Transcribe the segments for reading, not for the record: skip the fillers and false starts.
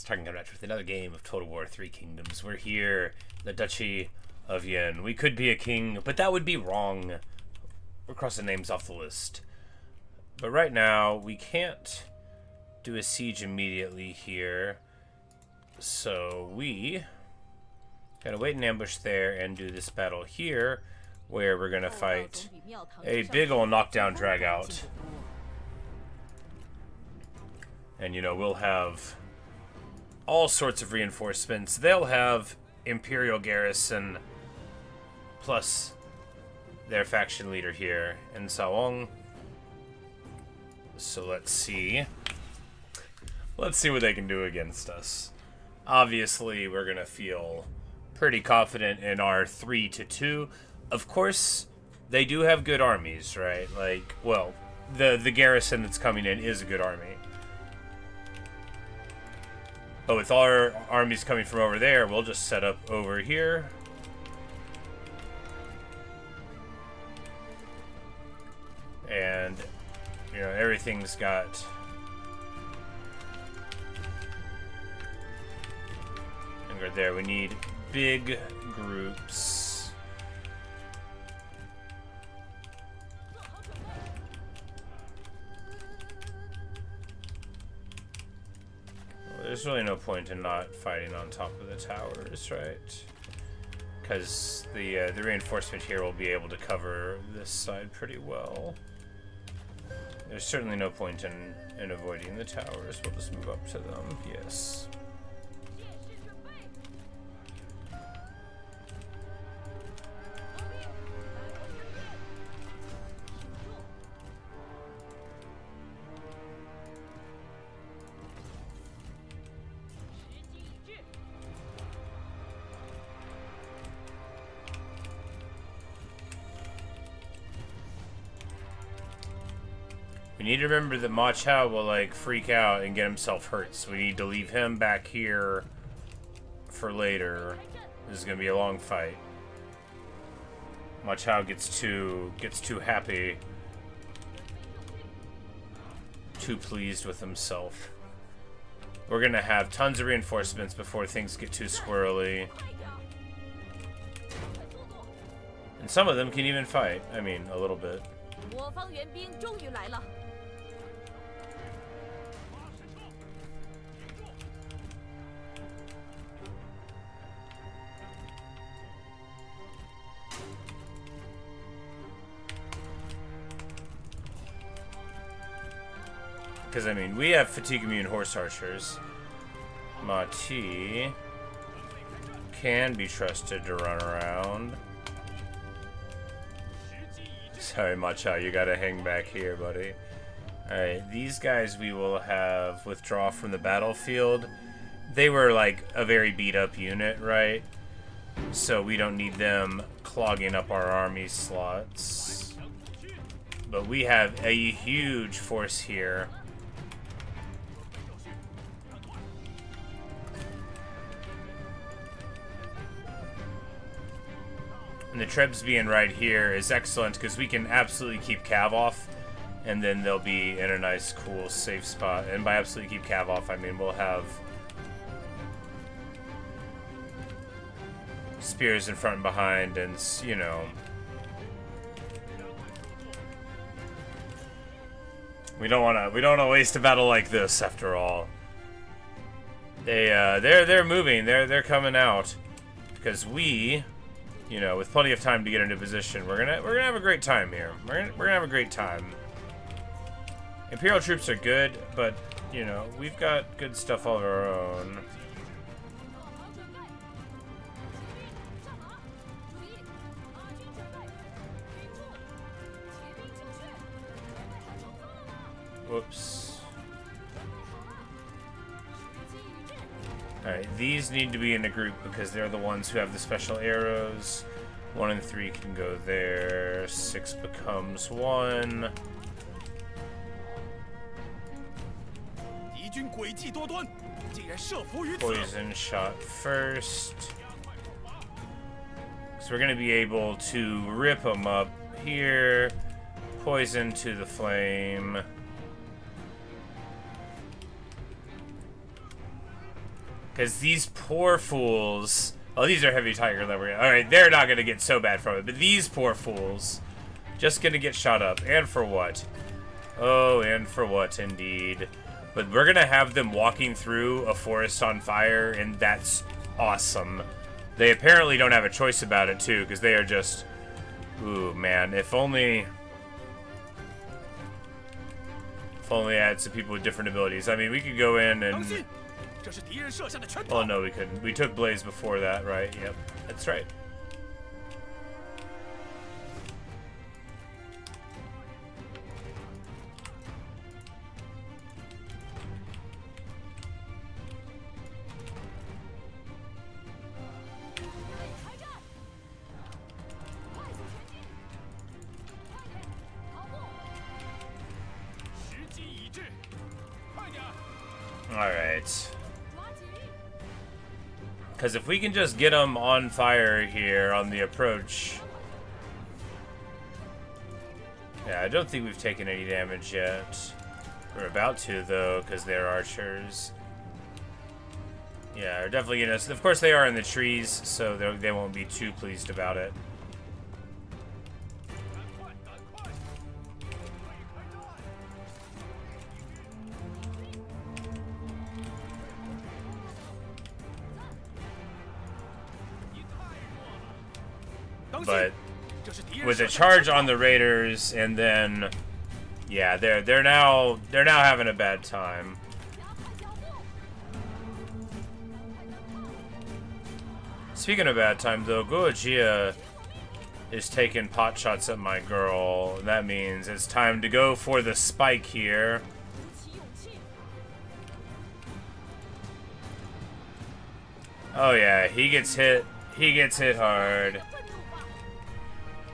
Talking about with another game of Total War Three Kingdoms. We're here, the Duchy of Yin. We could be a king, but that would be wrong. We're crossing names off the list. But right now, we can't do a siege immediately here. So we gotta wait and ambush there and do this battle here, where we're gonna fight a big ol' knockdown drag out. And you know, we'll have all sorts of reinforcements. They'll have Imperial garrison plus their faction leader here in Saowong. So let's see. Let's see what they can do against us. Obviously, we're gonna feel pretty confident in our 3-2. Of course, they do have good armies, right? Like, well, the garrison that's coming in is a good army. But with our armies coming from over there, we'll just set up over here. And, you know, everything's got... And right there, we need big groups. There's really no point in not fighting on top of the towers, right? Because the reinforcement here will be able to cover this side pretty well. There's certainly no point in avoiding the towers. We'll just move up to them, yes. We need to remember that Ma Chao will, like, freak out and get himself hurt, so we need to leave him back here for later. This is gonna be a long fight. Ma Chao gets too happy, too pleased with himself. We're gonna have tons of reinforcements before things get too squirrely. And some of them can even fight. I mean, a little bit. Because, I mean, we have fatigue-immune horse archers. Ma Ti can be trusted to run around. Sorry, Ma Chao, you gotta hang back here, buddy. Alright, these guys we will have withdraw from the battlefield. They were, like, a very beat-up unit, right? So we don't need them clogging up our army slots. But we have a huge force here. And the Trebs being right here is excellent because we can absolutely keep Cav off, and then they'll be in a nice, cool, safe spot. And by absolutely keep Cav off, I mean we'll have spears in front and behind, and, you know, we don't want to waste a battle like this. After all, they're moving, they're coming out because we. You know, with plenty of time to get into position, we're gonna have a great time here. We're gonna have a great time. Imperial troops are good, but you know, we've got good stuff all of our own. Whoops. Alright, these need to be in a group because they're the ones who have the special arrows. 1 and 3 can go there. 6 becomes 1. Poison shot first. So we're going to be able to rip them up here. Poison to the flame. Because these poor fools... Oh, these are heavy tiger level. Alright, they're not going to get so bad from it. But these poor fools... Just going to get shot up. And for what? Oh, and for what, indeed. But we're going to have them walking through a forest on fire, and that's awesome. They apparently don't have a choice about it, too, because they are just... Ooh, man. If only I had some people with different abilities. I mean, we could go in and... Oh, no, we couldn't. We took Blaze before that, right? Yep, that's right. Alright. Because if we can just get them on fire here on the approach... Yeah, I don't think we've taken any damage yet. We're about to, though, because they're archers. Yeah, they're definitely getting us. Of course, they are in the trees, so they won't be too pleased about it. But with a charge on the raiders, and then yeah, they're now having a bad time. Speaking of bad time, though, Guojia is taking pot shots at my girl. That means it's time to go for the spike here. Oh yeah, he gets hit. He gets hit hard.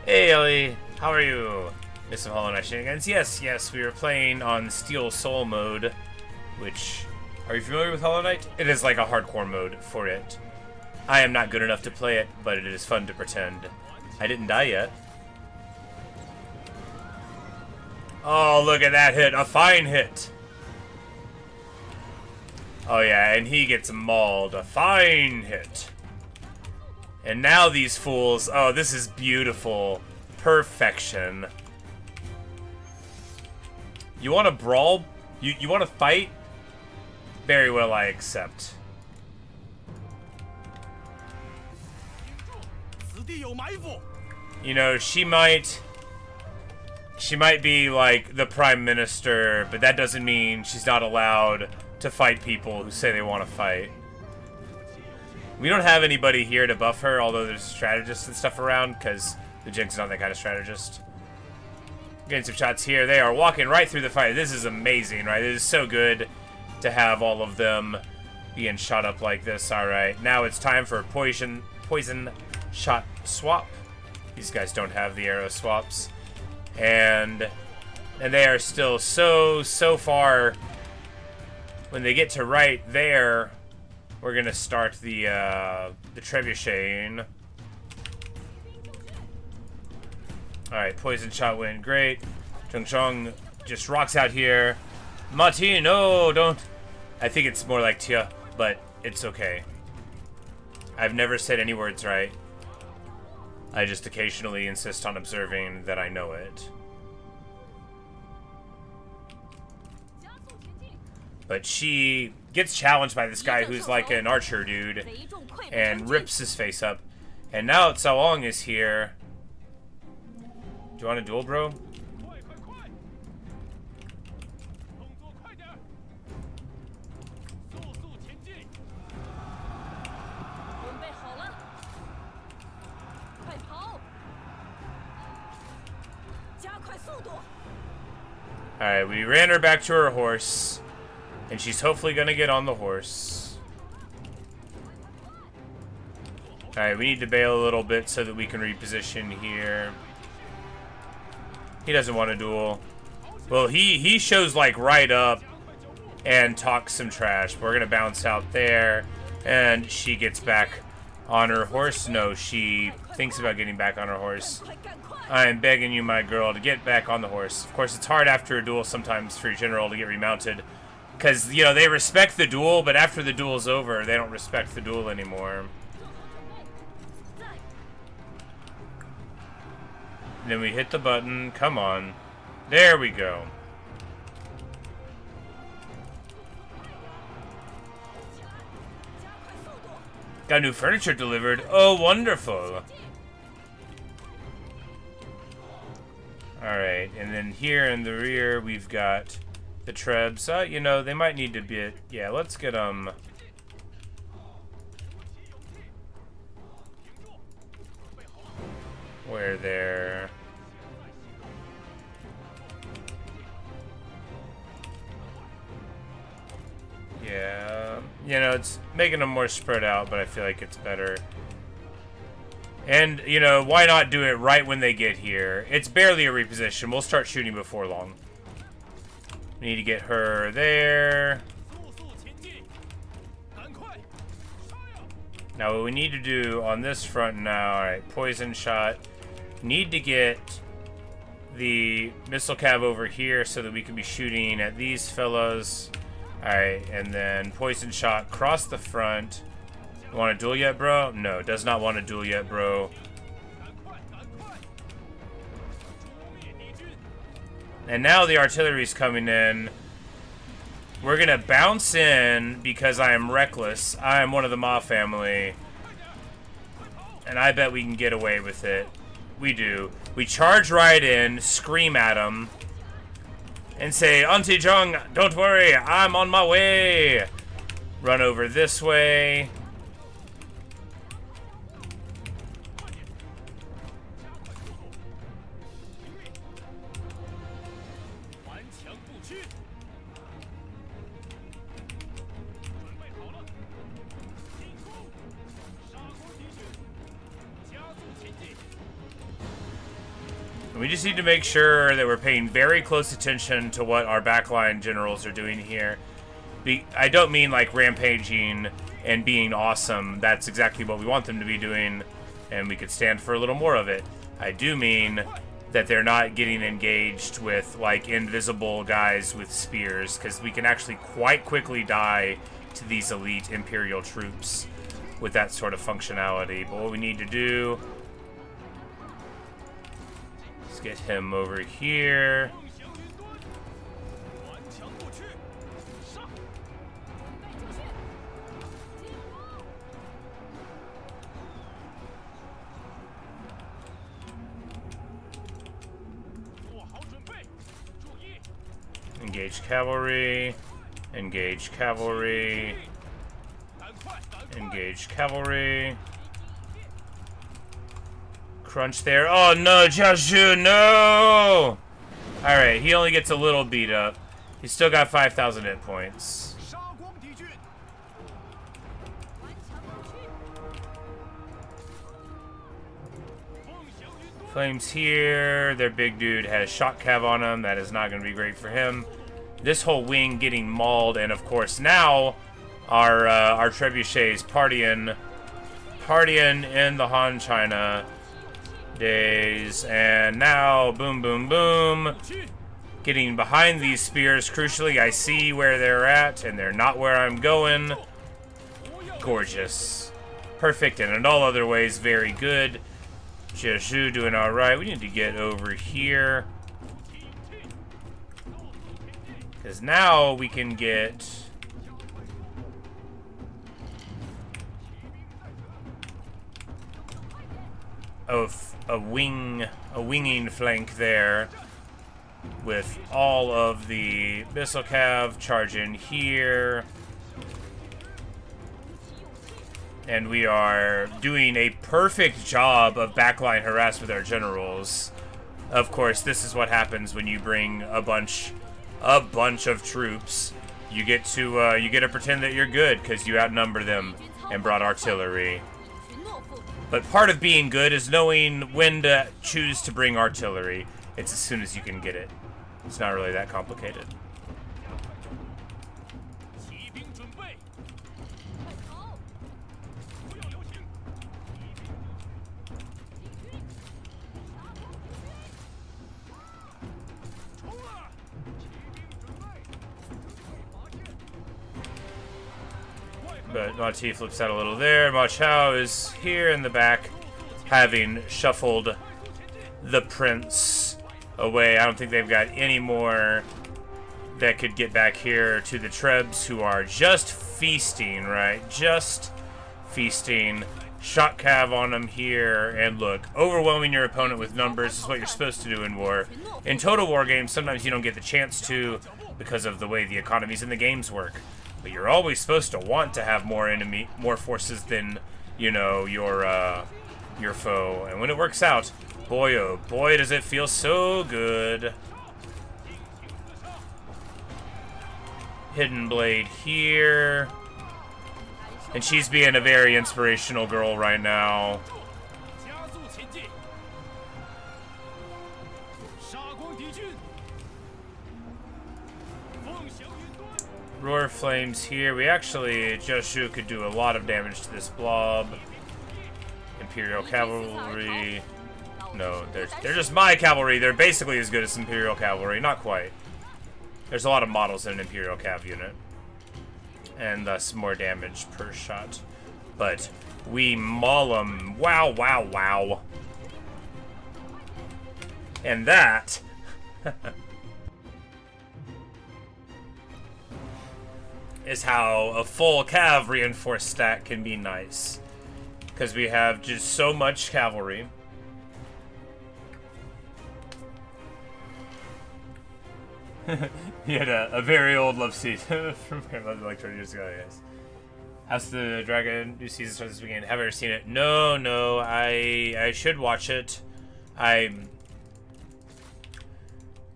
Hey Ellie, how are you? Miss some Hollow Knight shenanigans? Yes, we were playing on Steel Soul mode, which... Are you familiar with Hollow Knight? It is like a hardcore mode for it. I am not good enough to play it, but it is fun to pretend. I didn't die yet. Oh, look at that hit. A fine hit. Oh yeah, and he gets mauled. A fine hit. And now these fools... Oh, this is beautiful. Perfection. You want to brawl? You want to fight? Very well, I accept. You know, she might be like the Prime Minister, but that doesn't mean she's not allowed to fight people who say they want to fight. We don't have anybody here to buff her, although there's strategists and stuff around, because the Jinx is not that kind of strategist. Getting some shots here. They are walking right through the fight. This is amazing, right? It is so good to have all of them being shot up like this. Alright, now it's time for poison shot swap. These guys don't have the arrow swaps. And they are still so far. When they get to right there... We're gonna start the trebuchet. Alright, poison shot went great. Zheng just rocks out here. Mati, no, don't. I think it's more like Tia, but it's okay. I've never said any words right. I just occasionally insist on observing that I know it. But she gets challenged by this guy who's like an archer dude and rips his face up. And now Zhao Yun is here. Do you want a duel, bro? Alright, we ran her back to her horse. And she's hopefully gonna get on the horse. Alright, we need to bail a little bit so that we can reposition here. He doesn't want to duel. Well, he shows like right up and talks some trash. We're gonna bounce out there. And she gets back on her horse. No, she thinks about getting back on her horse. I'm begging you, my girl, to get back on the horse. Of course, it's hard after a duel sometimes for your general to get remounted. Because, you know, they respect the duel, but after the duel's over, they don't respect the duel anymore. And then we hit the button. Come on. There we go. Got new furniture delivered. Oh, wonderful. Alright, and then here in the rear, we've got the trebs. You know, they might need to be... Yeah, let's get them... where they're... Yeah, you know, it's making them more spread out, but I feel like it's better. And, you know, why not do it right when they get here? It's barely a reposition. We'll start shooting before long. We need to get her there. Now, what we need to do on this front now, alright, poison shot. Need to get the missile cav over here so that we can be shooting at these fellas. Alright, and then poison shot across the front. Want a duel yet, bro? No, does not want a duel yet, bro. And now the artillery's coming in. We're gonna bounce in because I am reckless. I am one of the Ma family. And I bet we can get away with it. We do. We charge right in, scream at them, and say, Auntie Zheng, don't worry, I'm on my way. Run over this way. We just need to make sure that we're paying very close attention to what our backline generals are doing here. I don't mean like rampaging and being awesome. That's exactly what we want them to be doing, and we could stand for a little more of it. I do mean that they're not getting engaged with like invisible guys with spears, because we can actually quite quickly die to these elite Imperial troops with that sort of functionality. But what we need to do... get him over here. Engage cavalry. Engage cavalry. Engage cavalry. Crunch there. Oh no, Zhao Yun, no! Alright, he only gets a little beat up. He's still got 5,000 hit points. Flames here. Their big dude has shock cav on him. That is not going to be great for him. This whole wing getting mauled, and of course now our trebuchets partying in the Han China days, and now boom boom boom, getting behind these spears. Crucially, I see where they're at and they're not where I'm going. Gorgeous, perfect, and in all other ways very good. Zhu doing all right. We need to get over here because now we can get a winging flank there with all of the missile cav charge in here. And we are doing a perfect job of backline harass with our generals. Of course, this is what happens when you bring a bunch of troops. You get to pretend that you're good because you outnumber them and brought artillery. But part of being good is knowing when to choose to bring artillery. It's as soon as you can get it. It's not really that complicated. But Ma Ti flips out a little there. Ma Chao is here in the back, having shuffled the prince away. I don't think they've got any more that could get back here to the Trebs, who are just feasting, right? Just feasting. Shock cav on them here, and look, overwhelming your opponent with numbers is what you're supposed to do in war. In Total War games, sometimes you don't get the chance to because of the way the economies in the games work. But you're always supposed to want to have more forces than, you know, your foe. And when it works out, boy oh boy does it feel so good. Hidden Blade here. And she's being a very inspirational girl right now. Roar Flames here. We actually, Zhao Yun could do a lot of damage to this blob. Imperial Cavalry. No, they're just my cavalry. They're basically as good as Imperial Cavalry. Not quite. There's a lot of models in an Imperial Cav unit. And thus more damage per shot. But we maul them. Wow, wow, wow. And that is how a full cav reinforced stack can be nice. Because we have just so much cavalry. He had a very old love seat from like 20 years ago, yes. House of the Dragon, new season starts this weekend. Have I ever seen it? No, I should watch it.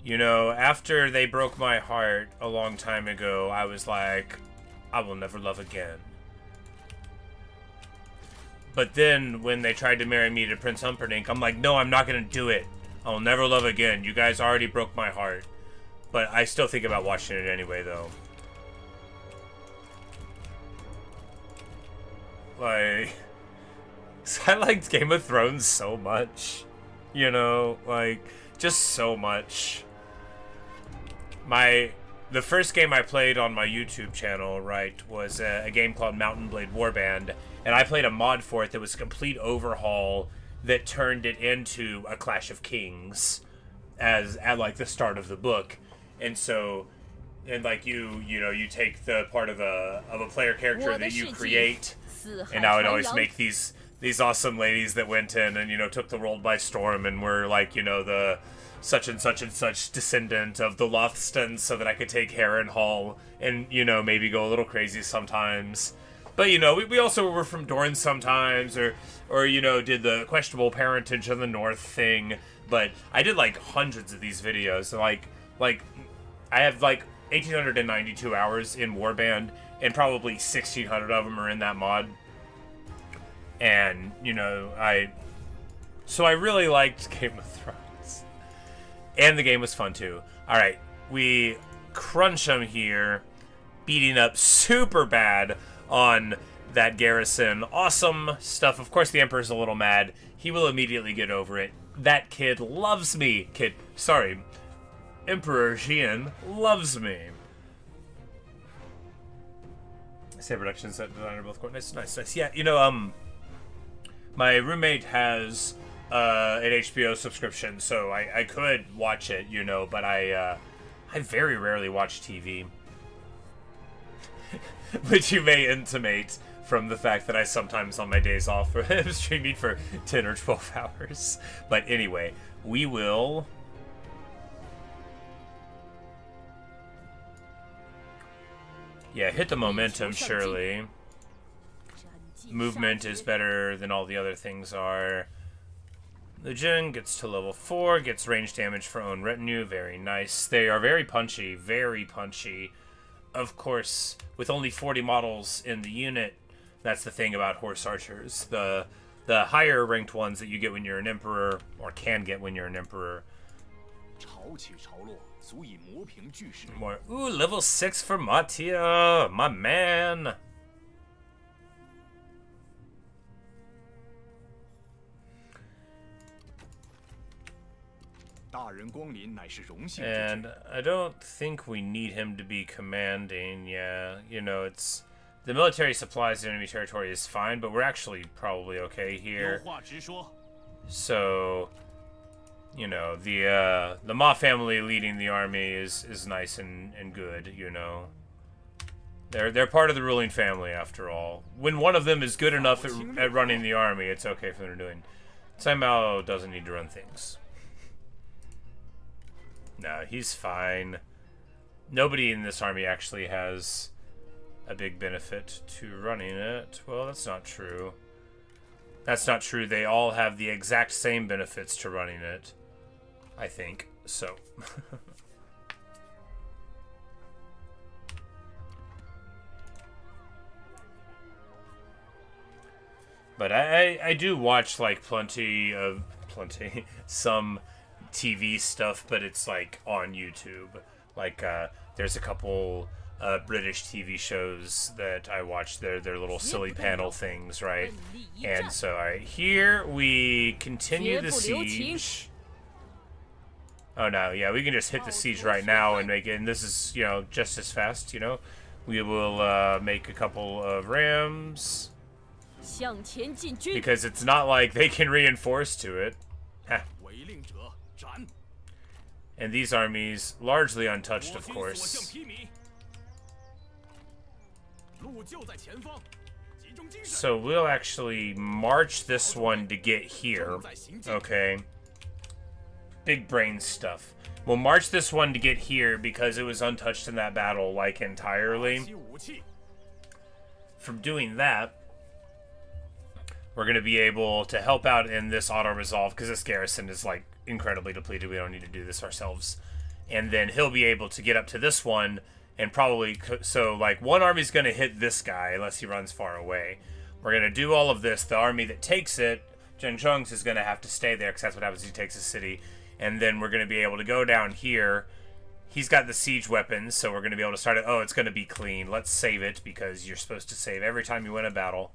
You know, after they broke my heart a long time ago, I was like, I will never love again. But then, when they tried to marry me to Prince Humperdinck, I'm like, no, I'm not gonna do it. I'll never love again. You guys already broke my heart. But I still think about watching it anyway, though. Like, I liked Game of Thrones so much. You know, like, just so much. The first game I played on my YouTube channel, right, was a game called Mountain Blade Warband. And I played a mod for it that was a complete overhaul that turned it into a Clash of Kings at like the start of the book. And so, and like you take the part of a player character that you create, and I would always make these awesome ladies that went in and, you know, took the world by storm and were like, you know, the such and such descendant of the Lothstons, so that I could take Harrenhal and, you know, maybe go a little crazy sometimes. But, you know, we also were from Dorne sometimes, or you know, did the questionable parentage of the North thing. But I did like hundreds of these videos, like I have like 1,892 hours in Warband, and probably 1,600 of them are in that mod. And, you know, so I really liked Game of Thrones. And the game was fun too. Alright, we crunch them here, beating up super bad on that garrison. Awesome stuff. Of course, the Emperor's a little mad. He will immediately get over it. That kid loves me. Emperor Jiang loves me. Say production set designer both quite nice. Yeah, you know, my roommate has an HBO subscription, so I could watch it, you know, but I very rarely watch TV. Which you may intimate from the fact that I sometimes on my days off am streaming for 10 or 12 hours. But anyway, we will... Yeah, hit the momentum, surely. Movement is better than all the other things are. The Zheng gets to level 4, gets range damage for own retinue. Very nice. They are very punchy, very punchy. Of course, with only 40 models in the unit, that's the thing about horse archers. The higher ranked ones that you get when you're an emperor, or can get when you're an emperor. More. Ooh, level 6 for Mattia, my man. And I don't think we need him to be commanding. Yeah, you know, The military supplies in enemy territory is fine, but we're actually probably okay here. So, you know, the Ma family leading the army is nice and good, you know. They're part of the ruling family, after all. When one of them is good enough at running the army, it's okay for them to do it. Cai Mao doesn't need to run things. No, he's fine. Nobody in this army actually has a big benefit to running it. Well, that's not true. That's not true. They all have the exact same benefits to running it, I think. So. But I do watch, like, some TV stuff, but it's, like, on YouTube. Like, there's a couple British TV shows that I watch. Their little silly panel things, right? And so, alright, here we continue the siege. Oh, no, yeah, we can just hit the siege right now and make it, and this is, you know, just as fast, you know? We will make a couple of rams. Because it's not like they can reinforce to it. And these armies, largely untouched, of course. So we'll actually march this one to get here. Okay. Big brain stuff. We'll march this one to get here because it was untouched in that battle, like, entirely. From doing that, we're going to be able to help out in this auto-resolve, because this garrison is, like, incredibly depleted. We don't need to do this ourselves. And then he'll be able to get up to this one, and probably... So, like, one army's going to hit this guy, unless he runs far away. We're going to do all of this. The army that takes it, Zheng Zheng's, is going to have to stay there, because that's what happens if he takes a city. And then we're going to be able to go down here. He's got the siege weapons, so we're going to be able to start it. Oh, it's going to be clean. Let's save it, because you're supposed to save every time you win a battle.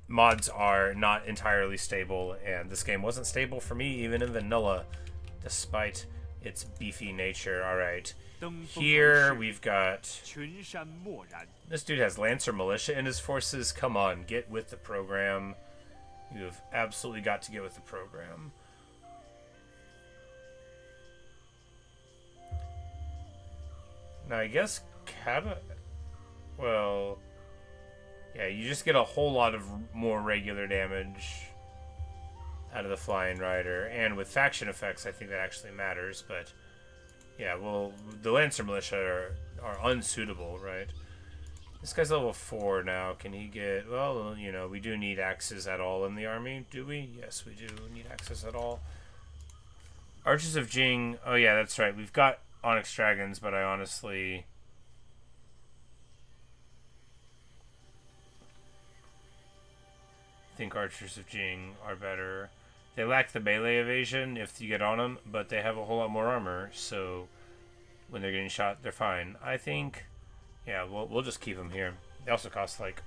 Mods are not entirely stable, and this game wasn't stable for me, even in vanilla, despite its beefy nature. Alright, here we've got... This dude has Lancer Militia in his forces. Come on, get with the program. You have absolutely got to get with the program. Now, I guess well... Yeah, you just get a whole lot of more regular damage out of the Flying Rider. And with faction effects, I think that actually matters. But, yeah, well, the Lancer Militia are unsuitable, right? This guy's level 4 now. Can he get... Well, you know, we do need axes at all in the army, do we? Yes, we do need axes at all. Archers of Jiang... Oh, yeah, that's right. We've got Onyx Dragons, but I honestly... think Archers of Jiang are better. They lack the melee evasion if you get on them, but they have a whole lot more armor, so when they're getting shot, they're fine. I think, yeah, we'll just keep them here. They also cost, like,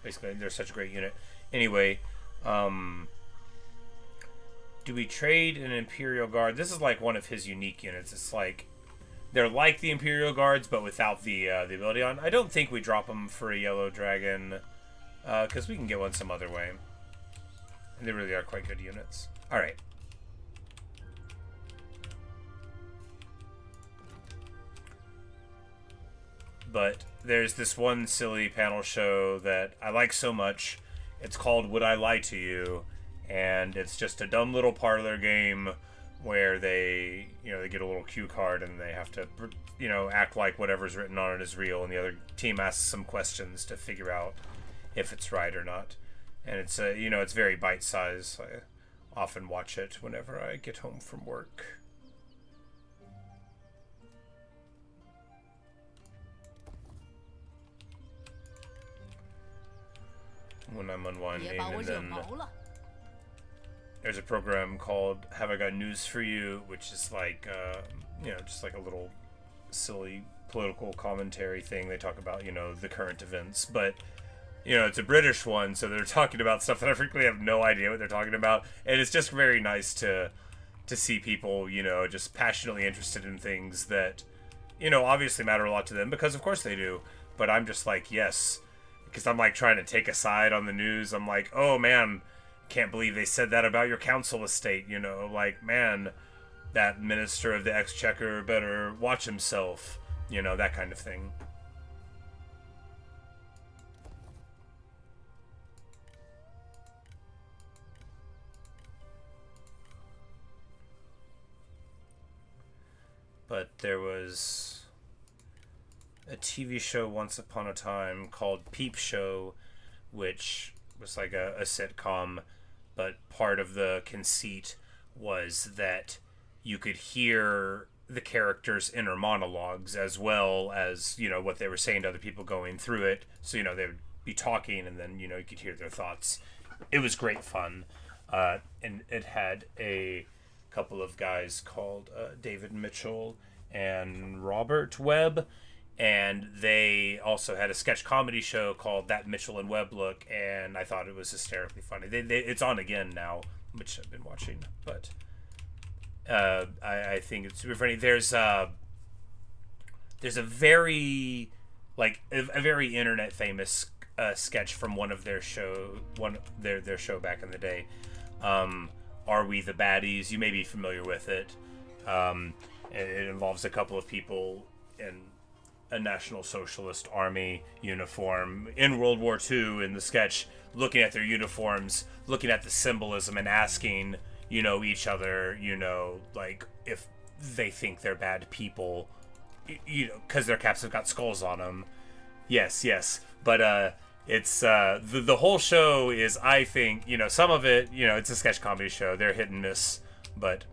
basically, they're such a great unit. Anyway, do we trade an Imperial Guard? This is, like, one of his unique units. It's like, they're like the Imperial Guards, but without the ability on. I don't think we drop them for a Yellow Dragon, because we can get one some other way. And they really are quite good units. Alright. But there's this one silly panel show that I like so much. It's called Would I Lie to You? And it's just a dumb little parlor game where they, they get a little cue card and they have to, act like whatever's written on it is real, and the other team asks some questions to figure out if it's right or not. And it's it's very bite-sized. I often watch it whenever I get home from work. When I'm unwinding, and then there's a program called Have I Got News For You, which is like, just like a little silly political commentary thing. They talk about, the current events, but it's a British one, so they're talking about stuff that I frankly have no idea what they're talking about, and it's just very nice to see people, just passionately interested in things that, obviously matter a lot to them, because of course they do, but I'm just like, yes, because I'm like trying to take a side on the news. I'm like, oh man, can't believe they said that about your council estate, you know, like, man, that minister of the exchequer better watch himself, you know, that kind of thing. But there was a TV show once upon a time called Peep Show, which was like a sitcom, but part of the conceit was that you could hear the characters' inner monologues as well as, you know, what they were saying to other people going through it. So, you know, they would be talking and then, you know, you could hear their thoughts. It was great fun. And it had a couple of guys called David Mitchell and Robert Webb, and they also had a sketch comedy show called That Mitchell and Webb Look, and I thought it was hysterically funny. It's on again now, which I've been watching, but I think it's super funny. There's a very a very internet famous sketch from one of their show back in the day. Are We the Baddies? You may be familiar with it. It involves a couple of people in a National Socialist Army uniform in World War II in the sketch, looking at their uniforms, looking at the symbolism and asking, you know, each other, you know, like, if they think they're bad people, you know, because their caps have got skulls on them. Yes. But, it's, the whole show is, I think, you know, some of it, you know, it's a sketch comedy show. They're hit and miss, but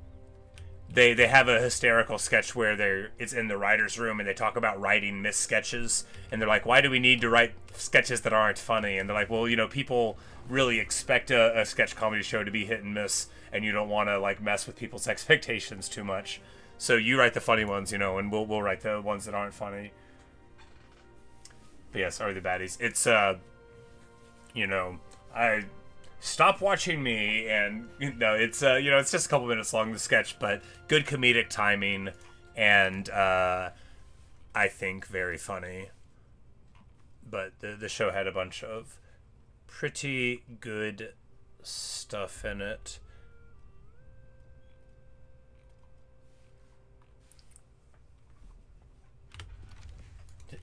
they have a hysterical sketch where it's in the writer's room and they talk about writing missed sketches. And they're like, why do we need to write sketches that aren't funny? And they're like, well, you know, people really expect a sketch comedy show to be hit and miss, and you don't want to, like, mess with people's expectations too much. So you write the funny ones, you know, and we'll write the ones that aren't funny. But yes, Are the Baddies. It's, you know, I stop watching me, and, you know, it's, you know, it's just a couple minutes long, the sketch, but good comedic timing, and, I think very funny. But the show had a bunch of pretty good stuff in it.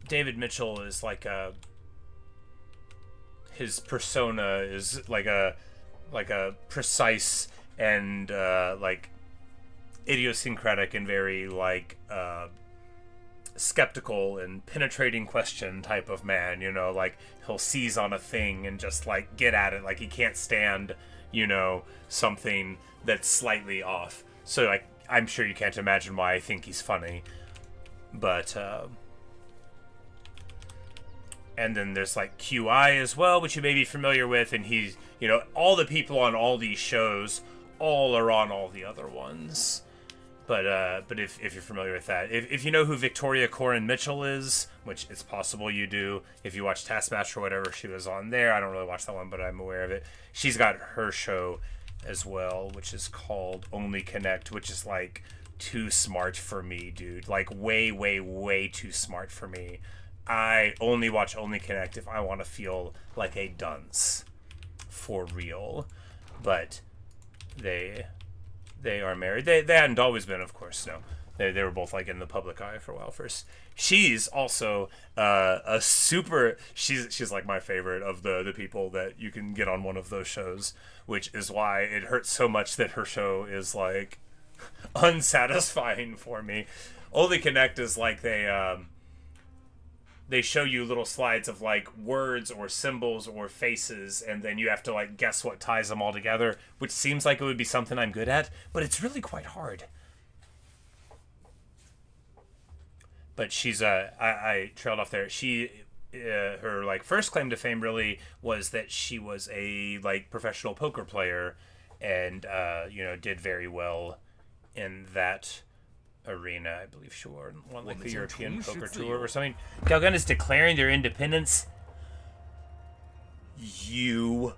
David Mitchell is like his persona is like a precise and like idiosyncratic and very like skeptical and penetrating question type of man, you know, like he'll seize on a thing and just like get at it, like he can't stand, you know, something that's slightly off. So like I'm sure you can't imagine why I think he's funny. But and then there's like QI as well, which you may be familiar with, and he's, you know, all the people on all these shows all are on all the other ones. But if you're familiar with that, if you know who Victoria Corin Mitchell is, which it's possible you do, if you watch Taskmaster or whatever she was on there, I don't really watch that one, but I'm aware of it. She's got her show as well, which is called Only Connect, which is like too smart for me, dude. Like way, way, way too smart for me. I only watch Only Connect if I want to feel like a dunce. For real. But they are married. They hadn't always been, of course, no. They were both like in the public eye for a while first. She's also a super... She's like my favorite of the people that you can get on one of those shows, which is why it hurts so much that her show is like unsatisfying for me. Only Connect is like they show you little slides of like words or symbols or faces, and then you have to like guess what ties them all together, which seems like it would be something I'm good at, but it's really quite hard. But she's I trailed off there. She her like first claim to fame really was that she was a like professional poker player, and you know, did very well in that arena. I believe she won like the European Poker Tour or something. Galgun is declaring their independence. You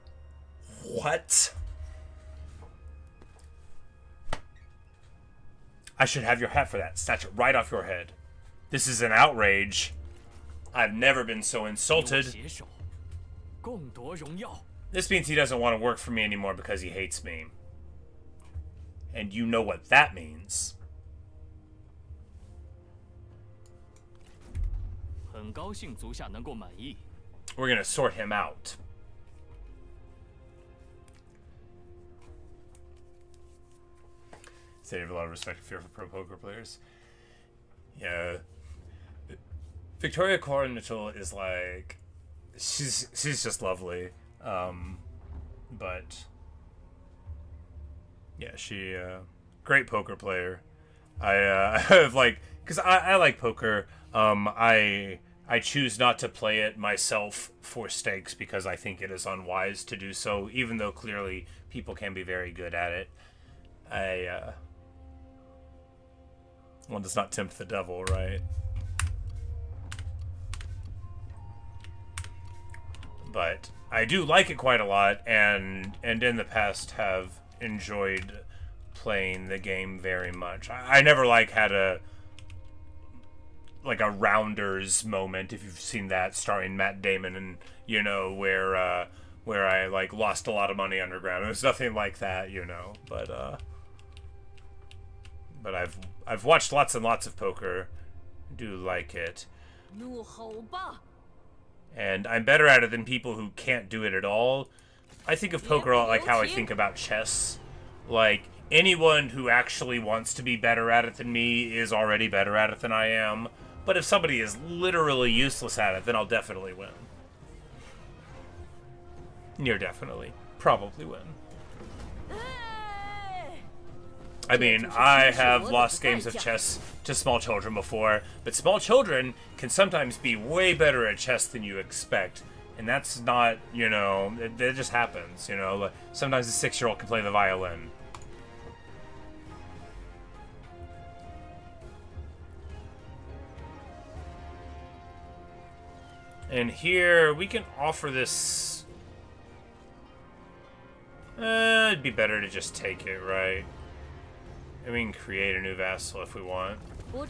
what? I should have your hat for that. Snatch it right off your head. This is an outrage. I've never been so insulted. This means he doesn't want to work for me anymore because he hates me. And you know what that means. We're gonna sort him out. Say you have a lot of respect and fear for pro poker players. Yeah. Victoria Coronachel is like, she's just lovely. But yeah, she great poker player. I have like, because I like poker. I choose not to play it myself for stakes because I think it is unwise to do so, even though clearly people can be very good at it. One does not tempt the devil, right? But I do like it quite a lot, and in the past have enjoyed playing the game very much. I never like had a Rounders moment, if you've seen that, starring Matt Damon, and you know, where I like lost a lot of money underground. It was nothing like that, you know. But I've watched lots and lots of poker. Do like it. And I'm better at it than people who can't do it at all. I think of poker like how I think about chess. Like, anyone who actually wants to be better at it than me is already better at it than I am. But if somebody is literally useless at it, then I'll definitely win. Near definitely. Probably win. I mean, I have lost games of chess to small children before, but small children can sometimes be way better at chess than you expect. And that's not, you know, it just happens, you know. Sometimes a 6-year-old can play the violin. And here, we can offer this... it'd be better to just take it, right? And we can create a new vassal if we want. We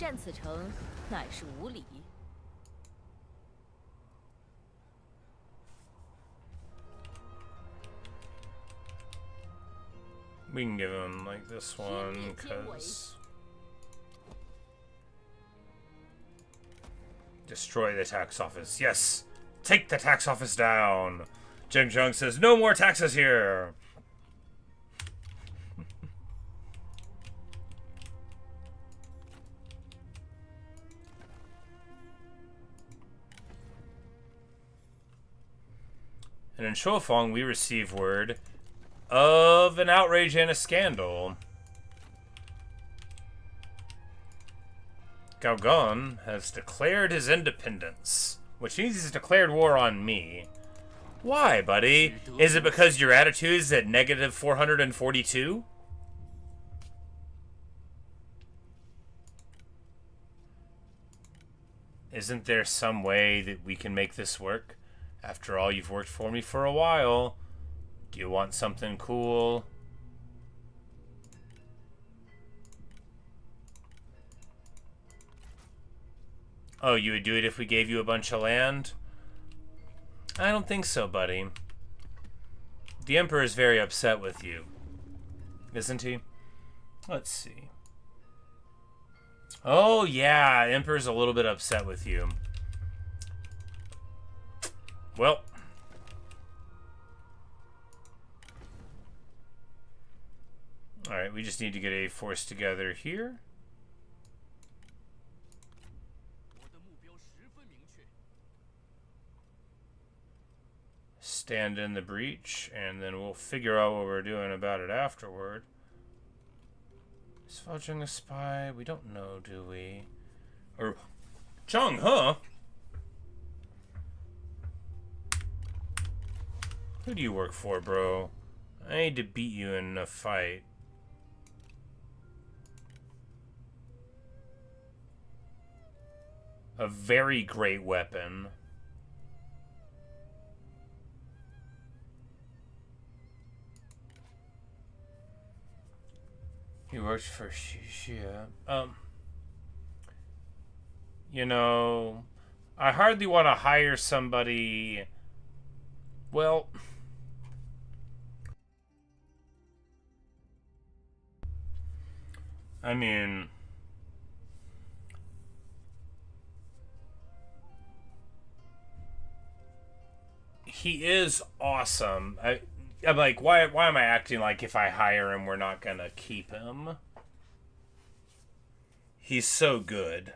can give him, like, this one, because... Destroy the tax office. Yes! Take the tax office down! Zheng says, no more taxes here! And in Shuofeng, we receive word of an outrage and a scandal. Gaogan has declared his independence, which means he's declared war on me. Why, buddy? Is it because your attitude is at negative 442? Isn't there some way that we can make this work? After all, you've worked for me for a while. Do you want something cool? Oh, you would do it if we gave you a bunch of land? I don't think so, buddy. The Emperor is very upset with you. Isn't he? Let's see. Oh, yeah, Emperor's a little bit upset with you. Well. Alright, we just need to get a force together here. Stand in the breach, and then we'll figure out what we're doing about it afterward. Is Zheng a spy? We don't know, do we? Or Zhang, huh? Who do you work for, bro? I need to beat you in a fight. A very great weapon. He works for Xia. You know, I hardly want to hire somebody... Well... I mean... He is awesome. I'm like, why am I acting like if I hire him, we're not gonna keep him? He's so good.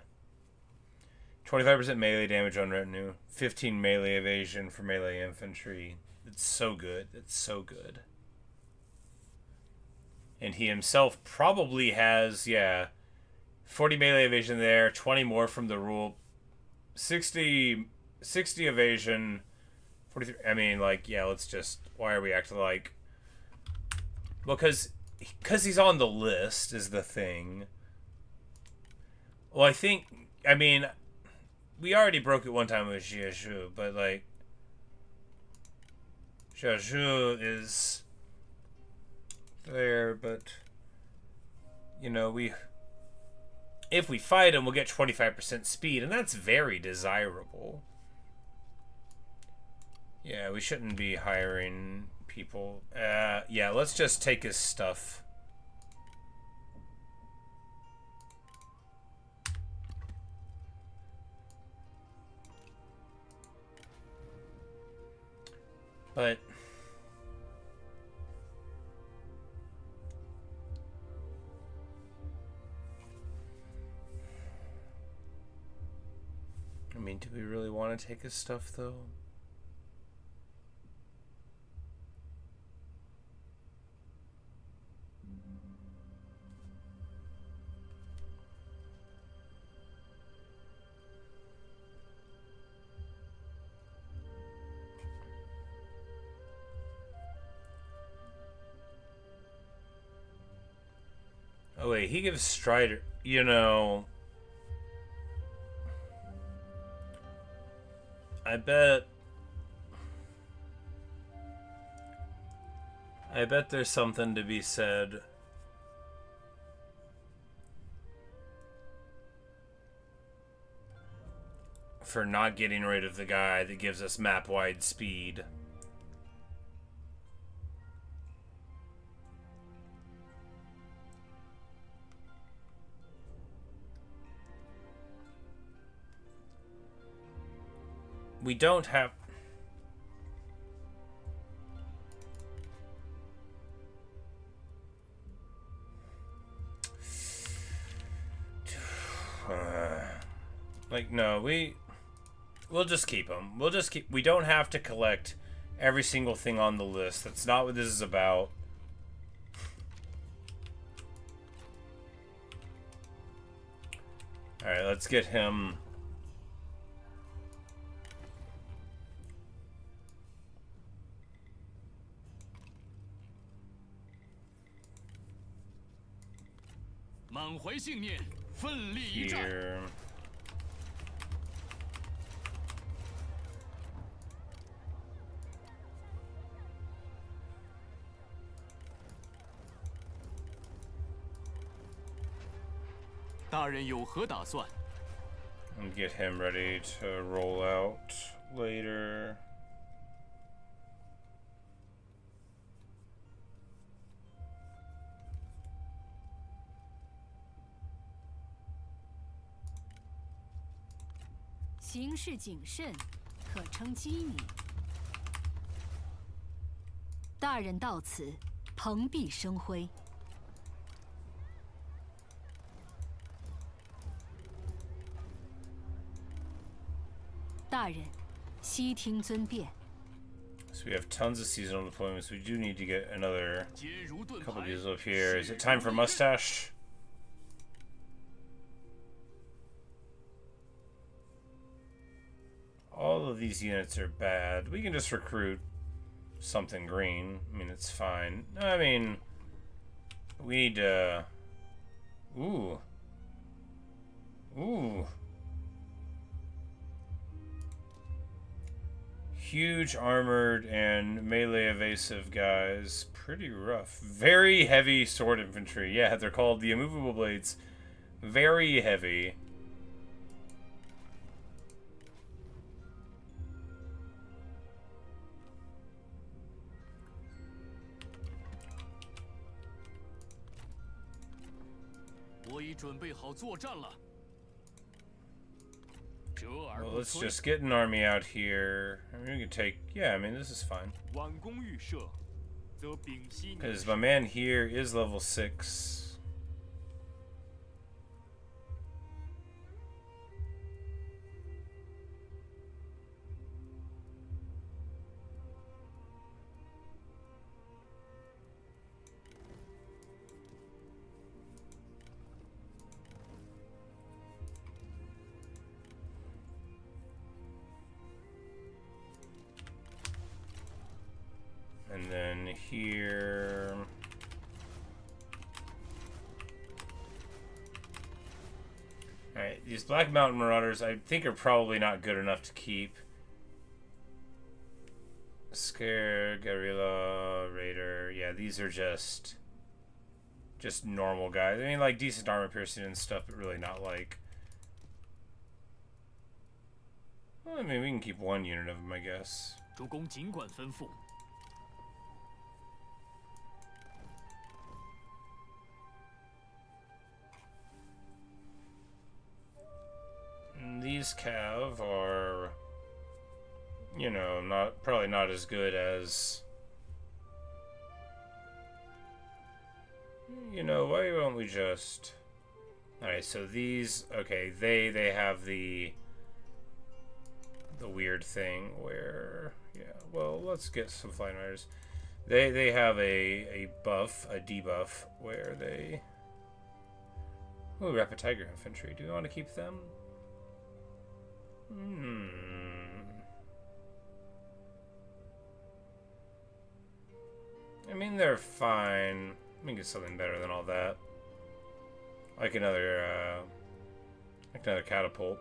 25% melee damage on retinue. 15 melee evasion for melee infantry. It's so good. It's so good. And he himself probably has, yeah, 40 melee evasion there, 20 more from the rule, 60 evasion, 43. I mean, like, yeah, let's just, why are we acting like, because he's on the list is the thing. Well, I mean, we already broke it one time with Jiazhu, but, like, Jiazhu is there, but, you know, if we fight him, we'll get 25% speed, and that's very desirable. Yeah, we shouldn't be hiring people. Yeah, let's just take his stuff. But I mean, do we really want to take his stuff though? Oh wait, he gives Strider, you know, I bet there's something to be said for not getting rid of the guy that gives us map-wide speed. We don't have... like, no, we'll just keep them. We don't have to collect every single thing on the list. That's not what this is about. Alright, let's get him... here. And get him ready to roll out later. So we have tons of seasonal deployments. We do need to get another couple of these up here. Is it time for mustache? All of these units are bad. We can just recruit something green. I mean, it's fine. I mean, we need to... Ooh. Ooh. Huge armored and melee evasive guys. Pretty rough. Very heavy sword infantry. Yeah, they're called the immovable blades. Very heavy. Well, let's just get an army out here. I mean, we can take... Yeah, I mean, this is fine. Because my man here is level 6. And then here... Alright, these Black Mountain Marauders I think are probably not good enough to keep. Scare, Guerrilla, Raider, yeah, these are just normal guys. I mean, like, decent armor piercing and stuff, but really not like... Well, I mean, we can keep one unit of them, I guess. These cav are, you know, probably not as good as, you know, why don't we just... Alright, so these, okay, they have the weird thing where, yeah, well, let's get some Flying Riders. They have a buff, a debuff, where they... Ooh, Rapid Tiger Infantry. Do we want to keep them? I mean, they're fine. We can get something better than all that. Like another catapult.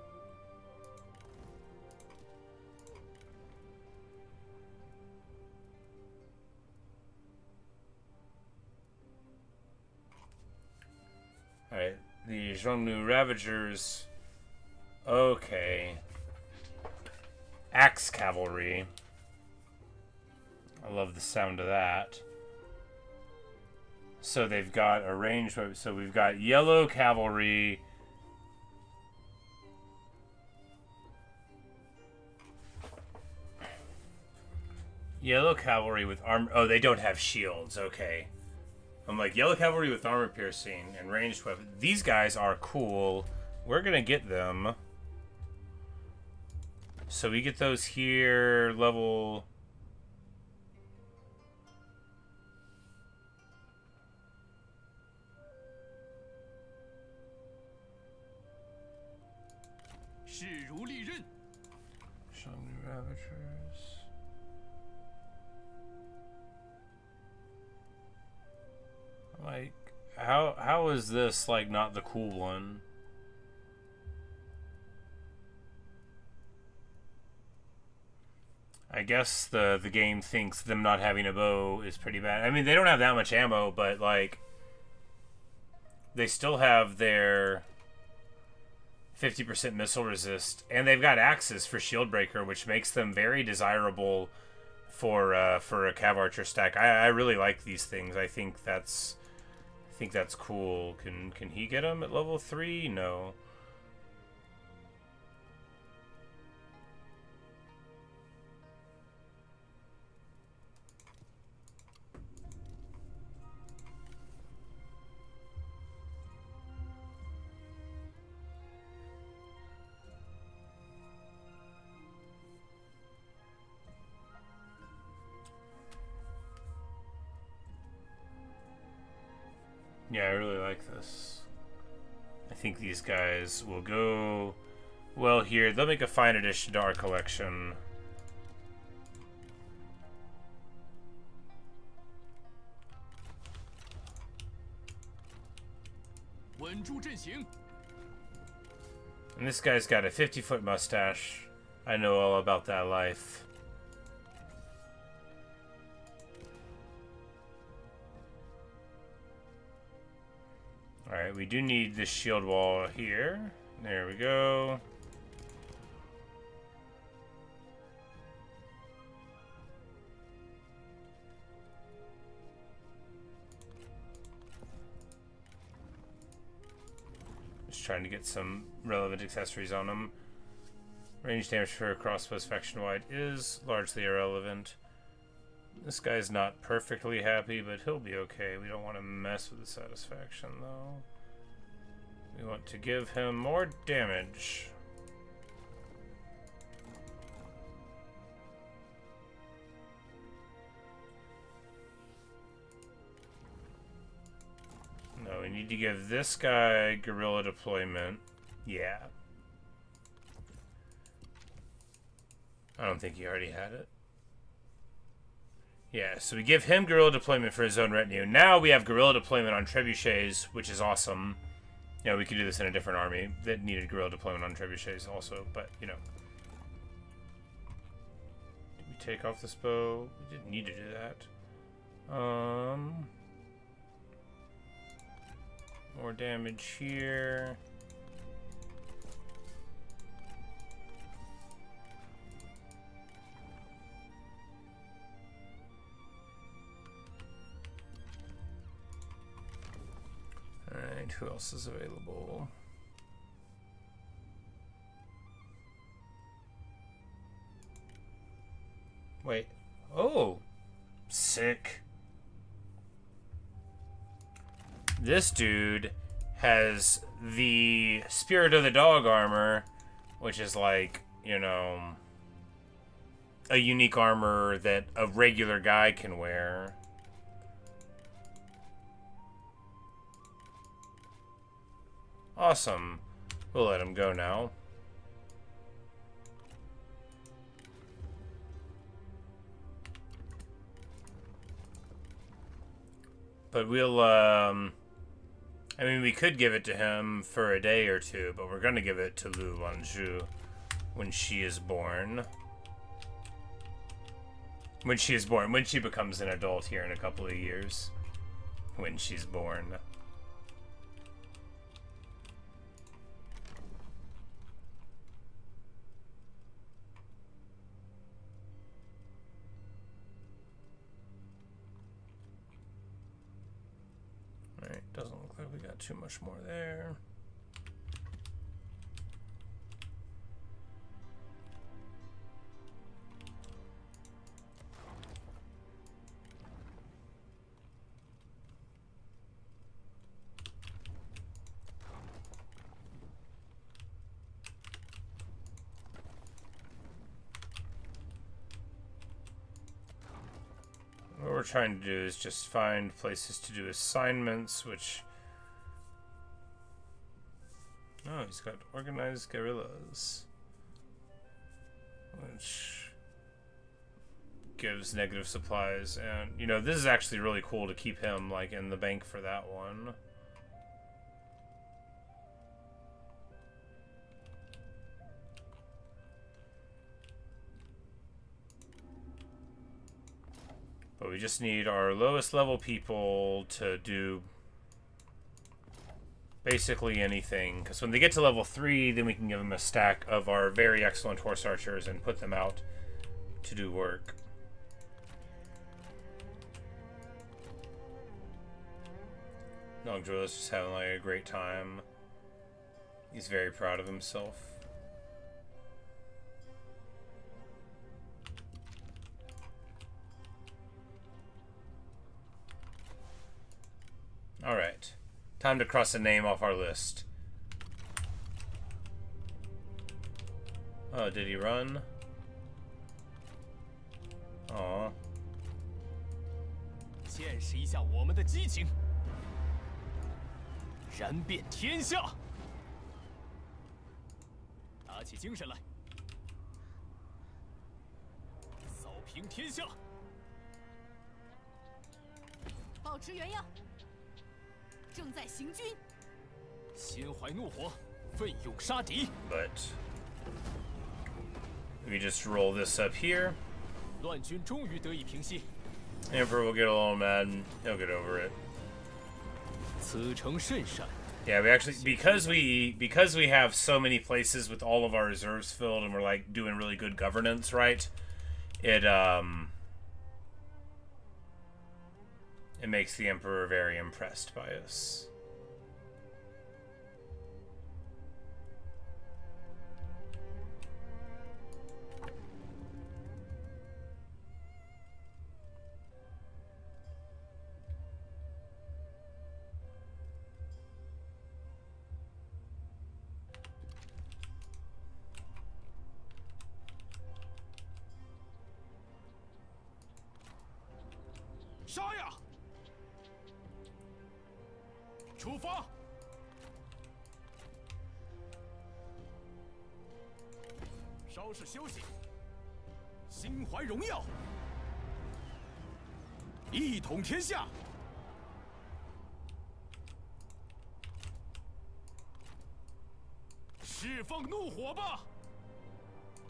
Alright, the Zhongnu Ravagers. Okay. Axe Cavalry. I love the sound of that. So they've got a range. So we've got Yellow Cavalry. Yellow Cavalry with armor. Oh, they don't have shields. Okay. I'm like, Yellow Cavalry with armor piercing and ranged weapons. These guys are cool. We're gonna get them. So we get those here, level... Zhongnu Ravagers. Like, how is this, like, not the cool one? I guess the game thinks them not having a bow is pretty bad. I mean, they don't have that much ammo, but, like, they still have their 50% missile resist, and they've got axes for shield breaker, which makes them very desirable for a cav archer stack. I really like these things. I think that's cool. Can he get them at level 3? No. Yeah, I really like this. I think these guys will go well here. They'll make a fine addition to our collection. And this guy's got a 50-foot mustache. I know all about that life. Alright, we do need this shield wall here. There we go. Just trying to get some relevant accessories on him. Range damage for crossbows faction-wide is largely irrelevant. This guy's not perfectly happy, but he'll be okay. We don't want to mess with the satisfaction, though. We want to give him more damage. No, we need to give this guy guerrilla deployment. Yeah. I don't think he already had it. Yeah, so we give him guerrilla deployment for his own retinue. Now we have guerrilla deployment on trebuchets, which is awesome. You know, we could do this in a different army that needed guerrilla deployment on trebuchets also, but, you know. Did we take off this bow? We didn't need to do that. More damage here. Alright, who else is available? Wait. Oh! Sick. This dude has the Spirit of the Dog armor, which is like, you know, a unique armor that a regular guy can wear. Awesome. We'll let him go now. But we'll, I mean, we could give it to him for a day or two, but we're going to give it to Lu Wanzhu when she is born. When she is born. When she becomes an adult here in a couple of years. When she's born. Doesn't look like we got too much more there. What we're trying to do is just find places to do assignments, which... Oh, he's got organized guerrillas. Which gives negative supplies, and, you know, this is actually really cool to keep him, like, in the bank for that one. But we just need our lowest level people to do basically anything. Because when they get to level 3, then we can give them a stack of our very excellent horse archers and put them out to do work. Dong Zhuo is just having like a great time. He's very proud of himself. Alright. Time to cross a name off our list. Oh, did he run? Aw. 见识一下我们的激情，燃遍天下！打起精神来，扫平天下！保持原样，正在行军。心怀怒火，奋勇杀敌。But we just roll this up here. 乱军终于得以平息。 Emperor will get a little mad and he'll get over it. 此诚甚善。 Yeah, we actually because we have so many places with all of our reserves filled and we're like doing really good governance, right? It makes the Emperor very impressed by us. 杀呀！出发！稍事休息，心怀荣耀，一统天下。释放怒火吧！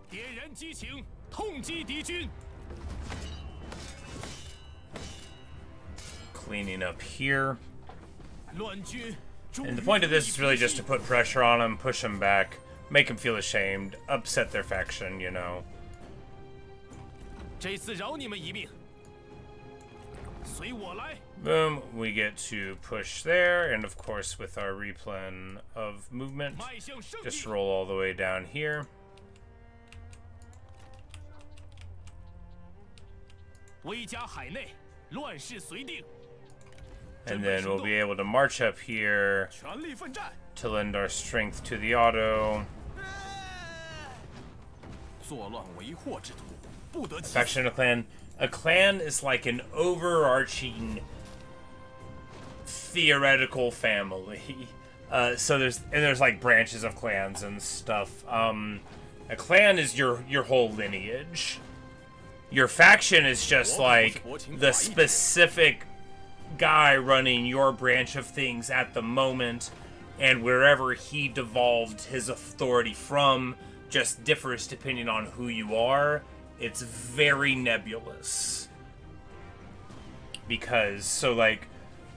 点燃激情，痛击敌军。 Cleaning up here. 乱军。 And the point of this is really just to put pressure on them, push them back, make them feel ashamed, upset their faction, you know. 这次饶你们一命，随我来。 Boom, we get to push there, and of course with our replan of movement, just roll all the way down here. 威加海内，乱世绥定。 And then we'll be able to march up here 全力奋战。 to lend our strength to the auto. 作乱为祸之徒，不得其 Faction of a clan. A clan is like an overarching theoretical family. So there's like branches of clans and stuff. A clan is your whole lineage. Your faction is just like the specific guy running your branch of things at the moment, and wherever he devolved his authority from just differs depending on who you are. It's very nebulous. Because, so like,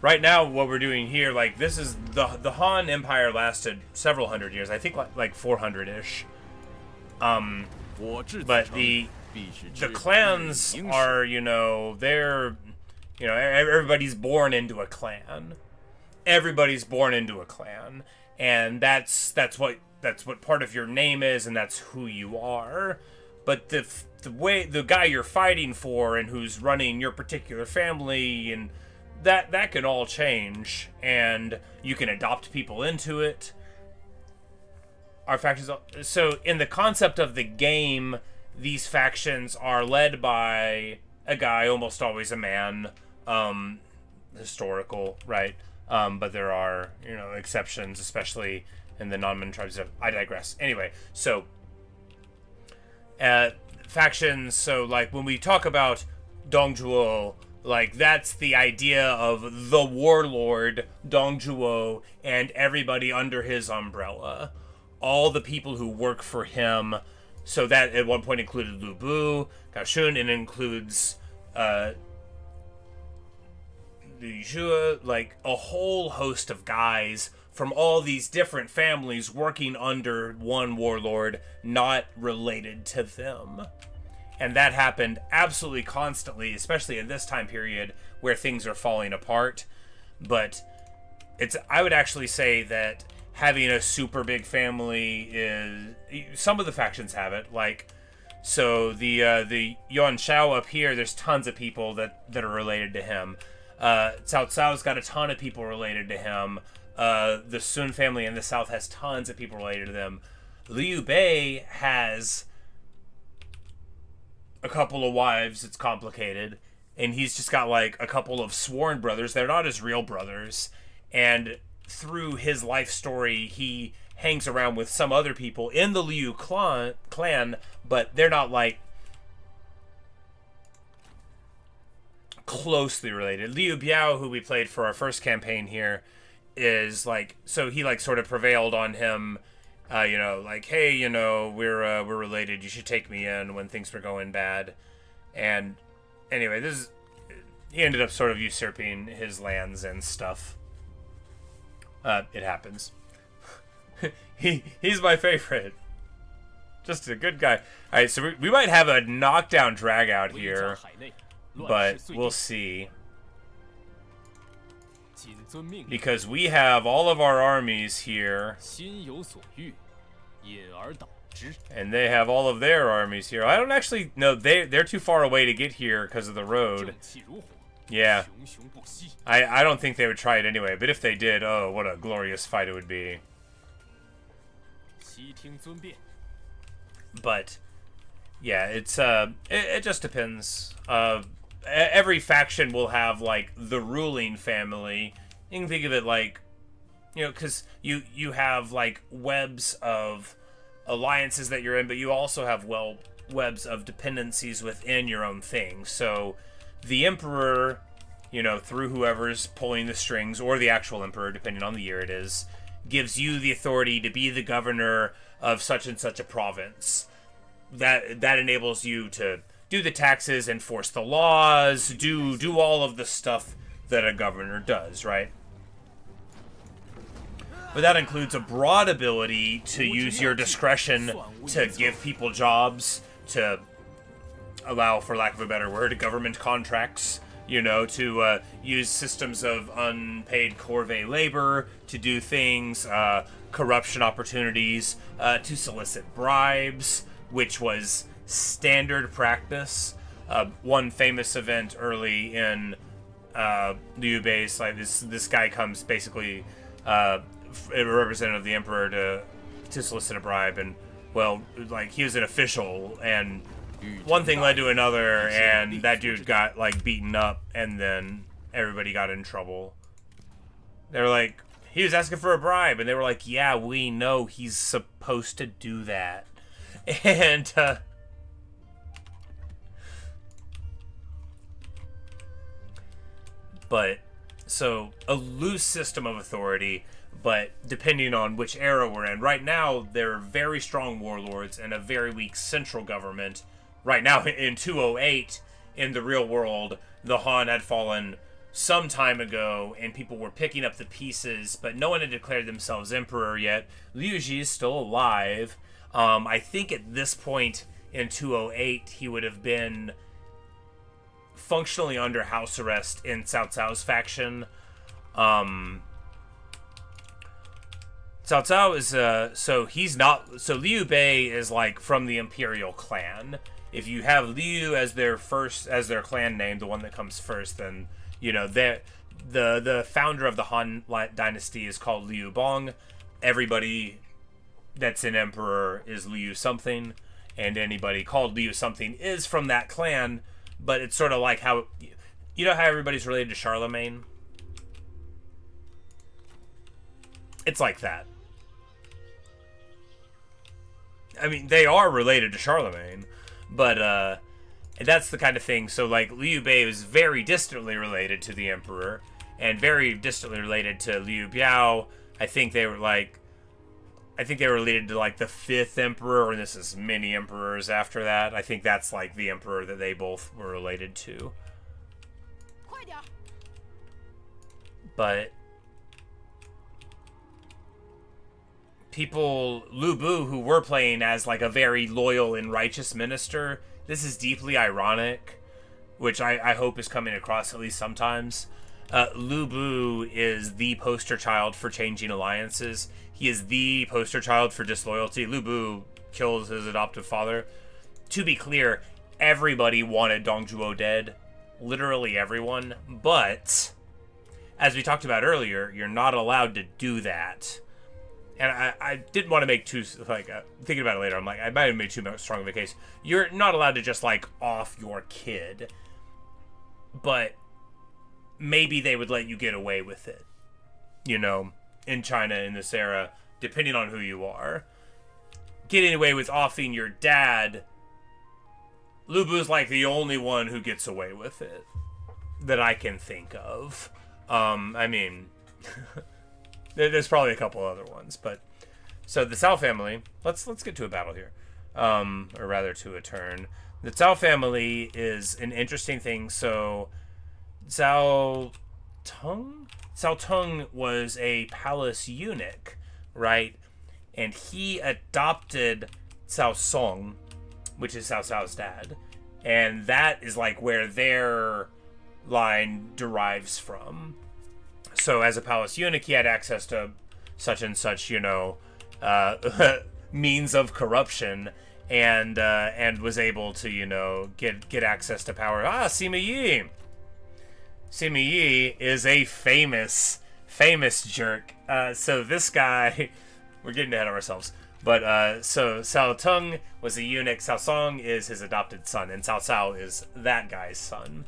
right now what we're doing here, like, this is, the Han Empire lasted several hundred years, I think like 400-ish. But the clans are, you know, they're, you know, everybody's born into a clan. Everybody's born into a clan, and that's what part of your name is, and that's who you are. But the way the guy you're fighting for and who's running your particular family, and that can all change, and you can adopt people into it. Our factions. So in the concept of the game, these factions are led by a guy, almost always a man. Historical, right? But there are, you know, exceptions, especially in the non-Min tribes. I digress. Anyway, so factions. So like when we talk about Dong Zhuo, like that's the idea of the warlord Dong Zhuo and everybody under his umbrella, all the people who work for him. So that at one point included Liu Biao, Kaoshun, and includes like a whole host of guys from all these different families working under one warlord, not related to them. And that happened absolutely constantly, especially in this time period where things are falling apart. But I would actually say that having a super big family is, some of the factions have it, like, so the Yuan Shao up here, there's tons of people that are related to him. Cao Cao's got a ton of people related to him. The Sun family in the south has tons of people related to them. Liu Bei has a couple of wives. It's complicated. And he's just got like a couple of sworn brothers. They're not his real brothers. And through his life story, he hangs around with some other people in the Liu clan, but they're not like closely related. Liu Biao, who we played for our first campaign here, is like, so he like sort of prevailed on him, you know, like, hey, you know, we're related, you should take me in when things were going bad. And anyway, he ended up sort of usurping his lands and stuff. It happens. He's my favorite. Just a good guy. Alright, so we might have a knockdown drag out here, but we'll see. Because we have all of our armies here, and they have all of their armies here. I don't actually know, they're too far away to get here because of the road. Yeah, I don't think they would try it anyway, but if they did, oh, what a glorious fight it would be. But yeah, it's it just depends. every faction will have like the ruling family. You can think of it like, because you have like webs of alliances that you're in, but you also have webs of dependencies within your own thing. So the emperor, through whoever's pulling the strings, or the actual emperor, depending on the year it is, gives you the authority to be the governor of such and such a province. That enables you to do the taxes, enforce the laws, do all of the stuff that a governor does, right? But that includes a broad ability to use your discretion to give people jobs, to allow, for lack of a better word, government contracts, to use systems of unpaid corvée labor, to do things, corruption opportunities, to solicit bribes, which was standard practice. One famous event early in Liu Bei's, like this guy comes basically a representative of the emperor to solicit a bribe, and he was an official, and one thing led to another, and that dude got like beaten up, and then everybody got in trouble. They were like, he was asking for a bribe, and they were like, yeah, we know he's supposed to do that. And but so a loose system of authority, but depending on which era we're in. Right now, there are very strong warlords and a very weak central government. Right now, in 208, in the real world, the Han had fallen some time ago, and people were picking up the pieces, but no one had declared themselves emperor yet. Liu Ji is still alive. I think at this point in 208, he would have been functionally under house arrest in Cao Cao's faction. Cao Cao is, so he's not, so Liu Bei is like from the imperial clan. If you have Liu as their clan name, the one that comes first, then, the founder of the Han dynasty is called Liu Bong. Everybody that's an emperor is Liu something, and anybody called Liu something is from that clan. But it's sort of like how, how everybody's related to Charlemagne? It's like that. I mean, they are related to Charlemagne, but that's the kind of thing. So, like, Liu Bei was very distantly related to the emperor, and very distantly related to Liu Biao. I think they were related to, like, the 5th emperor, and this is many emperors after that. I think that's, like, the emperor that they both were related to. But people, Lu Bu, who were playing as, like, a very loyal and righteous minister, this is deeply ironic, which I hope is coming across at least sometimes. Lu Bu is the poster child for changing alliances. He is the poster child for disloyalty. Lu Bu kills his adoptive father. To be clear, everybody wanted Dong Zhuo dead. Literally everyone. But, as we talked about earlier, you're not allowed to do that. And I didn't want to make too, like, thinking about it later, I'm like, I might have made too strong of a case. You're not allowed to just, like, off your kid. But maybe they would let you get away with it. In China in this era, depending on who you are. Getting away with offing your dad, Lu Bu's like the only one who gets away with it that I can think of. I mean, there's probably a couple other ones, but so the Cao family. Let's get to a battle here, or rather to a turn. The Cao family is an interesting thing. So Cao Tung was a palace eunuch, right? And he adopted Cao Song, which is Cao Cao's dad. And that is like where their line derives from. So as a palace eunuch, he had access to such and such, means of corruption, and was able to, get access to power. Sima Yi! Sima Yi is a famous jerk. So this guy, we're getting ahead of ourselves. But so Cao Tung was a eunuch. Cao Song is his adopted son, and Cao Cao is that guy's son.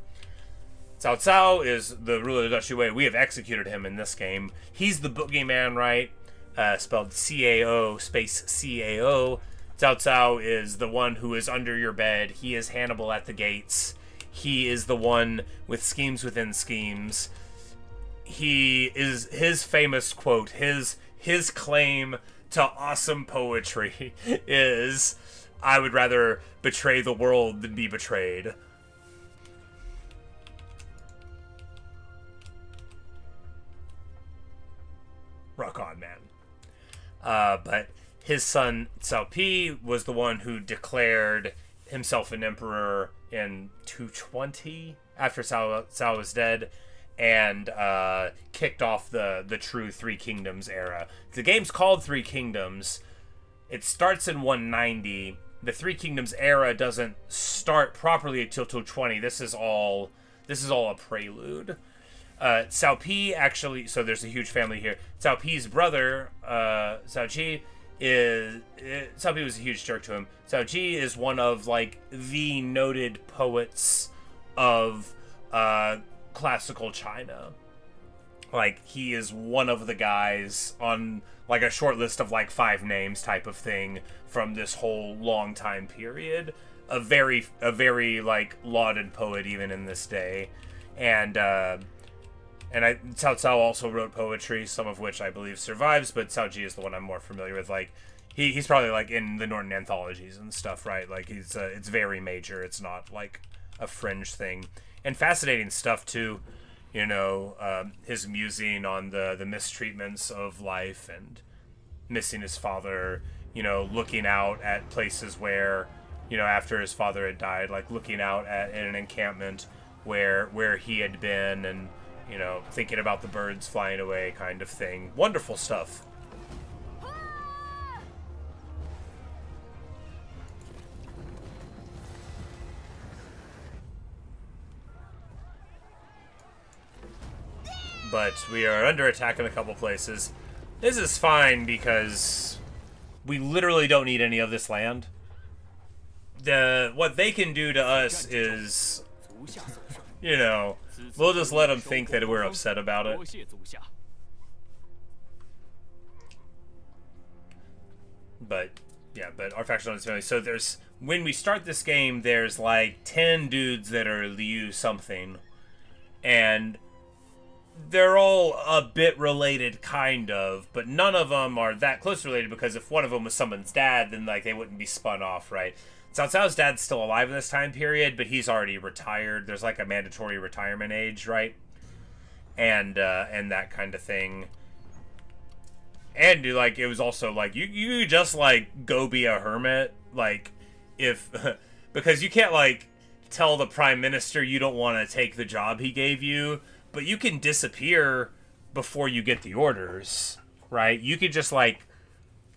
Cao Cao is the ruler of the Duchy of Wei. We have executed him in this game. He's the boogeyman, right? Spelled C-A-O space C-A-O. Cao Cao is the one who is under your bed. He is Hannibal at the gates. He is the one with schemes within schemes. He is his famous quote, his claim to awesome poetry is, "I would rather betray the world than be betrayed." Rock on, man. But his son Cao Pi was the one who declared himself an emperor in 220 after Cao was dead, and kicked off the true Three Kingdoms era. The game's called Three Kingdoms. It starts in 190. The Three Kingdoms era doesn't start properly until 220. This is all a prelude. Cao Pi actually, so there's a huge family here. Cao Pi's brother, Cao Qi, Cao Pi was a huge jerk to him. Cao Qi is one of, like, the noted poets of classical China. Like, he is one of the guys on, like, a short list of, like, 5 names type of thing from this whole long time period. A very, like, lauded poet even in this day. And Cao Cao also wrote poetry, some of which I believe survives, but Cao Ji is the one I'm more familiar with. Like, he's probably, like, in the Northern anthologies and stuff, right? Like, it's very major. It's not, like, a fringe thing. And fascinating stuff, too. You know, his musing on the mistreatments of life and missing his father, you know, looking out at places where, you know, after his father had died, like, looking out at in an encampment where he had been, and, you know, thinking about the birds flying away kind of thing. Wonderful stuff. But we are under attack in a couple places. This is fine because we literally don't need any of this land. What they can do to us is, you know, we'll just let them think that we're upset about it. But, yeah, but our faction on its family. So there's, when we start this game, there's like 10 dudes that are Liu something. And they're all a bit related, kind of, but none of them are that close related, because if one of them was someone's dad, then, like, they wouldn't be spun off, right? Cao Cao's dad's still alive in this time period, but he's already retired. There's, like, a mandatory retirement age, right? And that kind of thing. And, like, it was also, like, you just, like, go be a hermit, like, if, because you can't, like, tell the prime minister you don't want to take the job he gave you, but you can disappear before you get the orders, right? You could just, like,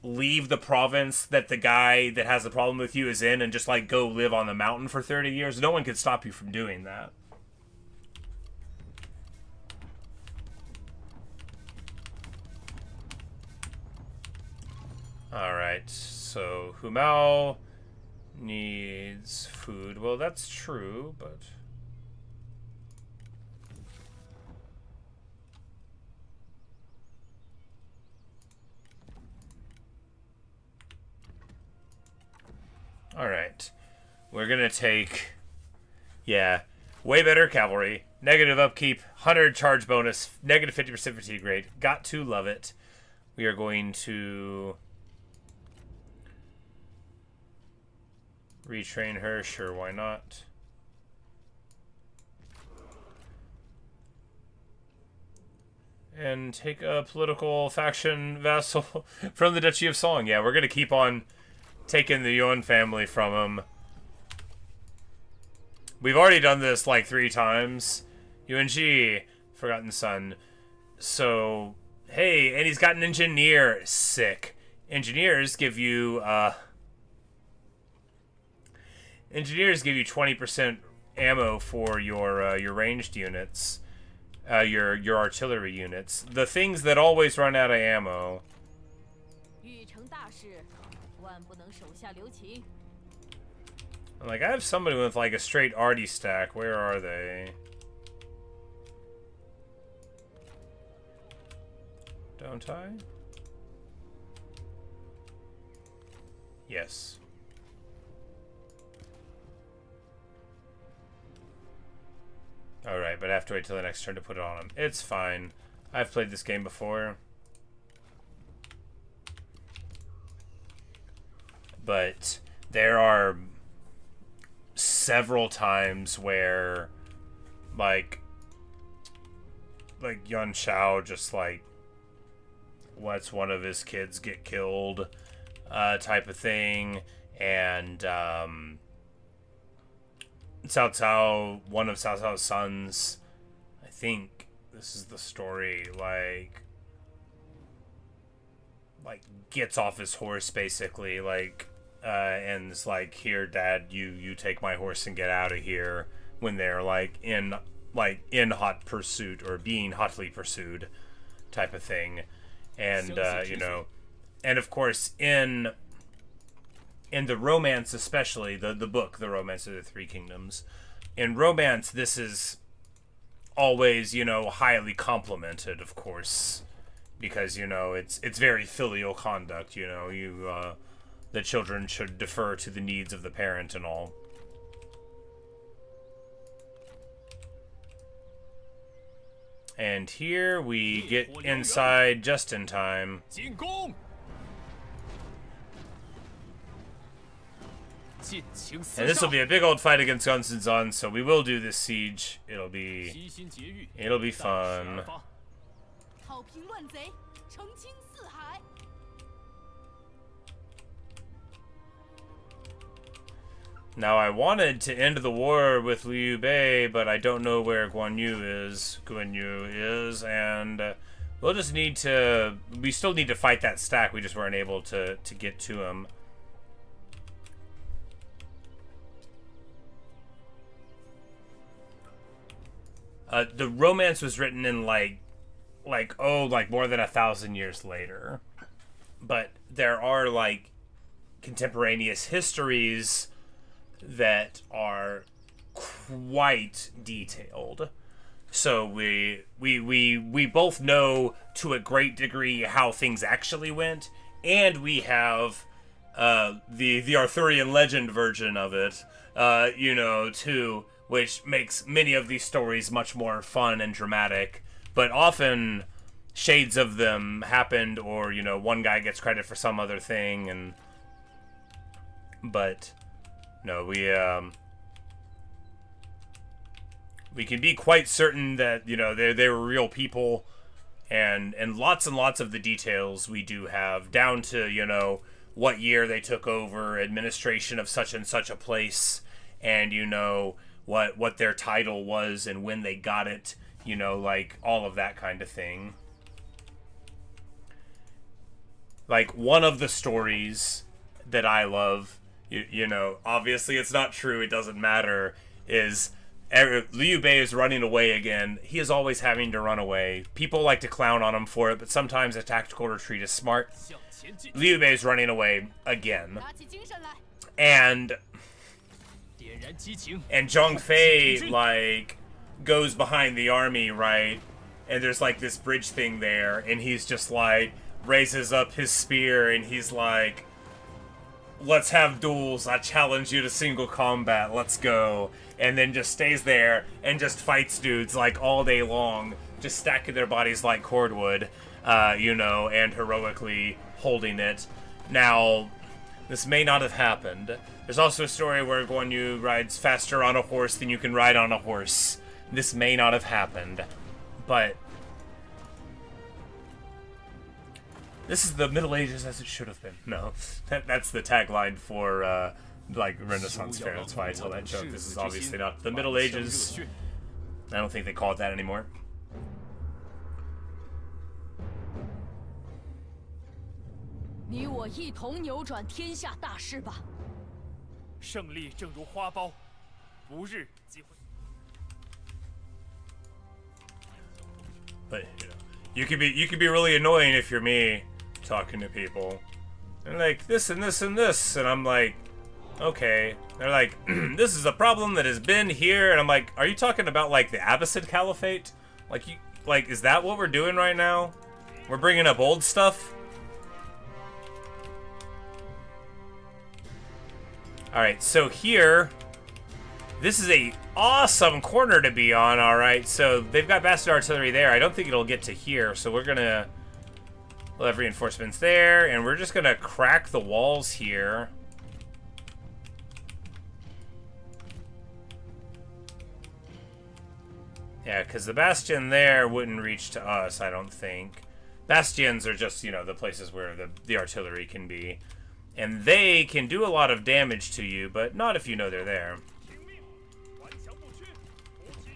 leave the province that the guy that has the problem with you is in and just, like, go live on the mountain for 30 years. No one could stop you from doing that. Alright, so Humao needs food. Well, that's true, but... Alright, we're gonna take, yeah, way better cavalry, negative upkeep, 100 charge bonus, negative 50% fatigue rate, got to love it. We are going to retrain her, sure, why not? And take a political faction vassal from the Duchy of Song. Yeah, we're gonna keep on taking the Yuan family from him. We've already done this like 3 times. Yuan-ji, Forgotten Son. So, hey, and he's got an engineer. Sick. Engineers give you 20% ammo for your ranged units, your artillery units. The things that always run out of ammo. Like, I have somebody with, like, a straight arty stack. Where are they? don't I? Yes. Alright, but I have to wait till the next turn to put it on him. It's fine. I've played this game before. But there are several times where like Yuan Shao just like lets one of his kids get killed, type of thing, and Cao Cao, one of Cao Cao's sons, I think this is the story, like gets off his horse basically, and it's like, here, Dad, you take my horse and get out of here, when they're in hot pursuit or being hotly pursued, type of thing. And you know, and of course in the romance, especially the book, The Romance of the Three Kingdoms, in romance this is always, you know, highly complimented, of course, because, you know, it's very filial conduct, you know, the children should defer to the needs of the parent and all. And here we get inside just in time. And this will be a big old fight against Gongsun Zan, so we will do this siege. It'll be fun. Now, I wanted to end the war with Liu Biao, but I don't know where Guan Yu is, and we'll just need to... We still need to fight that stack, we just weren't able to get to him. The romance was written in like more than 1,000 years later. But there are, like, contemporaneous histories that are quite detailed. So we both know to a great degree how things actually went, and we have the Arthurian legend version of it, you know, too, which makes many of these stories much more fun and dramatic. But often shades of them happened, or, you know, one guy gets credit for some other thing, but no, we can be quite certain that, you know, they were real people, and lots of the details we do have, down to, you know, what year they took over administration of such and such a place, and, you know, what their title was and when they got it, you know, like all of that kind of thing. Like, one of the stories that I love, you know, obviously it's not true, it doesn't matter, is Liu Biao is running away again. He is always having to run away. People like to clown on him for it, but sometimes a tactical retreat is smart. Liu Biao is running away again. And Zhang Fei, like, goes behind the army, right? And there's, like, this bridge thing there, and he's just, like, raises up his spear, and he's like, let's have duels, I challenge you to single combat, let's go. And then just stays there and just fights dudes, like, all day long, just stacking their bodies like cordwood, you know, and heroically holding it. Now, this may not have happened. There's also a story where Guan Yu rides faster on a horse than you can ride on a horse. This may not have happened, but this is the Middle Ages as it should have been. No, that's the tagline for, like, Renaissance fair. That's why I tell that joke. This is obviously not the Middle Ages. I don't think they call it that anymore. 你我一同扭转天下大势吧。胜利正如花苞，不日即会。 But you know, you could be really annoying if you're me, talking to people, and like this and this and this, and I'm like, okay. They're like, this is a problem that has been here, and I'm like, are you talking about like the Abbasid Caliphate? Like, is that what we're doing right now? We're bringing up old stuff. Alright, so here, this is a awesome corner to be on, alright. So they've got bastard artillery there. I don't think it'll get to here, so we'll have reinforcements there, and we're just gonna crack the walls here. Yeah, because the bastion there wouldn't reach to us, I don't think. Bastions are just, you know, the places where the artillery can be. And they can do a lot of damage to you, but not if you know they're there.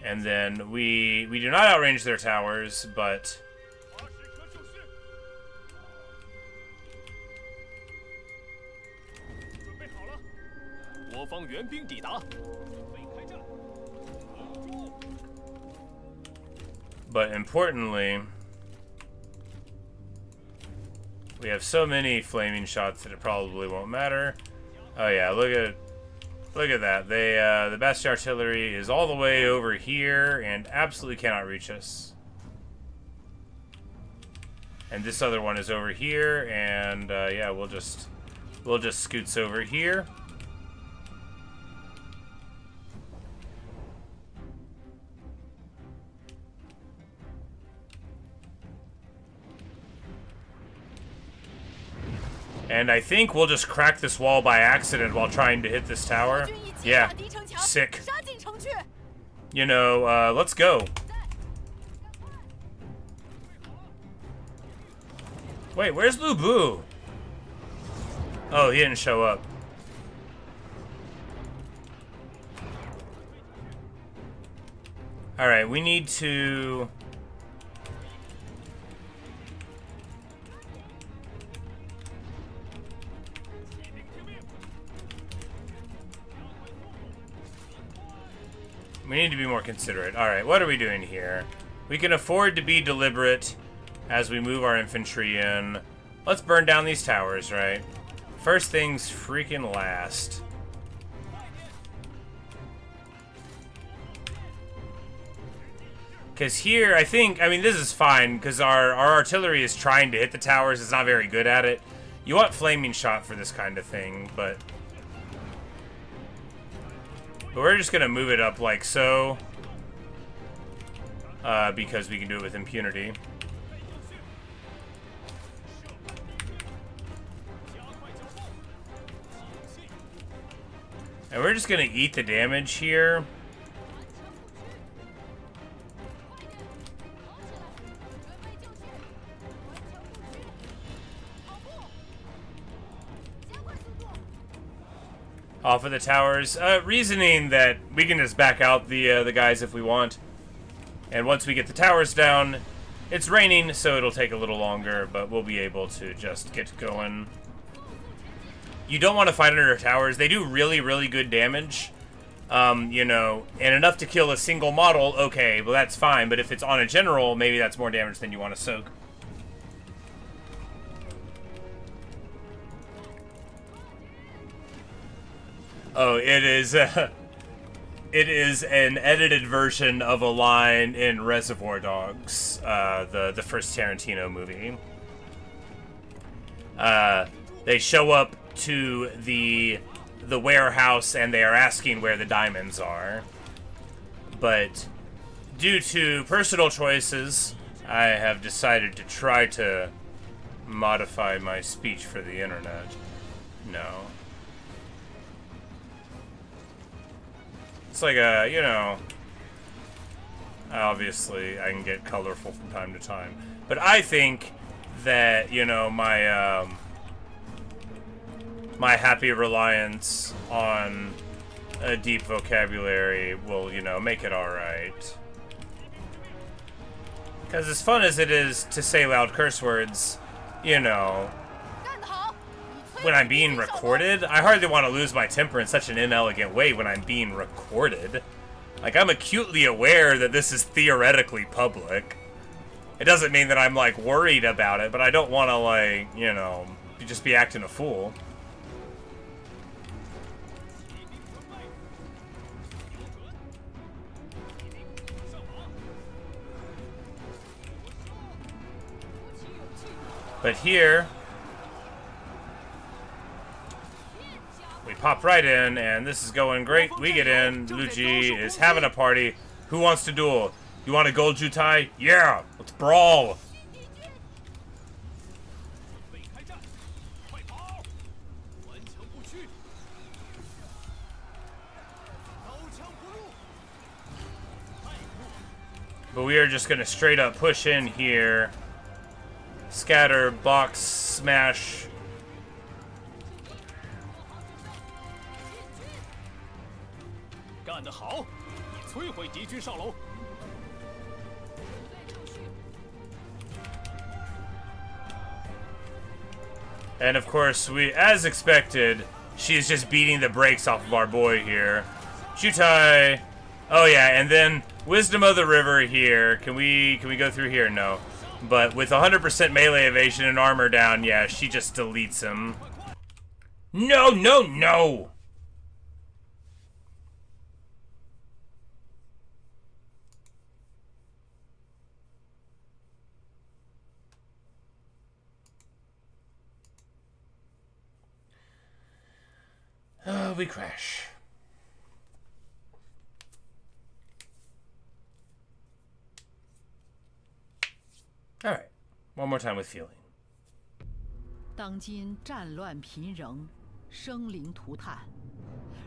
And then we do not outrange their towers, but... But importantly, we have so many flaming shots that it probably won't matter. Oh yeah, look at that. They the best artillery is all the way over here and absolutely cannot reach us. And this other one is over here, and yeah, we'll just scoots over here. And I think we'll just crack this wall by accident while trying to hit this tower. Yeah, sick. You know, let's go. Wait, where's Lu Bu? Oh, he didn't show up. Alright, we need to... We need to be more considerate. Alright, what are we doing here? We can afford to be deliberate as we move our infantry in. Let's burn down these towers, right? First things freaking last. Because here, I mean, this is fine, because our artillery is trying to hit the towers. It's not very good at it. You want flaming shot for this kind of thing, but we're just going to move it up like so. Because we can do it with impunity. And we're just going to eat the damage here. Off of the towers, reasoning that we can just back out the guys if we want. And once we get the towers down, it's raining, so it'll take a little longer, but we'll be able to just get going. You don't want to fight under towers. They do really, really good damage, you know, and enough to kill a single model. Okay, well that's fine, but if it's on a general, maybe that's more damage than you want to soak. Oh, it is an edited version of a line in Reservoir Dogs, the first Tarantino movie. They show up to the warehouse and they are asking where the diamonds are. But due to personal choices, I have decided to try to modify my speech for the internet. No. It's like a, you know, obviously I can get colorful from time to time, but I think that, you know, my my happy reliance on a deep vocabulary will, you know, make it alright. Because as fun as it is to say loud curse words, you know, when I'm being recorded, I hardly want to lose my temper in such an inelegant way when I'm being recorded. Like, I'm acutely aware that this is theoretically public. It doesn't mean that I'm, like, worried about it, but I don't want to, like, you know, just be acting a fool. But here, we pop right in, and this is going great. We get in. Lu Ji is having a party. Who wants to duel? You want a gold jutai? Yeah! Let's brawl! But we are just gonna straight up push in here. Scatter, box, smash. And of course, we, as expected, she's just beating the brakes off of our boy here. Jutai. Oh yeah, and then Wisdom of the River here. Can we go through here? No. But with 100% melee evasion and armor down, yeah, she just deletes him. No, no, no! Oh, we crash. All right, one more time with feeling. 当今战乱频仍，生灵涂炭。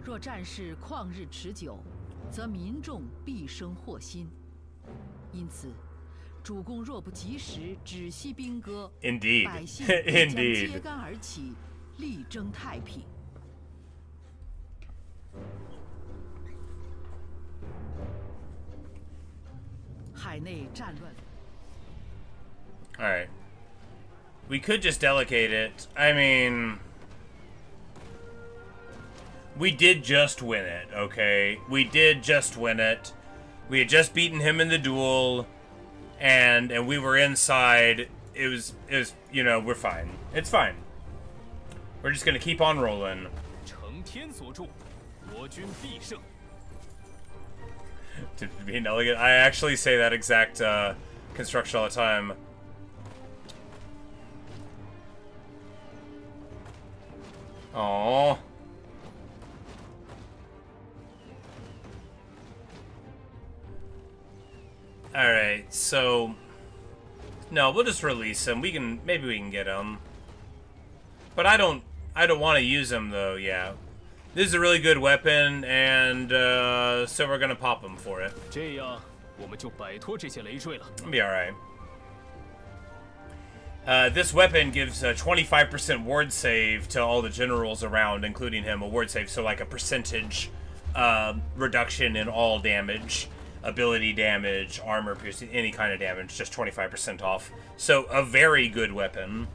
若战事旷日持久，则民众必生祸心。因此，主公若不及时止息兵戈， Indeed. 百姓必将 Indeed. 揭竿而起，力争太平。海内战乱。 Alright. We could just delegate it. I mean, we did just win it, okay? We did just win it. We had just beaten him in the duel, and we were inside. It was, you know, we're fine. It's fine. We're just gonna keep on rolling. To be an elegant, I actually say that exact construction all the time. Aww. Alright, so no, we'll just release him. Maybe we can get him. But I don't want to use him though, yeah. This is a really good weapon, and so we're gonna pop him for it. It'll be alright. This weapon gives a 25% ward save to all the generals around, including him, a ward save, so like a percentage reduction in all damage, ability damage, armor piercing, any kind of damage, just 25% off. So a very good weapon.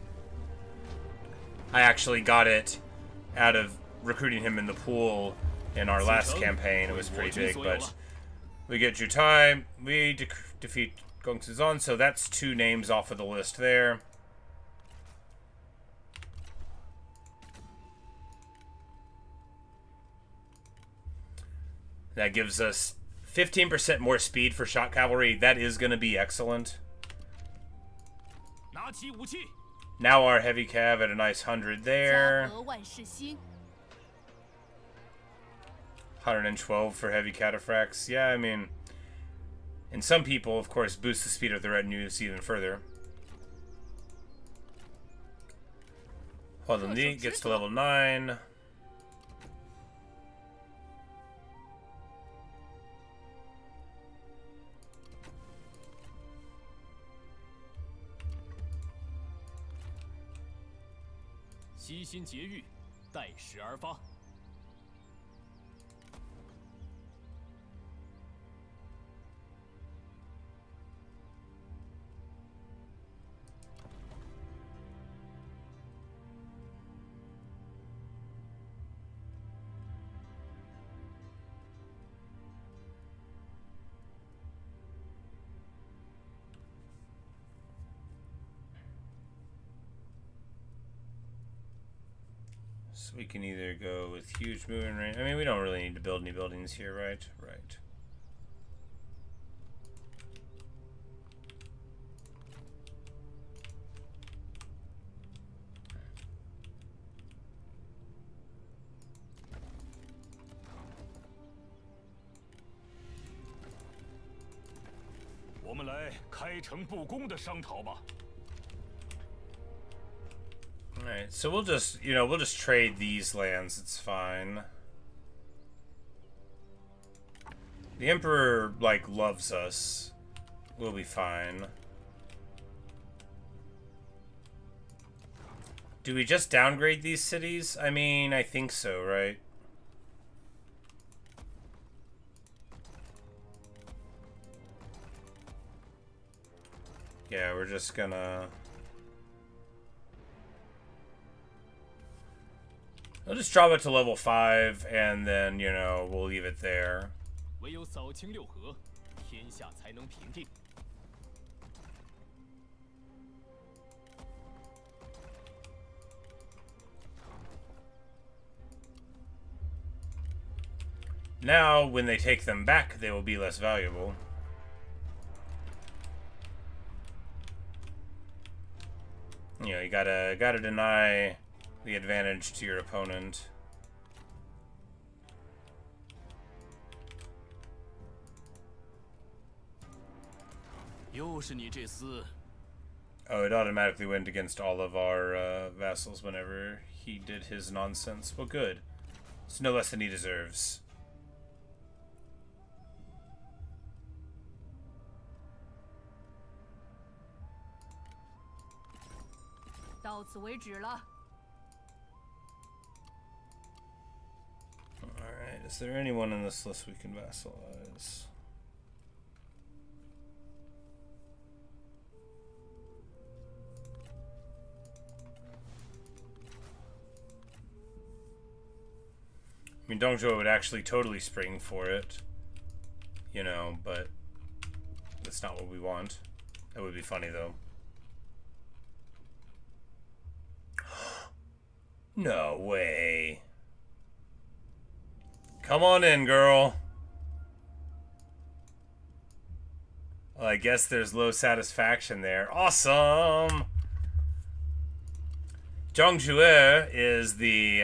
I actually got it out of recruiting him in the pool in our last campaign. It was pretty big, but we get Jutai, we defeat Gongsun Zan, so that's 2 names off of the list there. That gives us 15% more speed for shot cavalry. That is going to be excellent. Now our heavy cav at a nice 100 there. 112 for heavy cataphracts. Yeah, I mean, and some people, of course, boost the speed of the retinues even further. Hold on, Li gets to level 9. So we can either go with huge movement range. I mean, we don't really need to build any buildings here, right? Right. 我们来开诚布公的商讨吧。 Alright, so we'll just, we'll just trade these lands, it's fine. The Emperor, like, loves us. We'll be fine. Do we just downgrade these cities? I mean, I think so, right? Yeah, we're just gonna... I'll just drop it to level 5, and then, we'll leave it there. 唯有扫清六合，天下才能平定。 Now, when they take them back, they will be less valuable. You gotta deny the advantage to your opponent.又是你这厮！ Oh, it automatically went against all of our vassals whenever he did his nonsense. Well, good. It's no less than he deserves. 到此为止了。 Alright, is there anyone in this list we can vassalize? I mean, Dong Zhuo would actually totally spring for it, but that's not what we want. That would be funny, though. No way. Come on in, girl. Well, I guess there's low satisfaction there. Awesome! Zhang Xuuer is the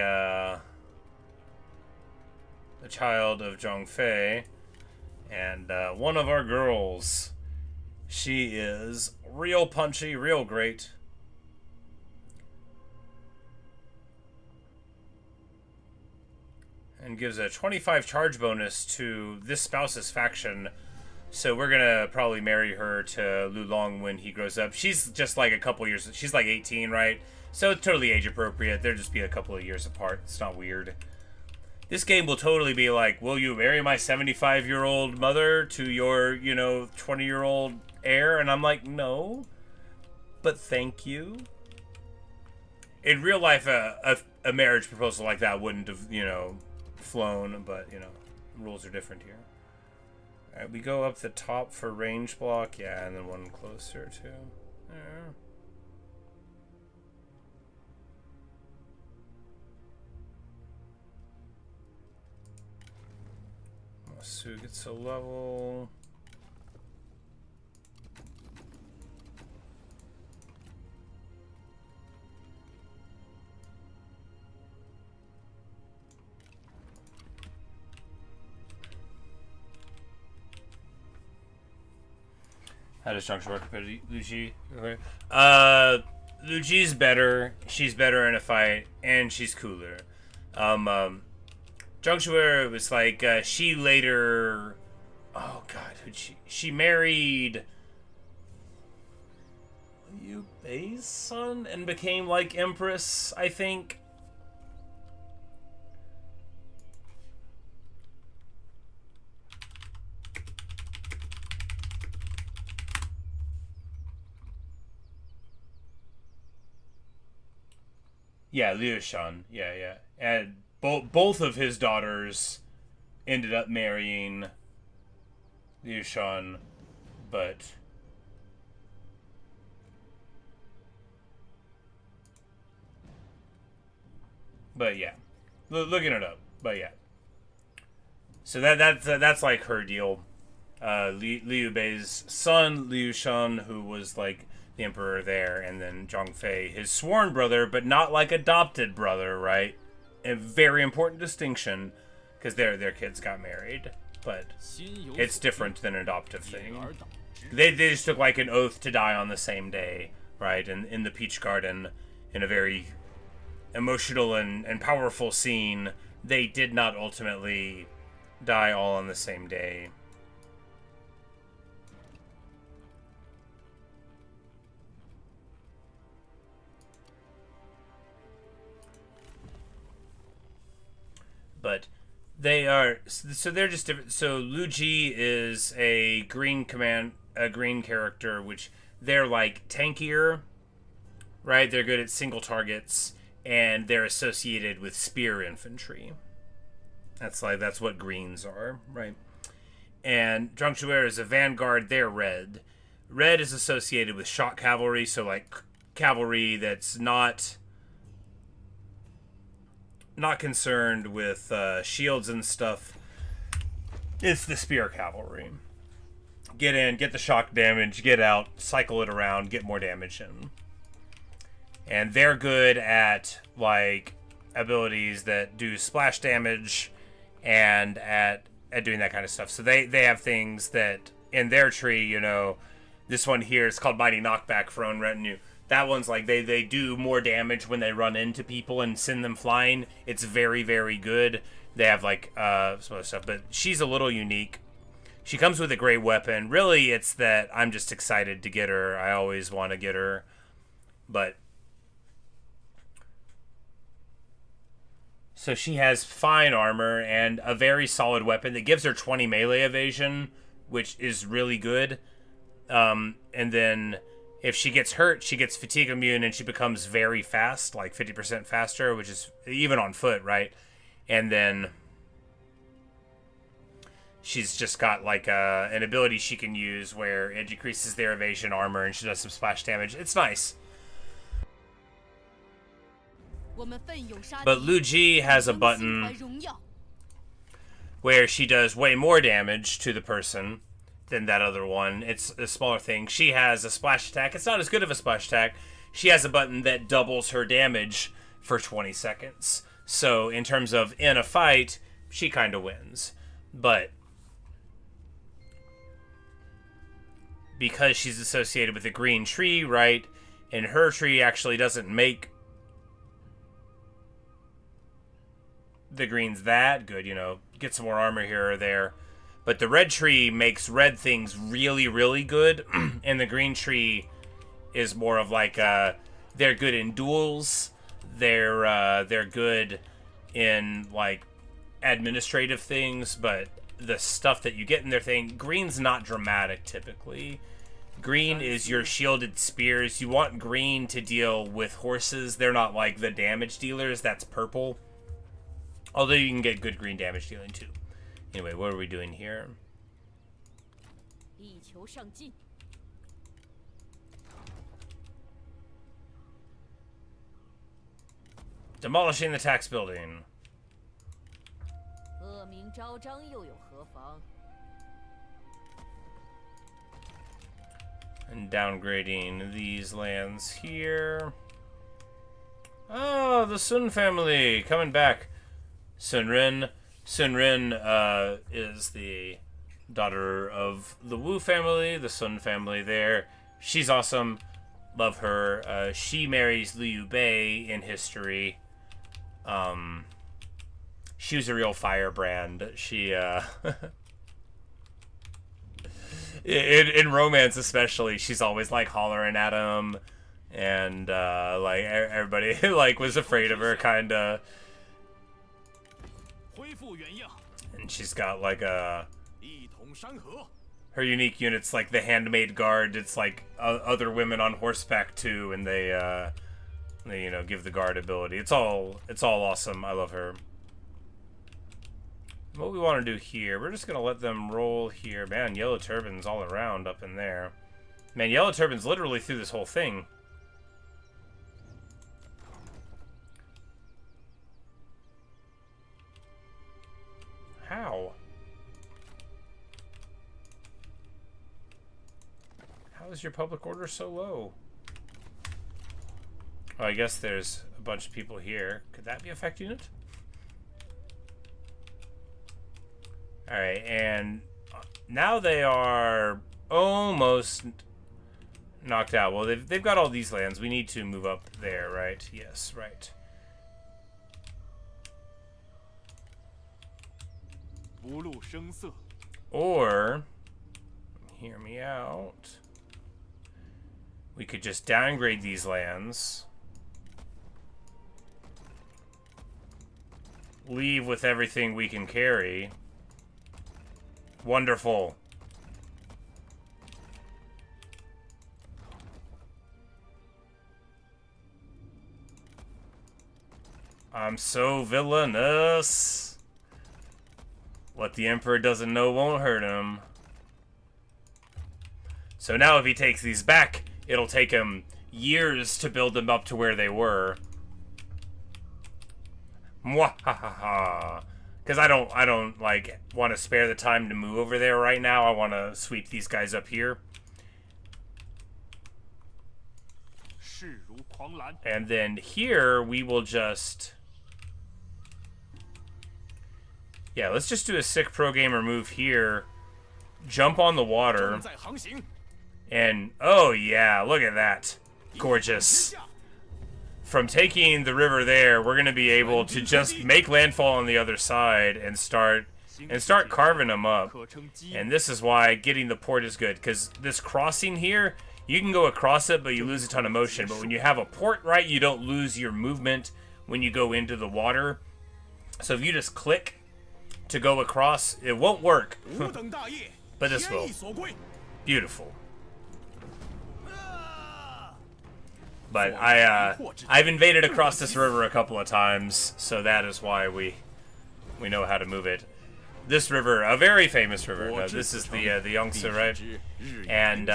child of Zhang Fei, and one of our girls. She is real punchy, real great. And gives a 25 charge bonus to this spouse's faction. So we're gonna probably marry her to Lu Long when he grows up. She's just like a couple years, she's like 18, right? So it's totally age appropriate. They'll just be a couple of years apart. It's not weird. This game will totally be like, will you marry my 75-year-old mother to your, 20-year-old heir? And I'm like, no. But thank you. In real life, a marriage proposal like that wouldn't have, flown, but, rules are different here. Alright, we go up the top for range block. Yeah, and then one closer, too. Yeah. Su gets a level. How does Zhang Xuuer compare to Liu Ji? Okay. Liu Ji's better. She's better in a fight, and she's cooler. Zhang Xuuer was like, she later... Oh, God, who'd she... She married... Liu Bei's son? And became, like, Empress, I think. Yeah, Liu Shan. Yeah. And both of his daughters ended up marrying Liu Shan, but yeah, looking it up. But yeah, so that's like her deal. Liu Bei's son, Liu Shan, who was like the emperor there, and then Zhang Fei, his sworn brother, but not like adopted brother, right? A very important distinction, because their kids got married, but it's different than an adoptive thing. They just took like an oath to die on the same day, right? And in the Peach Garden, in a very emotional and powerful scene, they did not ultimately die all on the same day. But they are, so they're just different. So Lu Ji is a green character, which they're like tankier, right? They're good at single targets, and they're associated with spear infantry. That's what greens are, right? And Zhang Xuuer is a vanguard. They're red. Red is associated with shock cavalry, so like cavalry that's not concerned with shields and stuff. It's the spear cavalry. Get in, get the shock damage, get out, cycle it around, get more damage in. And they're good at like abilities that do splash damage and at doing that kind of stuff. So they have things that in their tree, you know, this one here is called Mighty Knockback for Own Retinue. That one's like they do more damage when they run into people and send them flying. It's very, very good. They have like some other stuff, but she's a little unique. She comes with a great weapon. Really, it's that I'm just excited to get her. I always want to get her, but so she has fine armor and a very solid weapon that gives her 20 melee evasion, which is really good. And then if she gets hurt, she gets fatigue immune and she becomes very fast, like 50% faster, which is even on foot, right? And then she's just got like an ability she can use where it decreases their evasion armor and she does some splash damage. It's nice. But Lu Ji has a button where she does way more damage to the person than that other one. It's a smaller thing. She has a splash attack. It's not as good of a splash attack. She has a button that doubles her damage for 20 seconds. So in terms of in a fight, she kind of wins. But because she's associated with a green tree, right? And her tree actually doesn't make the greens that good, you know, get some more armor here or there. But the red tree makes red things really, really good, and the green tree is more of like they're good in duels. They're good in like administrative things, but the stuff that you get in their thing, green's not dramatic typically. Green is your shielded spears. You want green to deal with horses. They're not like the damage dealers. That's purple. Although you can get good green damage dealing too. Anyway, what are we doing here? Demolishing the tax building. And downgrading these lands here. Oh, the Sun family coming back. Sun Ren is the daughter of the Wu family, the Sun family there. She's awesome. Love her. She marries Liu Biao in history. She was a real firebrand. She, in romance especially, she's always like hollering at him. And, like, everybody, like, was afraid of her, kinda. And she's got like her unique units, like the handmaid guard. It's like other women on horseback too, and they you know, give the guard ability. It's all awesome. I love her. What we want to do here, we're just gonna let them roll here. Man, yellow turbans all around up in there. Man, yellow turbans literally through this whole thing. How? How is your public order so low? Oh, I guess there's a bunch of people here. Could that be affecting it? Alright, and now they are almost knocked out. Well, they've got all these lands. We need to move up there, right? Yes, right. Or, hear me out, we could just downgrade these lands. Leave with everything we can carry. Wonderful. I'm so villainous. What the Emperor doesn't know won't hurt him. So now if he takes these back, it'll take him years to build them up to where they were. Mwahaha. Because I don't like want to spare the time to move over there right now. I want to sweep these guys up here. And then here we will just, yeah, let's just do a sick pro gamer move here. Jump on the water. And oh yeah, look at that. Gorgeous. From taking the river there, we're going to be able to just make landfall on the other side and start carving them up. And this is why getting the port is good, because this crossing here, you can go across it, but you lose a ton of motion. But when you have a port, right, you don't lose your movement when you go into the water. So if you just click to go across, it won't work. But this will. Beautiful. But I've invaded across this river a couple of times, so that is why we know how to move it. This river, a very famous river. No, this is the Yangtze, right? And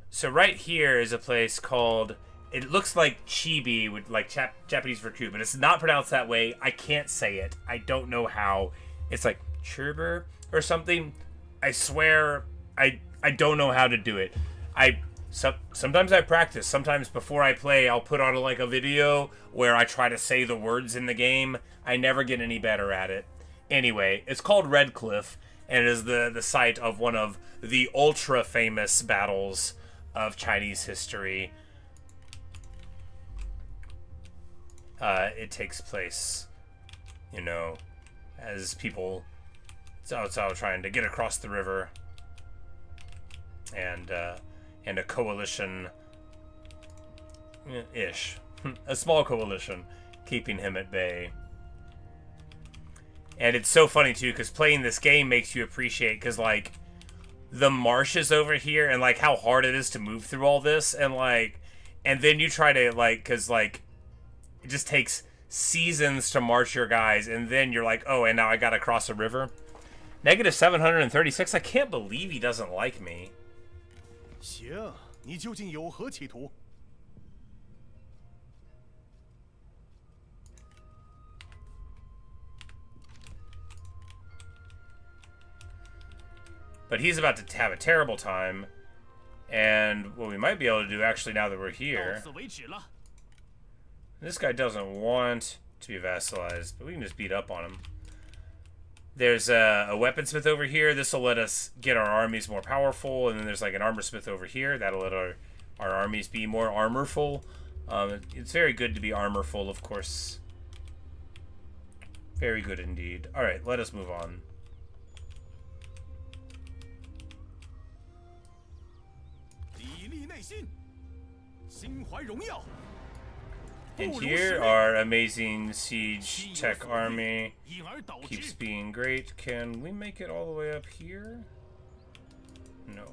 so right here is a place called, it looks like Chibi, with like Japanese for Q, but it's not pronounced that way. I can't say it. I don't know how. It's like Chirber or something. I swear, I don't know how to do it. Sometimes I practice. Sometimes before I play, I'll put on like a video where I try to say the words in the game. I never get any better at it. Anyway, it's called Red Cliff, and it is the site of one of the ultra famous battles of Chinese history. It takes place, you know, as people Zhao Cao trying to get across the river, and a coalition ish, a small coalition keeping him at bay. And it's so funny too, because playing this game makes you appreciate, because like the marshes over here and like how hard it is to move through all this, and then you try to like, because like it just takes seasons to march your guys, and then you're like, oh, and now I gotta cross a river. Negative 736. I can't believe he doesn't like me. 行，你究竟有何企图？ But he's about to have a terrible time, and what we might be able to do actually now that we're here, this guy doesn't want to be vassalized, but we can just beat up on him. There's a weaponsmith over here. This will let us get our armies more powerful, and then there's like an armorsmith over here. That'll let our armies be more armorful. It's very good to be armorful, of course. Very good indeed. All right, let us move on. And here our amazing siege tech army keeps being great. Can we make it all the way up here? No.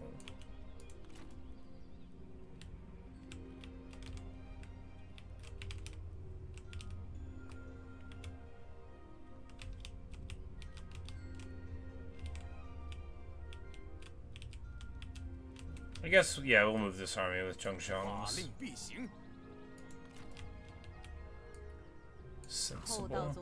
I guess, yeah, we'll move this army with Zheng Xiang's. Sensible.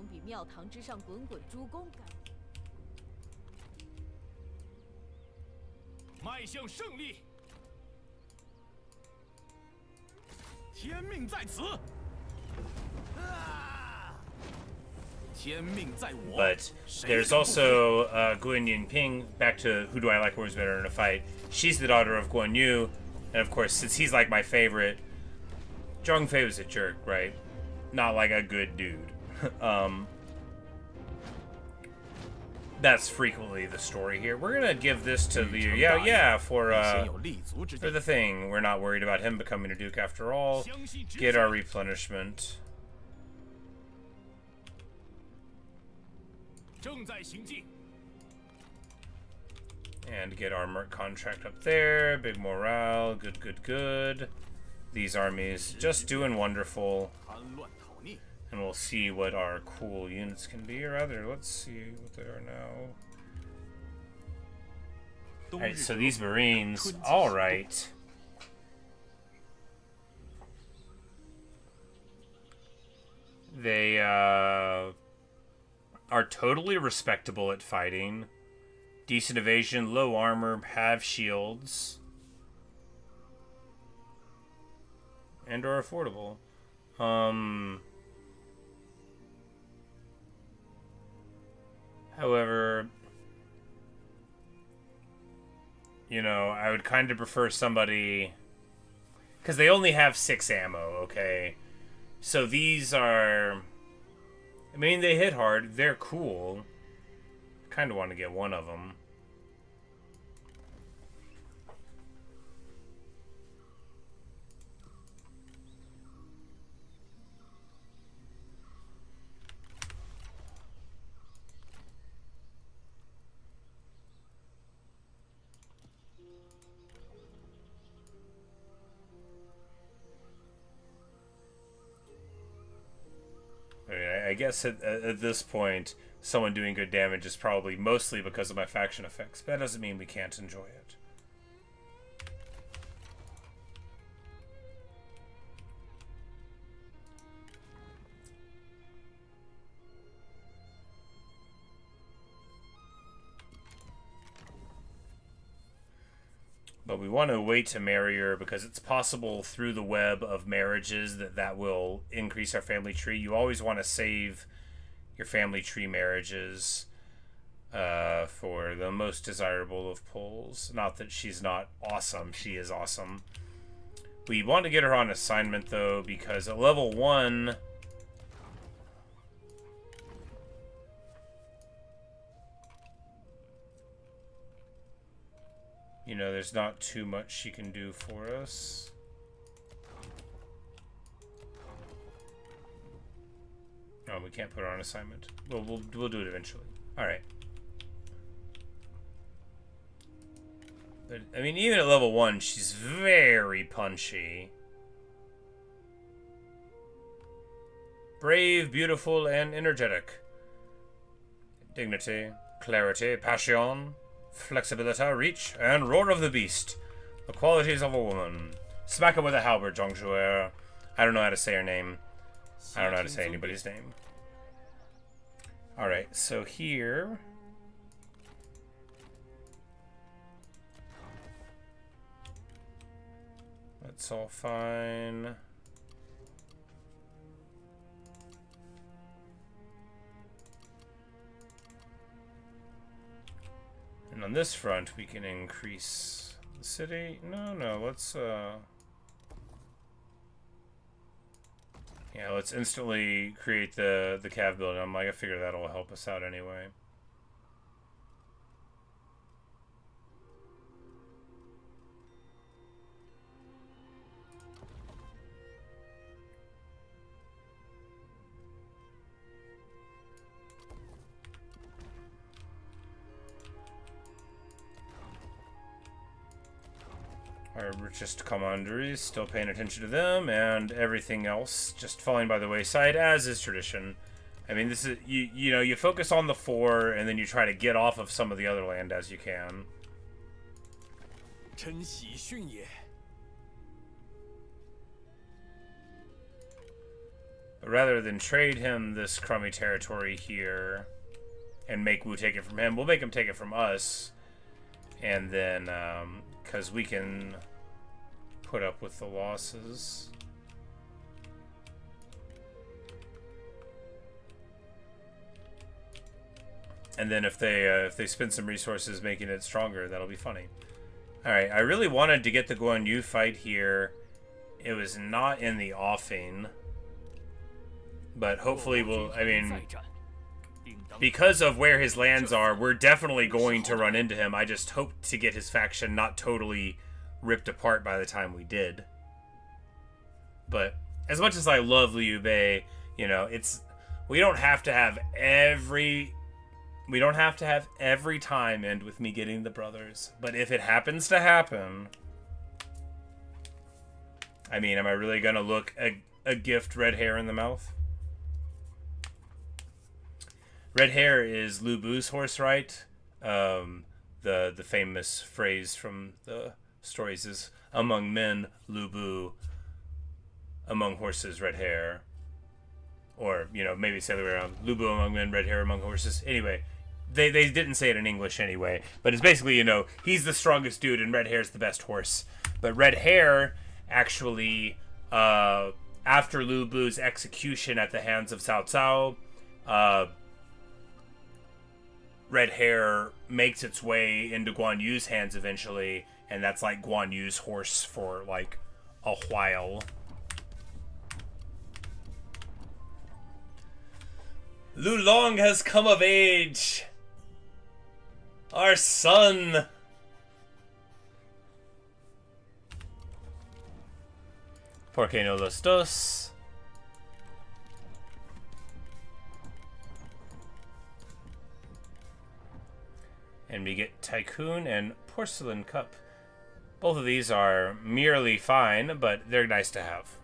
天命在我。 But there's also Guan Yinping. Back to who do I like works better in a fight? She's the daughter of Guan Yu, and of course, since he's like my favorite, Zhang Fei was a jerk, right? Not like a good dude. That's frequently the story here. We're gonna give this to Liu. Yeah, for the thing. We're not worried about him becoming a duke after all. Get our replenishment. 正在行进。 And get our merc contract up there. Big morale. Good, good, good. These armies just doing wonderful. 叛乱讨逆。 And we'll see what our cool units can be. Or rather, let's see what they are now. Alright, so these Marines. Alright. They are totally respectable at fighting. Decent evasion, low armor, have shields. And are affordable. However, you know, I would kind of prefer somebody... Because they only have 6 ammo, okay? So these are... I mean, they hit hard. They're cool. Kind of want to get one of them. I guess at this point, someone doing good damage is probably mostly because of my faction effects, but that doesn't mean we can't enjoy it. But we want to wait to marry her because it's possible through the web of marriages that will increase our family tree. You always want to save your family tree marriages for the most desirable of pulls. Not that she's not awesome. She is awesome. We want to get her on assignment, though, because at level 1... You know, there's not too much she can do for us. No, we can't put her on assignment. We'll do it eventually. All right. But I mean, even at level 1, she's very punchy. Brave, beautiful, and energetic. Dignity, clarity, passion. Flexibility, reach, and roar of the beast. The qualities of a woman. Smack him with a halberd, Zhang Xuuer. I don't know how to say her name. I don't know how to say anybody's name. Alright, so here... That's all fine. And on this front, we can increase the city. No, let's, yeah, let's instantly create the cav building. I'm like, I figure that'll help us out anyway. Our richest commanderies, still paying attention to them, and everything else just falling by the wayside, as is tradition. I mean, this is, you know, you focus on the 4, and then you try to get off of some of the other land as you can. 真喜讯也。 But rather than trade him this crummy territory here, and make Wu take it from him, we'll make him take it from us, and then, because we can put up with the losses. And then if they spend some resources making it stronger, that'll be funny. All right, I really wanted to get the Guan Yu fight here. It was not in the offing, but hopefully we'll. I mean, because of where his lands are, we're definitely going to run into him. I just hoped to get his faction not totally ripped apart by the time we did. But as much as I love Liu Bei, you know, we don't have to have every time end with me getting the brothers. But if it happens to happen, I mean, am I really gonna look a gift red hair in the mouth? Red hair is Lu Bu's horse, right? The famous phrase from the stories is, among men, Lu Bu. Among horses, red hair. Or, you know, maybe it's the other way around. Lu Bu among men, red hair among horses. Anyway, they didn't say it in English anyway. But it's basically, you know, he's the strongest dude and red hair's the best horse. But red hair, actually, after Lu Bu's execution at the hands of Cao Cao, red hair makes its way into Guan Yu's hands eventually. And that's like Guan Yu's horse for, like, a while. Lu Long has come of age. Our son. Por qué no los dos? And we get Tycoon and Porcelain Cup. Both of these are merely fine, but they're nice to have.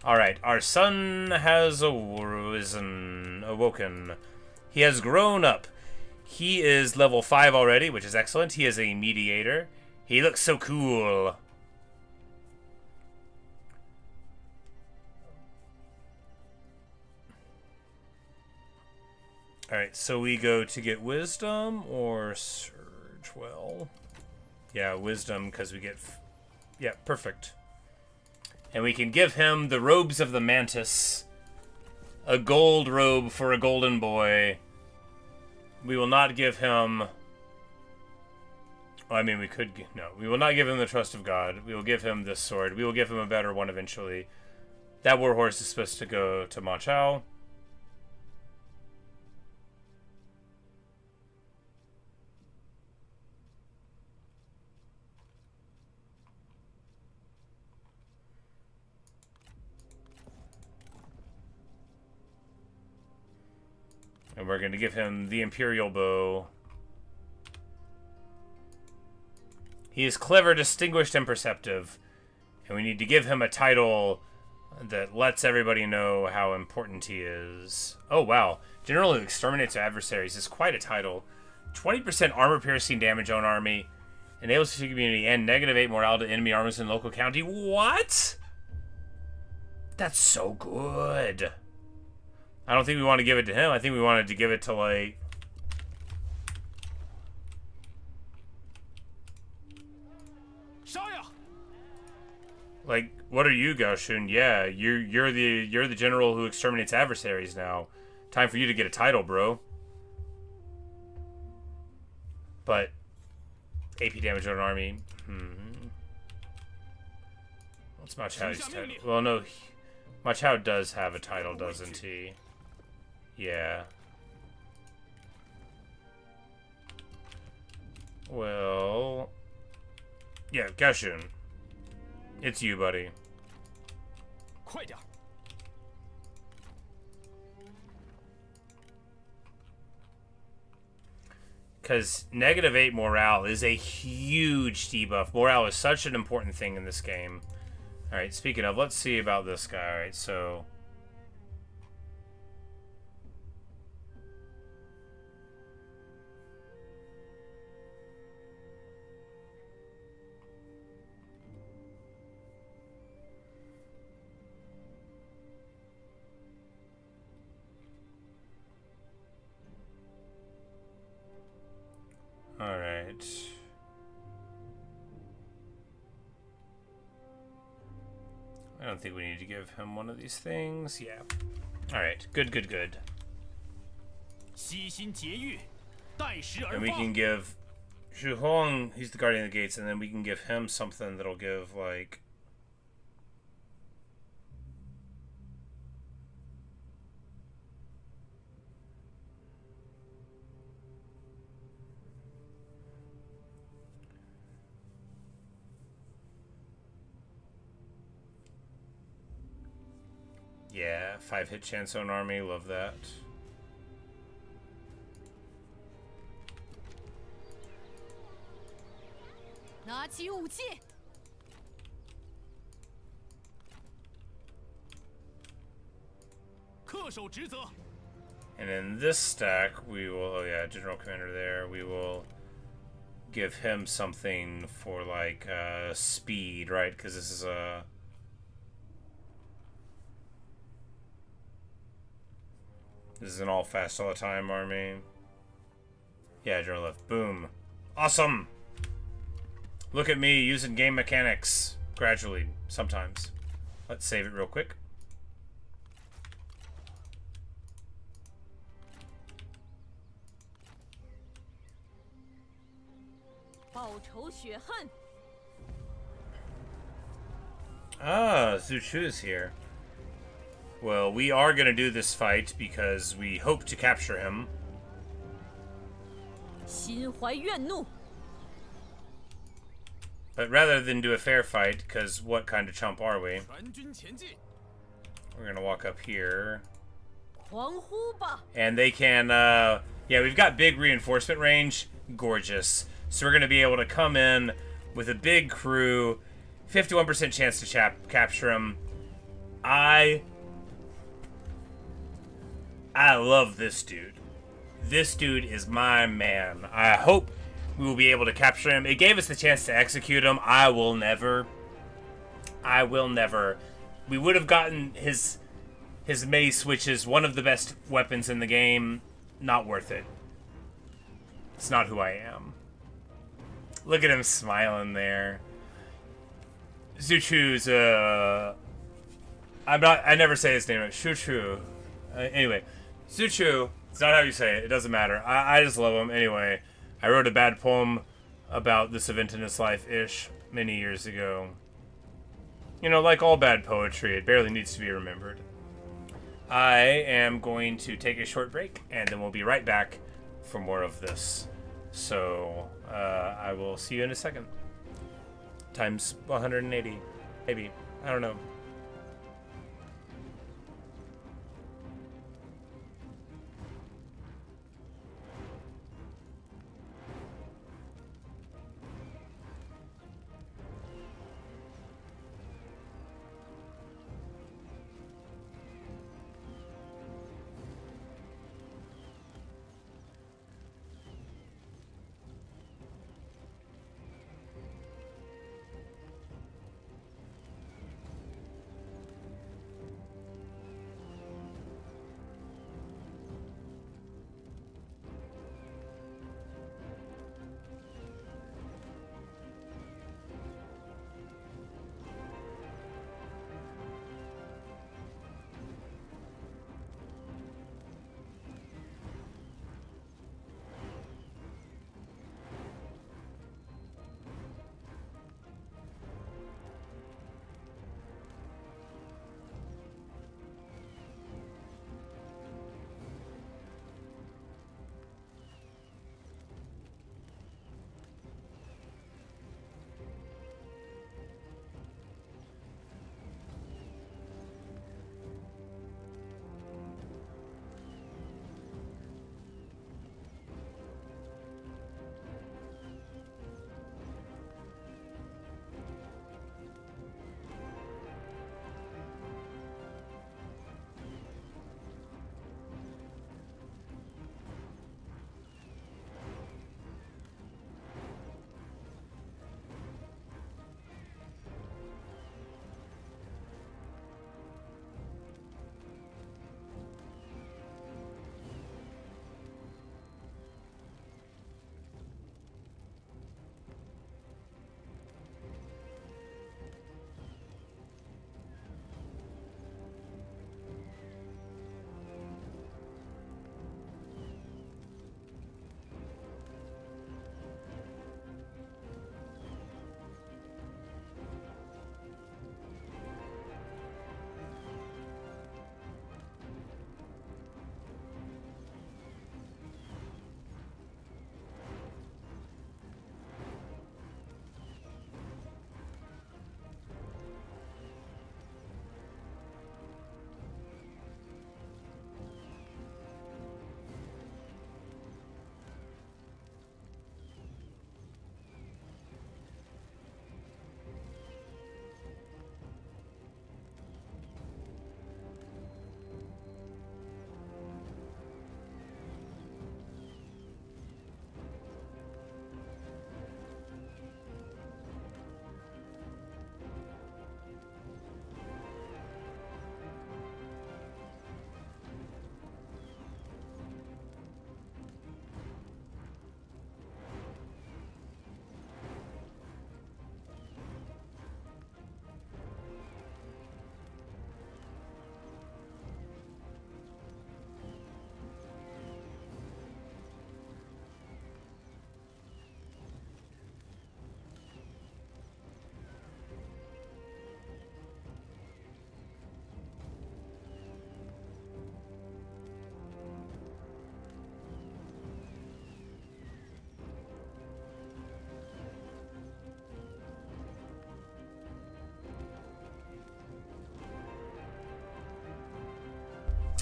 Alright, our son has awoken. He has grown up. He is level 5 already, which is excellent. He is a mediator. He looks so cool. Alright, so we go to get wisdom or surge. Well, yeah, wisdom, because we get... yeah, perfect. And we can give him the robes of the mantis. A gold robe for a golden boy. We will not give him... well, I mean, we could... no, we will not give him the trust of God. We will give him this sword. We will give him a better one eventually. That warhorse is supposed to go to Ma Chao. And we're going to give him the Imperial Bow. He is clever, distinguished, and perceptive. And we need to give him a title that lets everybody know how important he is. Oh, wow. General who exterminates adversaries is quite a title. 20% armor-piercing damage on army. Enables the community and -8 morale to enemy armies in local county. What? That's so good. I don't think we want to give it to him. I think we wanted to give it to, like... like, what are you, Zhao Yun? Yeah, you're the general who exterminates adversaries now. Time for you to get a title, bro. But AP damage on an army. What's Ma Chao's title? Well, no, Ma Chao does have a title, doesn't he? Yeah. Well... yeah, Zhao Yun. It's you, buddy. Because -8 morale is a huge debuff. Morale is such an important thing in this game. Alright, speaking of, let's see about this guy. Alright, so... alright. I don't think we need to give him one of these things. Yeah. Alright. Good, good, good. 机心结狱，待时 And 而 we 发。 can give Zhu Hong, he's the guardian of the gates, and then we can give him something that'll give, like... Yeah, 5-hit chance on army, love that. 拿起武器， 恪守职责。 And in this stack, we will, oh yeah, General Commander there, we will give him something for, like, speed, right? Because this is a... This is an all fast all the time army. Yeah, General left. Boom. Awesome! Look at me using game mechanics. Gradually, sometimes. Let's save it real quick. 报仇雪恨。 Ah, Zhu Chu is here. Well, we are going to do this fight because we hope to capture him. 心怀怨怒， But rather than do a fair fight, because what kind of chump are we? 全军前进。 We're going to walk up here. 狂呼吧！ And they can, yeah, we've got big reinforcement range. Gorgeous. So we're going to be able to come in with a big crew. 51% chance to capture him. I love this dude. This dude is my man. I hope we will be able to capture him. It gave us the chance to execute him. I will never. We would have gotten his mace, which is one of the best weapons in the game. Not worth it. It's not who I am. Look at him smiling there. Zhu Chu's, I never say his name right. Zhu Chu. Anyway, Zhu Chu, it's not how you say it. It doesn't matter. I just love him. Anyway, I wrote a bad poem about this event in his life-ish many years ago. You know, like all bad poetry, it barely needs to be remembered. I am going to take a short break, and then we'll be right back for more of this. So, I will see you in a second. Times 180, maybe. I don't know.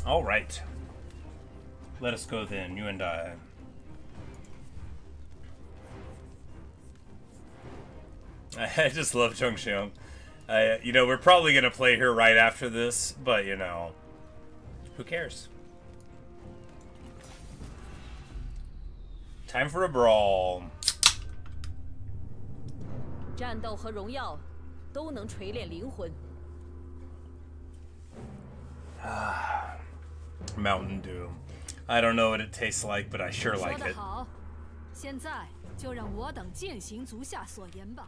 All right. Let us go then, you and I. I just love Zheng Xuuer. You know, we're probably going to play her right after this, but, you know, who cares? Time for a brawl. 战斗和荣耀都能锤炼灵魂。 Mountain Dew. I don't know what it tastes like, but I sure 说 like 得 it. 好，现在就让我等践行足下所言吧。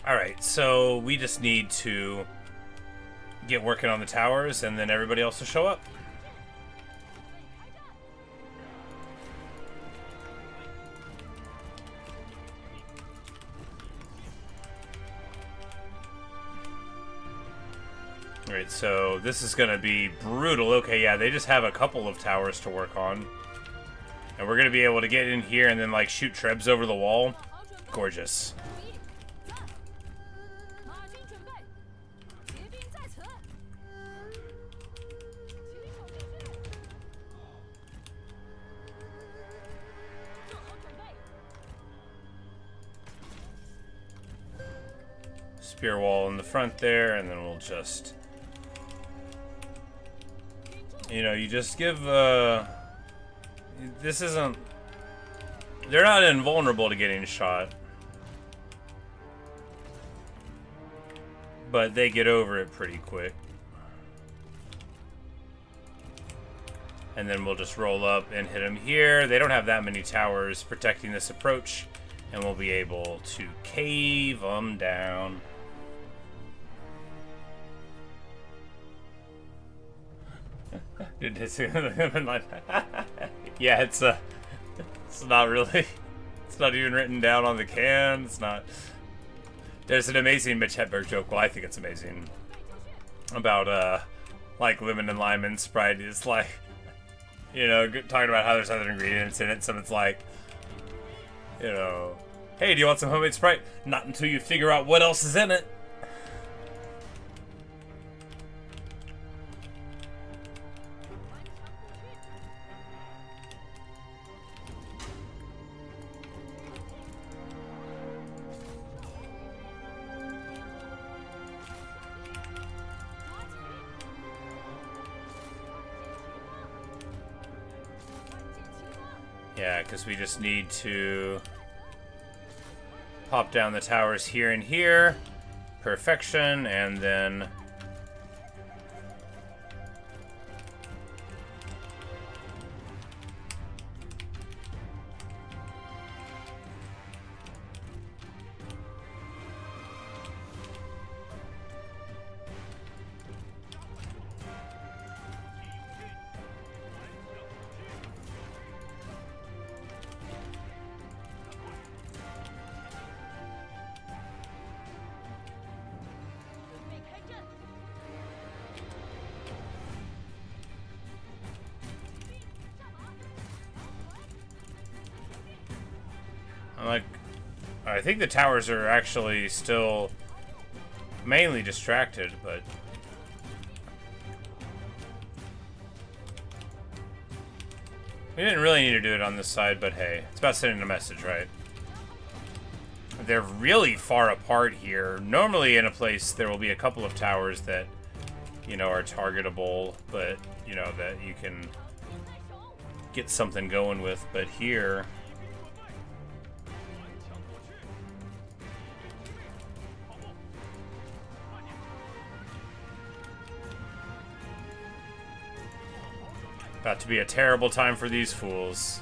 Alright, so we just need to get working on the towers, and then everybody else will show up. Alright, so this is gonna be brutal. Okay, yeah, they just have a couple of towers to work on. And we're gonna be able to get in here and then, like, shoot trebs over the wall. Gorgeous. 马军准备，结兵在此。起手就绪，做好准备。 Spear wall in the front there, and then we'll just... You know, you just give, this isn't... They're not invulnerable to getting shot. But they get over it pretty quick. And then we'll just roll up and hit them here. They don't have that many towers protecting this approach. And we'll be able to cave them down. Yeah, it's not really, it's not even written down on the can. It's not. There's an amazing Mitch Hedberg joke. Well, I think it's amazing about like lemon and lime and Sprite. It's like, you know, talking about how there's other ingredients in it. So it's like, you know, hey, do you want some homemade Sprite? Not until you figure out what else is in it. Yeah, because we just need to pop down the towers here and here. Perfection, and then... I'm like, I think the towers are actually still mainly distracted, but we didn't really need to do it on this side, but hey, it's about sending a message, right? They're really far apart here. Normally in a place there will be a couple of towers that, you know, are targetable, but, you know, that you can get something going with, but here... About to be a terrible time for these fools.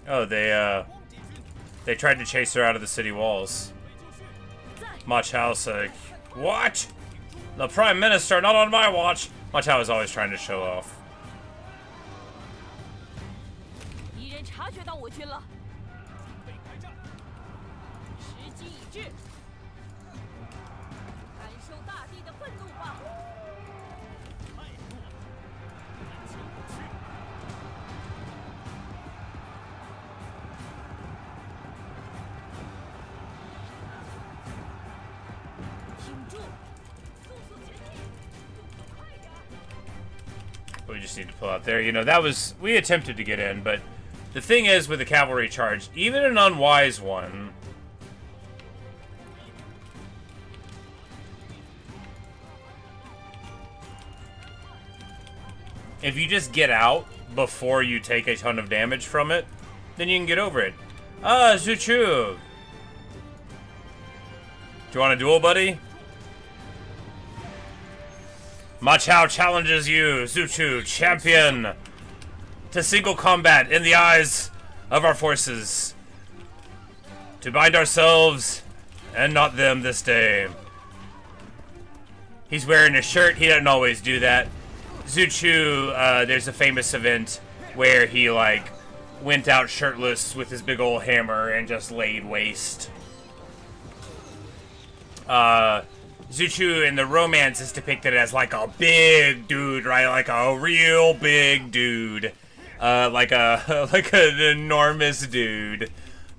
Oh, they tried to chase her out of the city walls. Ma Chao's like, what? The Prime Minister, not on my watch. Ma Chao is always trying to show off. 机已至，感受大地的愤怒吧！太弱了，难前不屈。挺住，速速前进，快点！ We just need to pull out there. You know, that was... We attempted to get in, but... The thing is, with the cavalry charge, even an unwise one... If you just get out before you take a ton of damage from it, then you can get over it. Ah, Zhu Chu! Do you want a duel, buddy? Ma Chao challenges you, Zhu Chu, champion, to single combat in the eyes of our forces. To bind ourselves and not them this day. He's wearing a shirt. He doesn't always do that. Zhu Chu, there's a famous event where he, like, went out shirtless with his big old hammer and just laid waste. Zhu Chu in the romance is depicted as like a big dude, right? Like a real big dude. Like an enormous dude.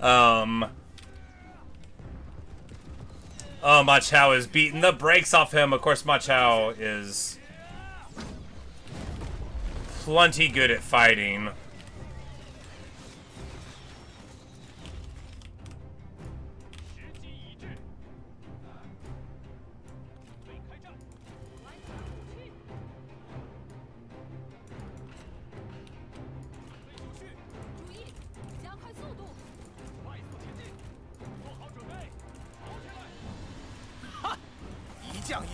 Oh, Ma Chao is beating the brakes off him. Of course, Ma Chao is plenty good at fighting.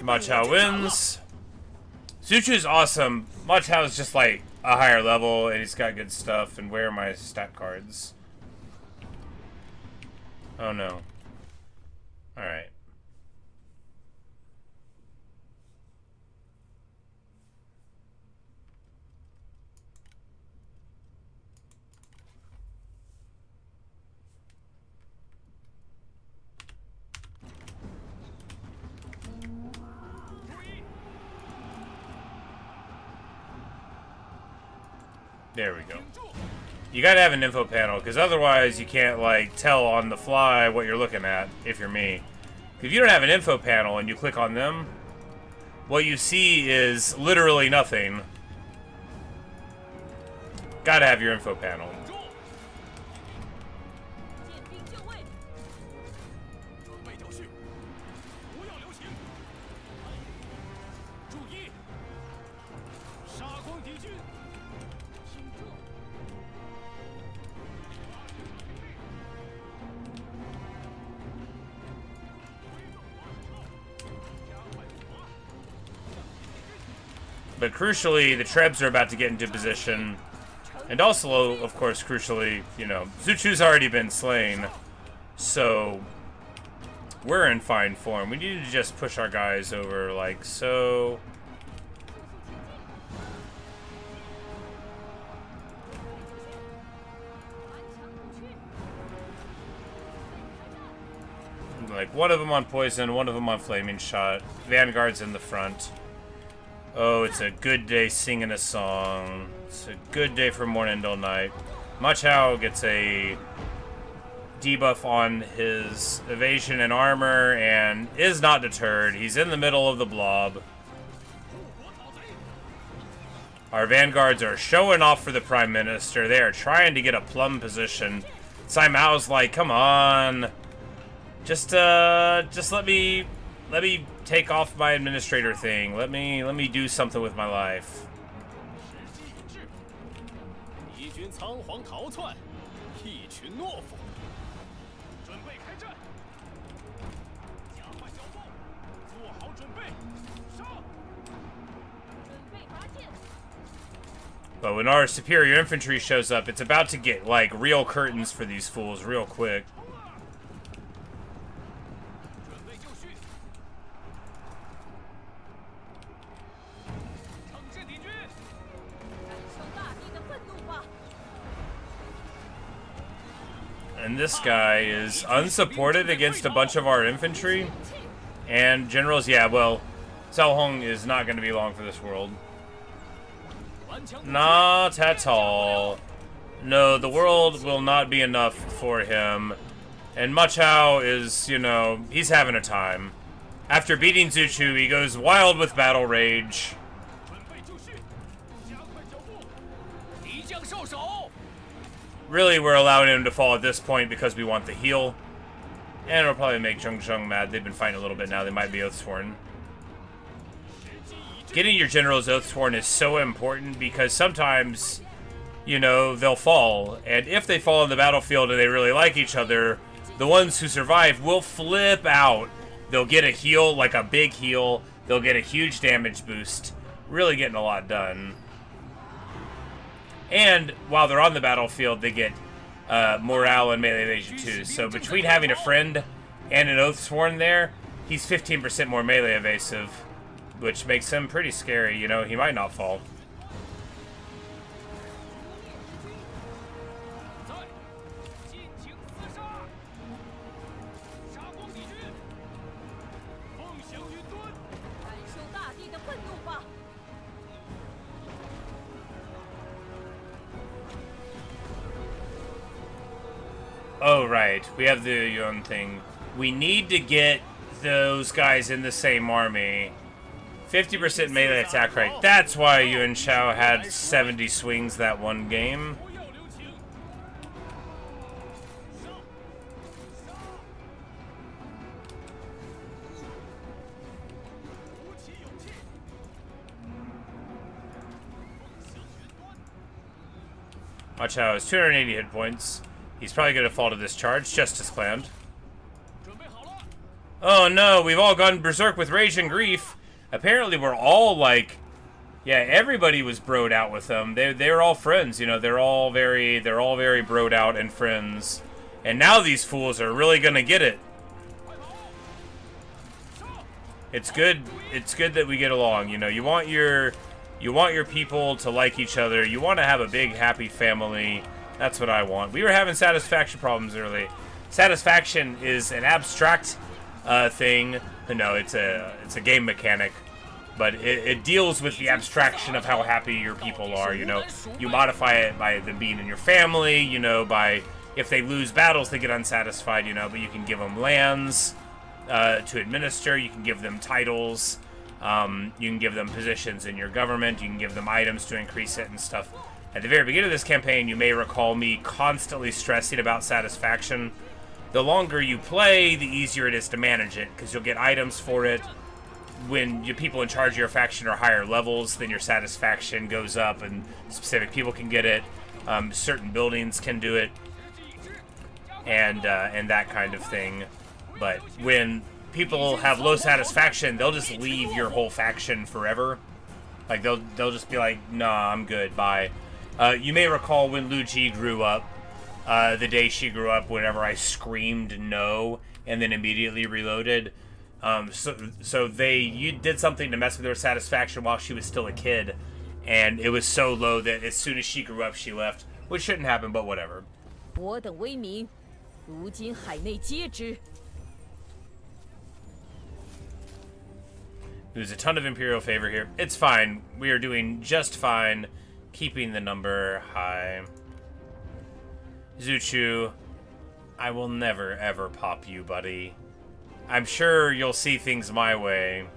Ma Chao wins. Zhu Chu's awesome. Ma Chao's just like a higher level and he's got good stuff. And where are my stat cards? Oh no. Alright. There we go. You gotta have an info panel, because otherwise you can't, like, tell on the fly what you're looking at, if you're me. If you don't have an info panel and you click on them, what you see is literally nothing. Gotta have your info panel. But crucially, the Trebs are about to get into position. And also, of course, crucially, you know, Zhu Chu's already been slain. So, we're in fine form. We need to just push our guys over like so. Like, one of them on poison, one of them on flaming shot. Vanguard's in the front. Oh, it's a good day singing a song. It's a good day from morning till night. Ma Chao gets a debuff on his evasion and armor and is not deterred. He's in the middle of the blob. Our vanguards are showing off for the Prime Minister. They are trying to get a plum position. Sai Mao's like, come on. Just let me take off my administrator thing. Let me do something with my life. But when our superior infantry shows up, it's about to get like real curtains for these fools real quick. and this guy is unsupported against a bunch of our infantry. And generals, yeah, well, Cao Hong is not going to be long for this world. Not at all. No, the world will not be enough for him. And Ma Chao is, you know, he's having a time. After beating Zhu Chu, he goes wild with battle rage. Really, we're allowing him to fall at this point because we want the heal. And it'll probably make Zheng mad. They've been fighting a little bit now. They might be Oathsworn. Getting your generals Oathsworn is so important because sometimes, you know, they'll fall. And if they fall on the battlefield and they really like each other, the ones who survive will flip out. They'll get a heal, like a big heal. They'll get a huge damage boost. Really getting a lot done. And while they're on the battlefield, they get morale and melee evasion too. So between having a friend and an Oathsworn there, he's 15% more melee evasive, which makes him pretty scary. You know, he might not fall. Oh, right. We have the Yun thing. We need to get those guys in the same army. 50% melee attack rate. That's why Yuan Shao had 70 swings that one game. Ma Chao has 280 hit points. He's probably going to fall to this charge, just as planned. Oh no, we've all gone berserk with rage and grief. Apparently we're all like, yeah, everybody was broed out with them. They're all friends, you know, they're all very broed out and friends. And now these fools are really going to get it. It's good that we get along, you know. You want your people to like each other. You want to have a big happy family. That's what I want. We were having satisfaction problems early. Satisfaction is an abstract thing. No, it's a game mechanic, but it deals with the abstraction of how happy your people are. You know, you modify it by them being in your family. You know, by if they lose battles, they get unsatisfied. You know, but you can give them lands to administer. You can give them titles. You can give them positions in your government. You can give them items to increase it and stuff. At the very beginning of this campaign, you may recall me constantly stressing about satisfaction. The longer you play, the easier it is to manage it, because you'll get items for it. When your people in charge of your faction are higher levels, then your satisfaction goes up, and specific people can get it. Certain buildings can do it, and that kind of thing. But when people have low satisfaction, they'll just leave your whole faction forever. Like they'll just be like, nah, I'm good, bye. You may recall when Lu Ji grew up, the day she grew up, whenever I screamed no and then immediately reloaded. So you did something to mess with her satisfaction while she was still a kid, and it was so low that as soon as she grew up, she left, which shouldn't happen, but whatever. There's a ton of Imperial favor here. It's fine. We are doing just fine. Keeping the number high. Zhu Chu, I will never ever pop you, buddy. I'm sure you'll see things my way.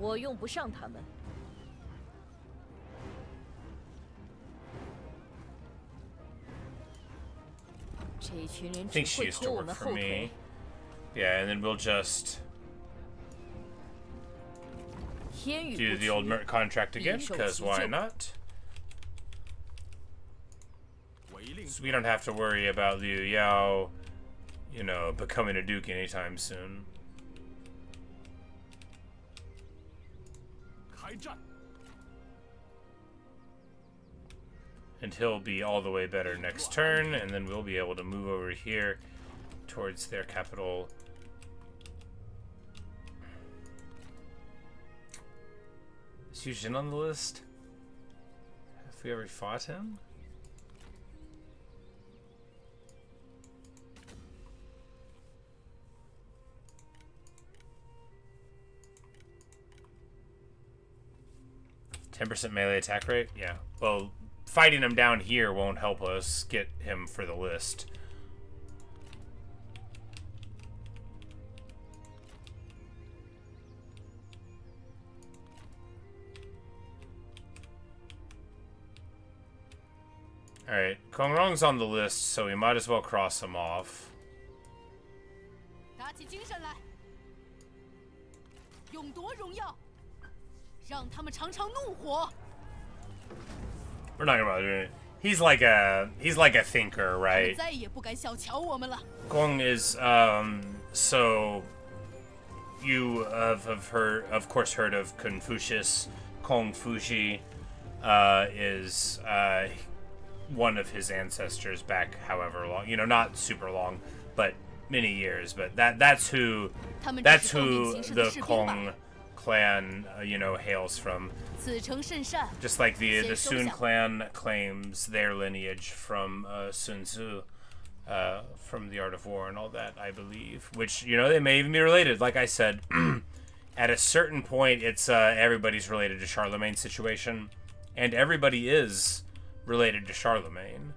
I think she used to work for me. Yeah, and then we'll just do the old contract again, because why not? So we don't have to worry about Liu Biao, you know, becoming a duke anytime soon. And he'll be all the way better next turn, and then we'll be able to move over here towards their capital. Is Yu Jin on the list? Have we ever fought him? 10% melee attack rate? Yeah. Well, fighting him down here won't help us get him for the list. Alright, Kongrong's on the list, so we might as well cross him off. 打起精神来，勇夺荣耀，让他们尝尝怒火。 We're not gonna bother it. He's like a thinker, 他们 right? 再也不敢小瞧我们了。 Gong is so you of course heard of Confucius. Kong Fuji is one of his ancestors back however long, you know, not super long, but many years. But that's who 他们只 that's 是奉命 who 行事的 the 士兵 Kong 吧。 clan you know hails from. 此诚甚善。 Just like the 先收 Sun 下 clan claims their lineage from Sun Tzu, from the Art of War and all that, I believe. Which, you know, they may even be related. Like I said, at a certain point, it's everybody's related to Charlemagne's situation, and everybody is related to Charlemagne.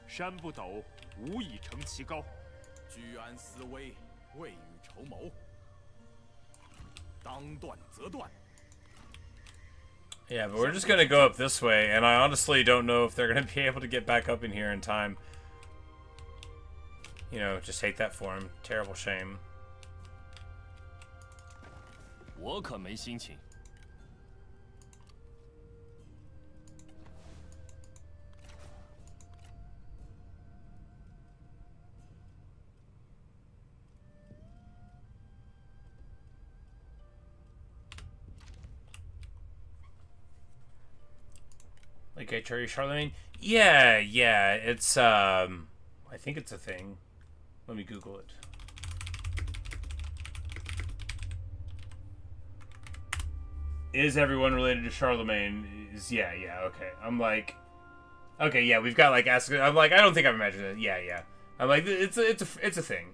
"山不陡，无以成其高。居安思危，未雨绸缪。当断则断。 Yeah, but we're just gonna go up this way, and I honestly don't know if they're gonna be able to get back up in here in time. You know, just hate that for him. Terrible shame. 我可没心情。 Like HRE Charlemagne? Yeah, it's I think it's a thing. Let me Google it. Is everyone related to Charlemagne? Yeah, okay. I'm like, okay, yeah, we've got like ask. I'm like, I don't think I've imagined it. Yeah. I'm like, it's a thing.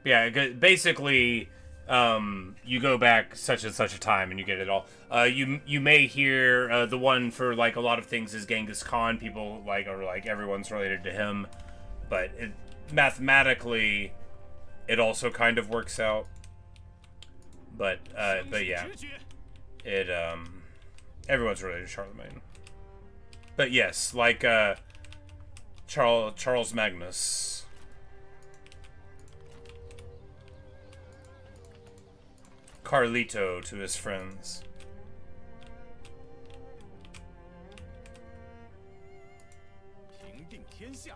Yeah, basically, you go back such and such a time and you get it all. You may hear the one for like a lot of things is Genghis Khan. People like are like everyone's related to him, but mathematically, it also kind of works out. But yeah, it everyone's related to Charlemagne. But yes, like Charles Magnus. Carlito to his friends. 平定天下。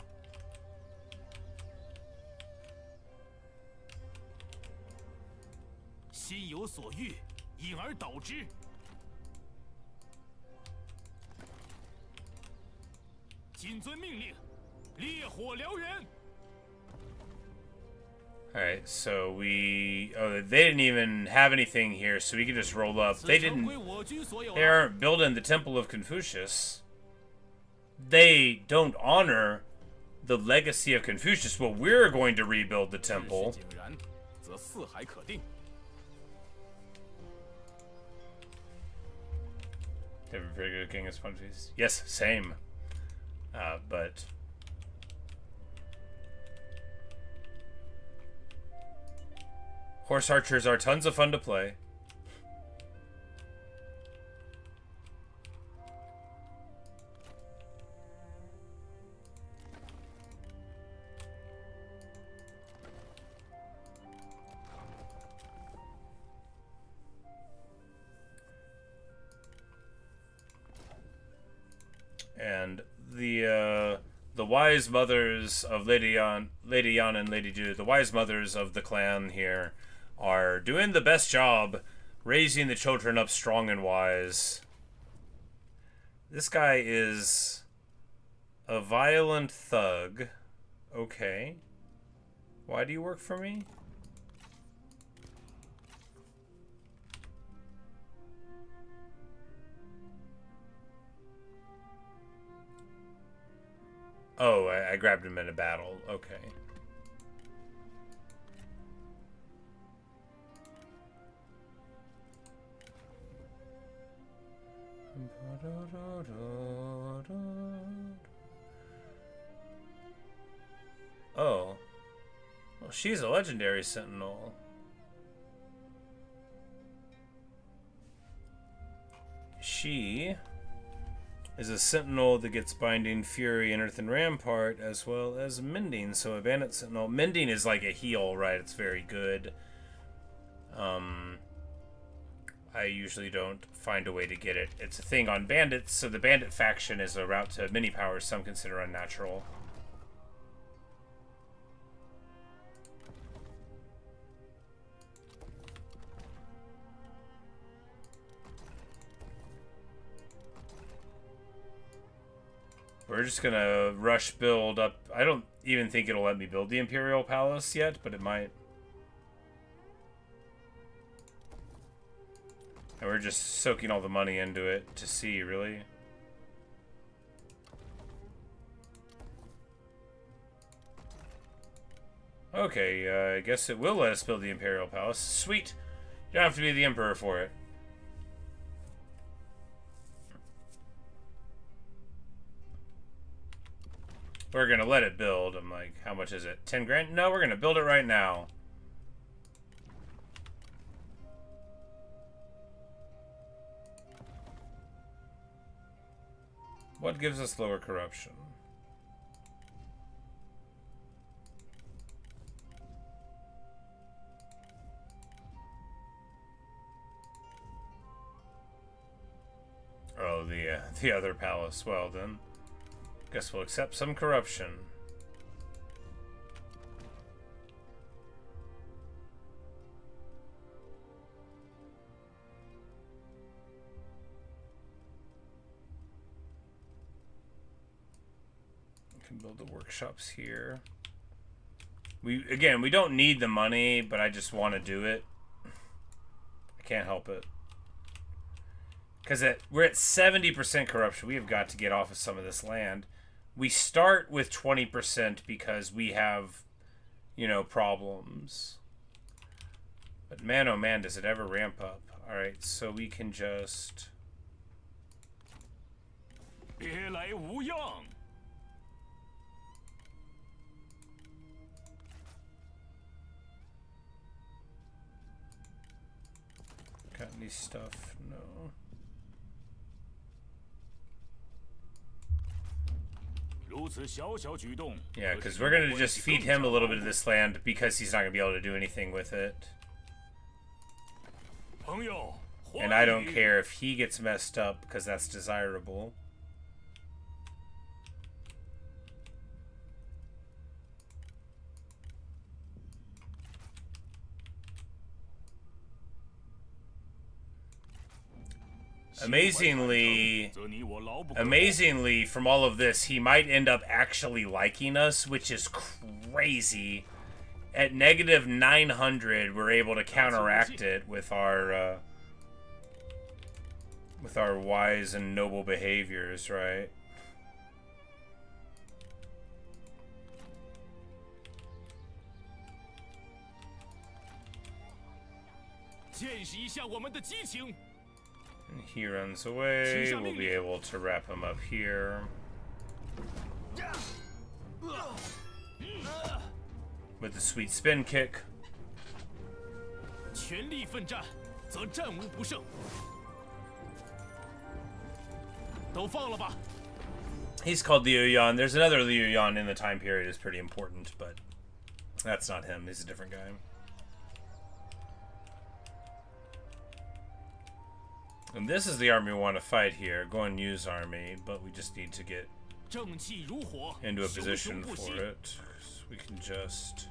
心有所欲，因而导之。谨遵命令，烈火燎原。 Alright, so they didn't even have anything here, so we can just roll up. 此 They 城 didn't, 归我军所有 they aren't building the Temple of Confucius. They don't honor the legacy of Confucius. Well, we're going to rebuild the 秩序 temple. 井然，则四海可定。 They were very good at getting us punches. Yes, same. But horse archers are tons of fun to play. And the wise mothers of Lady Yan and Lady Du, the wise mothers of the clan here, are doing the best job raising the children up strong and wise. This guy is a violent thug. Okay. Why do you work for me? Oh, I grabbed him in a battle. Okay. Oh. Well, she's a legendary sentinel. She is a sentinel that gets Binding, Fury, and Earthen Rampart, as well as Mending. So a bandit sentinel. Mending is like a heal, right? It's very good. I usually don't find a way to get it. It's a thing on bandits, so the bandit faction is a route to mini powers some consider unnatural. We're just gonna rush build up. I don't even think it'll let me build the Imperial Palace yet, but it might. And we're just soaking all the money into it to see, really. Okay, I guess it will let us build the Imperial Palace. Sweet! You don't have to be the Emperor for it. We're gonna let it build. I'm like, how much is it? 10 grand? No, we're gonna build it right now. What gives us lower corruption? Oh, the other palace. Well then, guess we'll accept some corruption. Build the workshops here. We don't need the money, but I just want to do it. I can't help it. Because we're at 70% corruption. We have got to get off of some of this land. We start with 20% because we have, you know, problems. But man, oh man, does it ever ramp up. Alright, so we can just... Got any stuff? No. Yeah, because we're going to just feed him a little bit of this land because he's not going to be able to do anything with it. And I don't care if he gets messed up because that's desirable. Amazingly, from all of this, he might end up actually liking us, which is crazy. At negative 900, we're able to counteract it with our wise and noble behaviors, right? And he runs away. We'll be able to wrap him up here. With the sweet spin kick. He's called Liu Yan. There's another Liu Yan in the time period is pretty important, but that's not him. He's a different guy. And this is the army we want to fight here, Guan Yu's army, but we just need to get into a position for it. So we can just...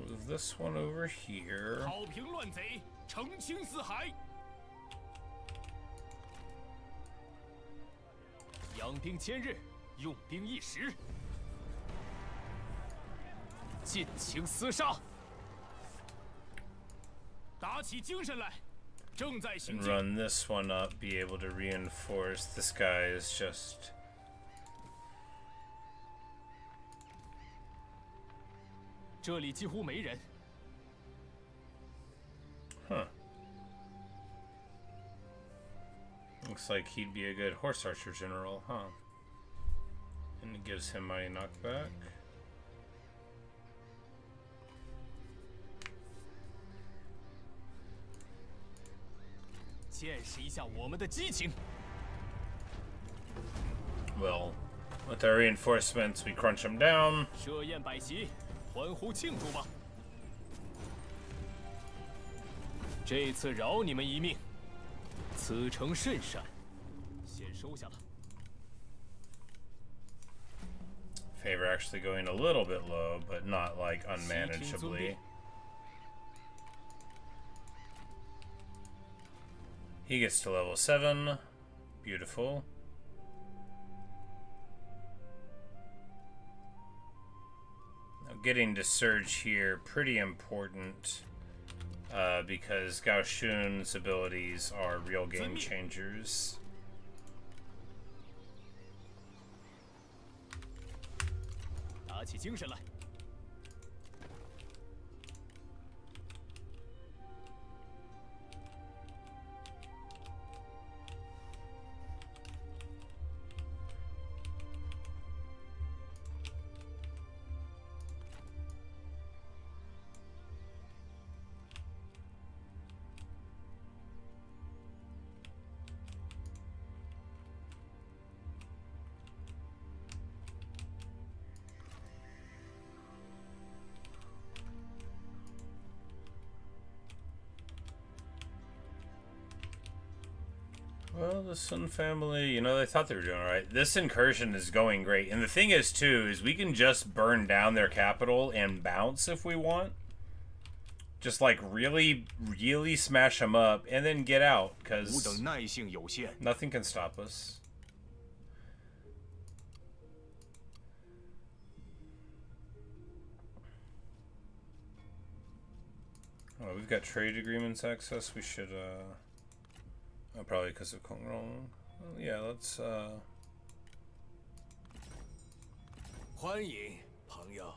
move this one over here. 养兵千日，用兵一时，尽情厮杀，打起精神来，正在行 And 进。 run this one up, be able to reinforce. This guy is just... 这里几乎没人。 Huh. Looks like he'd be a good horse archer general, huh? And it gives him mighty knockback. 见识一下我们的激情。 Well, with our reinforcements, we crunch him down. 设宴摆席，欢呼庆祝吧！这次饶你们一命，此诚甚善，先收下了。 Favor actually going a little bit low, but not like unmanageably. He gets to level 7. Beautiful. Now getting to surge here, pretty important. Because Gao Shun's abilities are real game changers. 打起精神来！ Well, the Sun family, you know, they thought they were doing all right. This incursion is going great. And the thing is, too, is we can just burn down their capital and bounce if we want. Just, like, really, really smash them up and then get out, because 等耐性有限， nothing can stop us. Oh, we've got trade agreements access. We should, oh, probably because of Kong Rong. Well, yeah, let's, 欢迎朋友。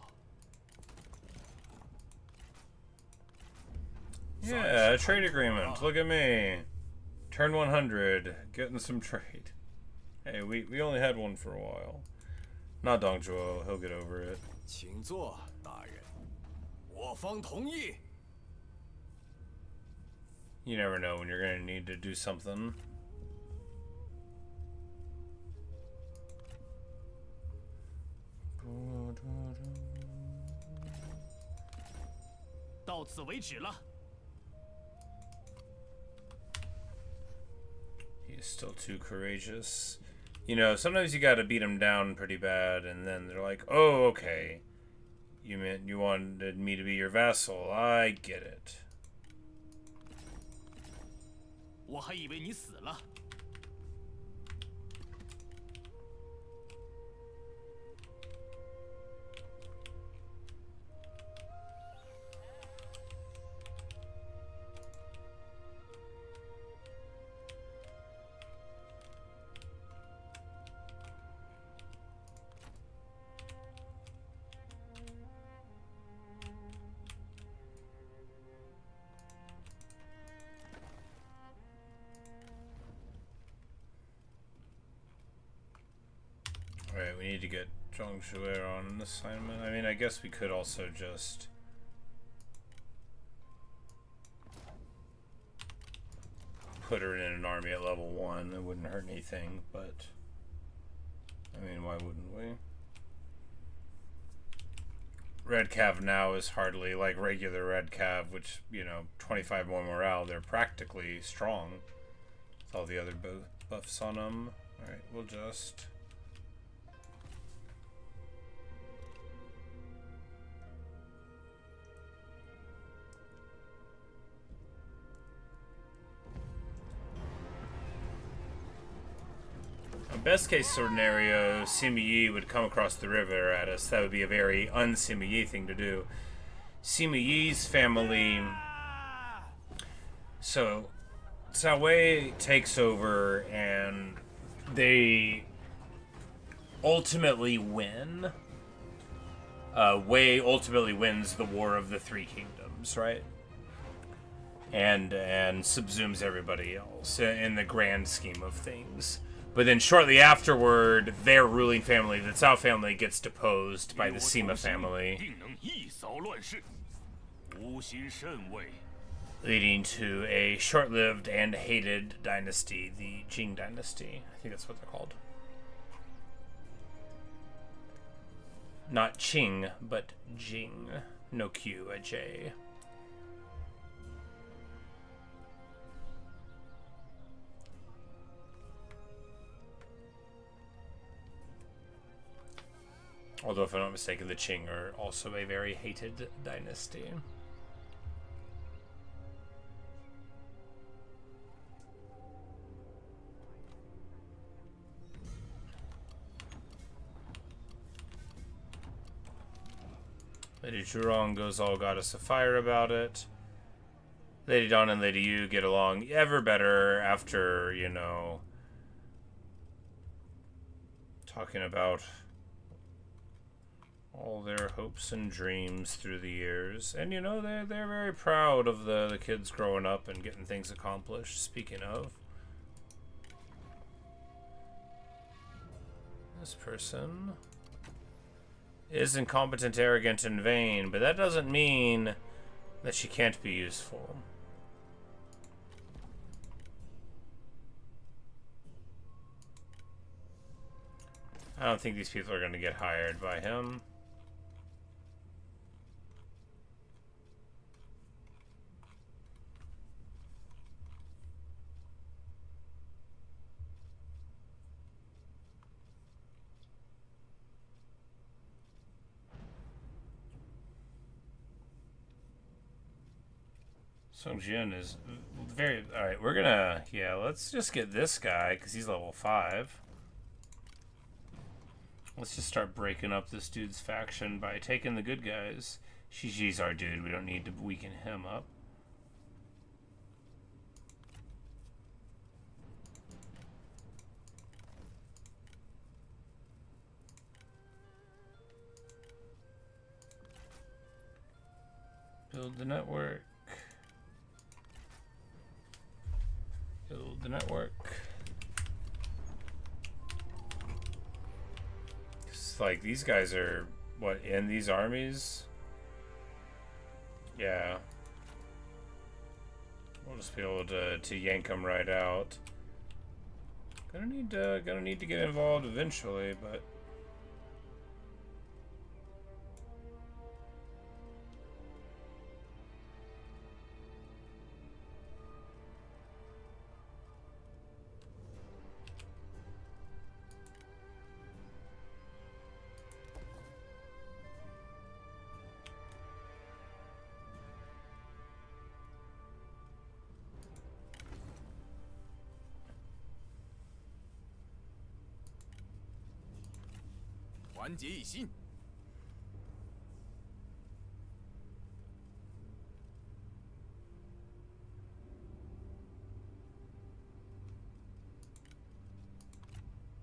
yeah, a trade agreement. Look at me. Turn 100. Getting some trade. Hey, we only had one for a while. Not Dong Zhuo. He'll get over it. 请坐，大人。我方同意。 You never know when you're going to need to do something. 到此为止了。 He's still too courageous. You know, sometimes you gotta beat him down pretty bad, and then they're like, oh, okay. You meant you wanted me to be your vassal. I get it. 我还以为你死了。 Alright, we need to get Zhang Xuuer on an assignment. I mean, I guess we could also just... put her in an army at level 1. It wouldn't hurt anything, but... I mean, why wouldn't we? Red Cav now is hardly like regular Red Cav, which, you know, 25 more morale. They're practically strong. With all the other buffs on them. Alright, we'll just... Best case scenario, Sima Yi would come across the river at us. That would be a very un-Sima Yi thing to do. Sima Yi's family... So, Zhao Wei takes over and they ultimately win. Wei ultimately wins the War of the Three Kingdoms, right? And subsumes everybody else in the grand scheme of things. But then shortly afterward, their ruling family, the Zhao family, gets deposed by the Sima family, leading to a short-lived and hated dynasty, the Jing dynasty. I think that's what they're called. Not Qing, but Jing. No Q, a J. Although, if I'm not mistaken, the Qing are also a very hated dynasty. Lady Zhurong goes all goddess of fire about it. Lady Dawn and Lady Yu get along ever better after, you know, talking about all their hopes and dreams through the years. And, you know, they're very proud of the kids growing up and getting things accomplished, speaking of. This person is incompetent, arrogant, and vain, but that doesn't mean that she can't be useful. I don't think these people are going to get hired by him. Song Jian is very... Alright, we're gonna... Yeah, let's just get this guy, because he's level 5. Let's just start breaking up this dude's faction by taking the good guys. Shiji's our dude. We don't need to weaken him up. Build the network. Build the network. It's like these guys are, what, in these armies? Yeah. We'll just be able to yank them right out. Gonna need to get involved eventually, but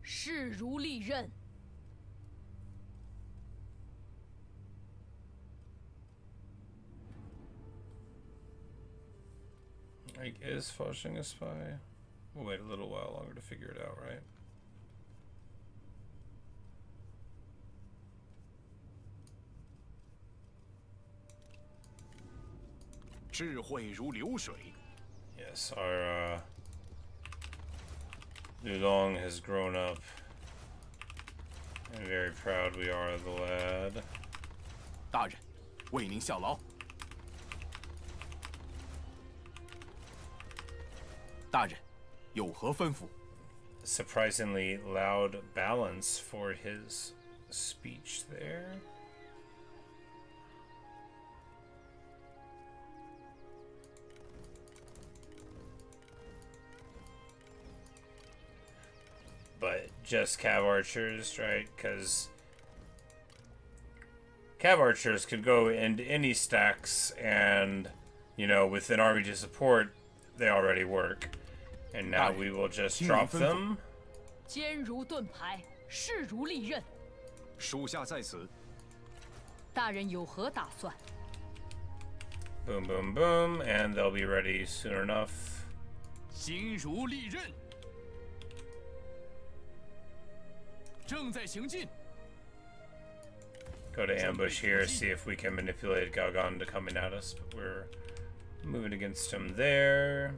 势如利刃。 Like, is flushing a spy? We'll wait a little while longer to figure it out, right? Yes, our Lulong has grown up. I'm very proud we are of the lad. 大人，为您效劳。大人，有何吩咐？ Surprisingly loud balance for his speech there. But just cav archers, right? Because cav archers could go into any stacks, and, you know, with an army to support, they already work. And now we will just drop them. 坚如盾牌，势如利刃。属下在此。大人有何打算？ Boom, boom, boom, and they'll be ready soon enough. 心如利刃，正在行进。 Go to ambush here, see if we can manipulate Galgon to coming at us, but we're moving against him there.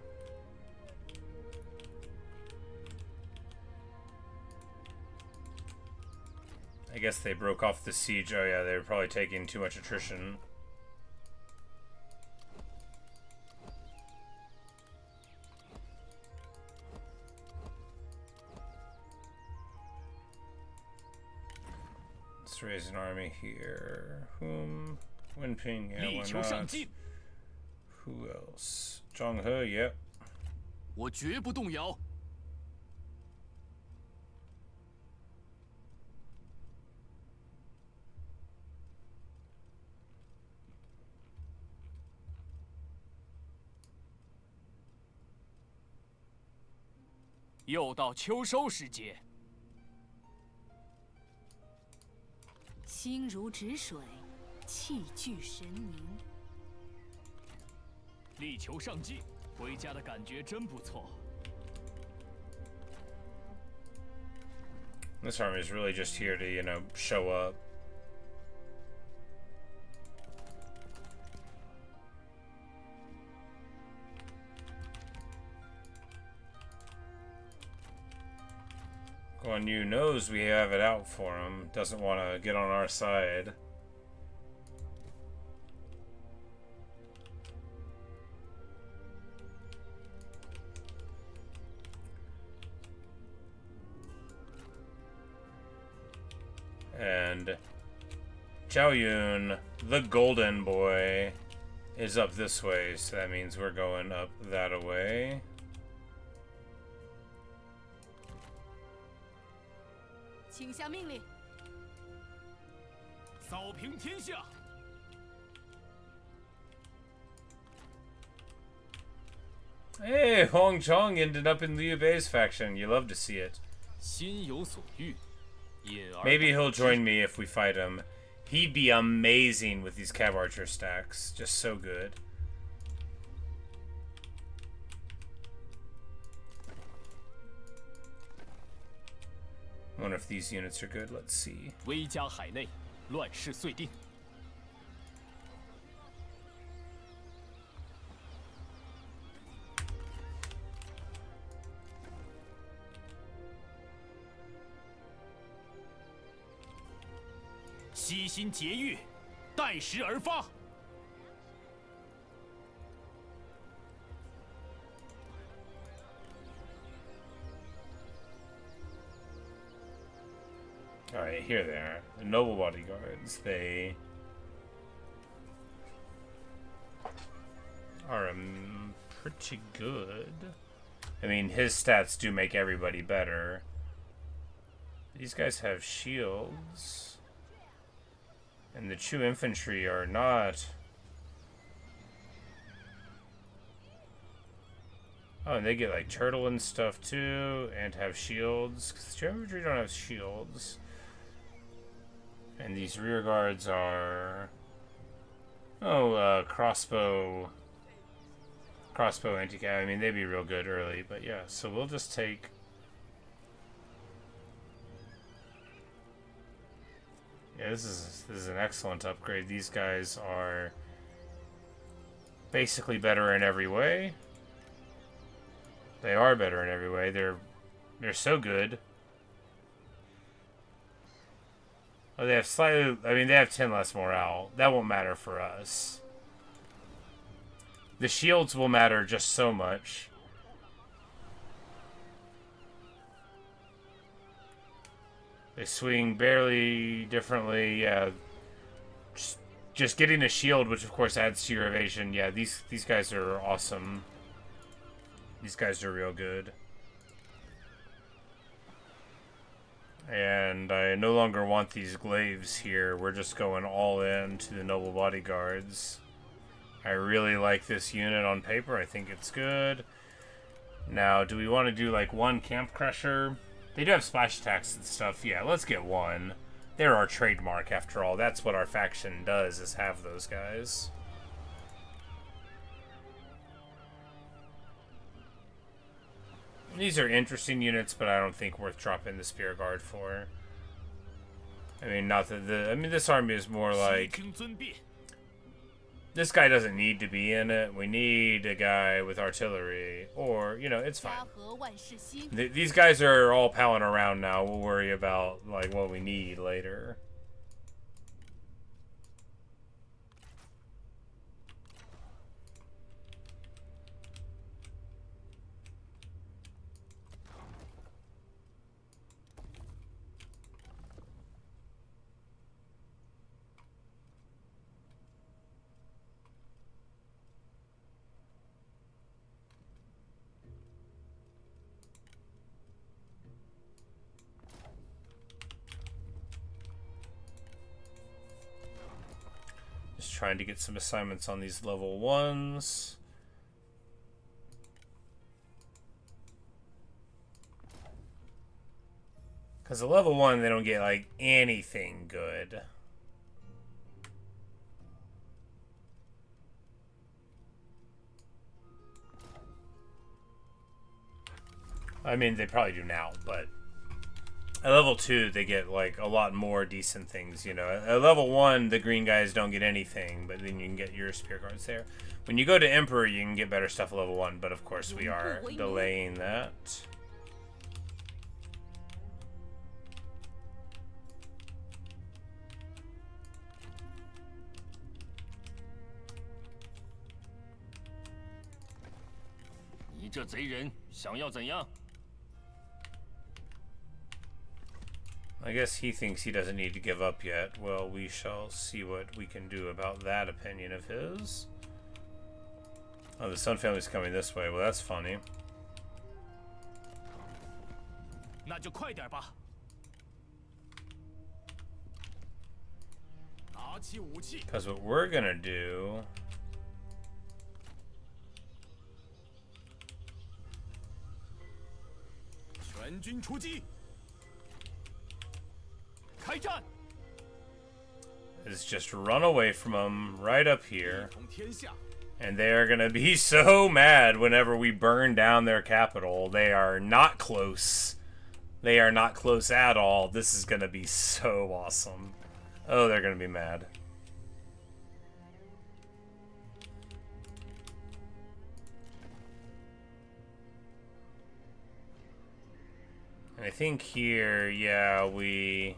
I guess they broke off the siege. Oh yeah, they were probably taking too much attrition. Let's raise an army here. Whom? Yinping, yeah, 力 why 求上 not? 进， Who else? Zhang He, yep. 我绝不动摇。又到秋收时节，心如止水，气聚神凝。力求上进，回家的感觉真不错。 This army is really just here to, you know, show up. Guan Yu knows we have it out for him, doesn't want to get on our side. And Zhao Yun, the golden boy, is up this way, so that means we're going up that way. 请下命令。扫平天下。 Hey, Hong Chong ended up in Liu Bei's faction. You love to see it. 心有所欲，因而 Maybe he'll join me if we fight him. He'd be amazing with these Cav Archer stacks. Just so good. I wonder if these units are good. Let's see. 威加海内，乱世遂定。 悉心节欲，待时而发。 Alright, here they are. The noble bodyguards. They are pretty good. I mean, his stats do make everybody better. These guys have shields. And the Chu infantry are not. Oh, and they get like turtle and stuff too, and have shields. Because Chu infantry don't have shields. And these rear guards are. Oh, crossbow anti-cav. I mean, they'd be real good early, but yeah. So we'll just take. Yeah, this is an excellent upgrade. These guys are basically better in every way. They are better in every way. They're so good. Oh, they have slightly. I mean, they have 10 less morale. That won't matter for us. The shields will matter just so much. They swing barely differently. Yeah. Just getting a shield, which of course adds to your evasion. Yeah, these guys are awesome. These guys are real good. And I no longer want these glaives here. We're just going all in to the noble bodyguards. I really like this unit on paper. I think it's good. Now, do we want to do like one camp crusher? They do have splash attacks and stuff. Yeah, let's get one. They're our trademark after all. That's what our faction does, is have those guys. These are interesting units, but I don't think worth dropping the Spear Guard for. I mean, not that this army is more like... This guy doesn't need to be in it. We need a guy with artillery. Or, you know, it's fine. These guys are all palling around now. We'll worry about, like, what we need later. Trying to get some assignments on these level 1s. Because a level 1, they don't get, like, anything good. I mean, they probably do now, but... At level 2, they get, like, a lot more decent things, you know. At level 1, the green guys don't get anything, but then you can get your Spear Guards there. When you go to Emperor, you can get better stuff at level 1, but of course we are delaying that. "你这贼人，想要怎样？" I guess he thinks he doesn't need to give up yet. Well, we shall see what we can do about that opinion of his. Oh, the Sun family's coming this way. Well, that's funny. 那就快点吧。拿起武器， Because what we're gonna do... 全军出击， 开战！ is just run away from them right up here. 统天下。 And they are gonna be so mad whenever we burn down their capital. They are not close. They are not close at all. This is gonna be so awesome. Oh, they're gonna be mad. And I think here, yeah, we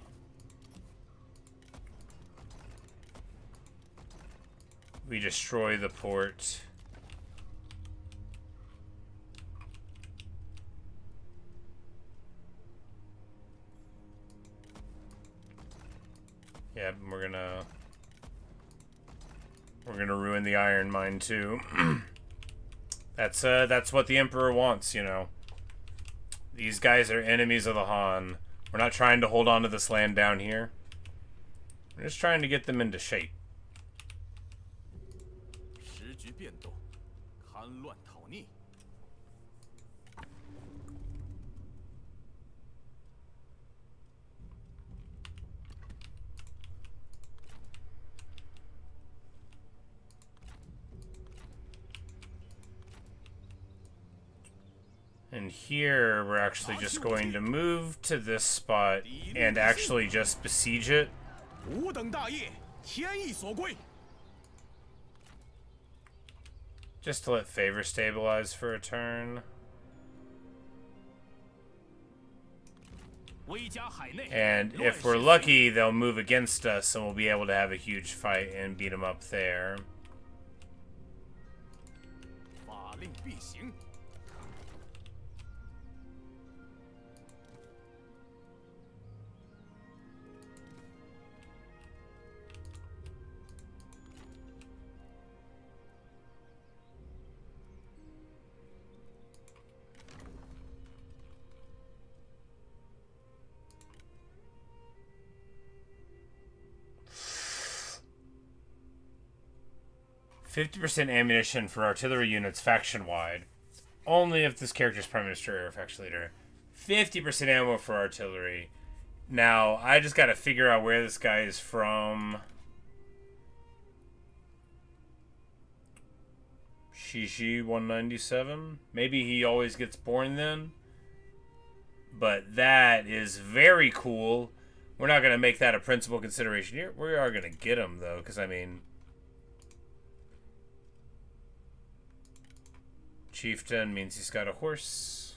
destroy the port. Yeah, we're gonna ruin the iron mine too. That's what the Emperor wants, you know. These guys are enemies of the Han. We're not trying to hold on to this land down here. We're just trying to get them into shape. 时局变动，戡乱讨逆。 And here, we're actually just going to move to this spot and actually just besiege it. 吾等大业，天意所归。 Just to let favor stabilize for a turn. 威加海内。 And if we're lucky, they'll move against us and we'll be able to have a huge fight and beat them up there. 法令必行。50% ammunition for artillery units faction-wide. Only if this character is Prime Minister or faction leader. 50% ammo for artillery. Now, I just gotta figure out where this guy is from. Shishi 197. Maybe he always gets born then. But that is very cool. We're not gonna make that a principal consideration here. We are gonna get him though, because I mean, chieftain means he's got a horse.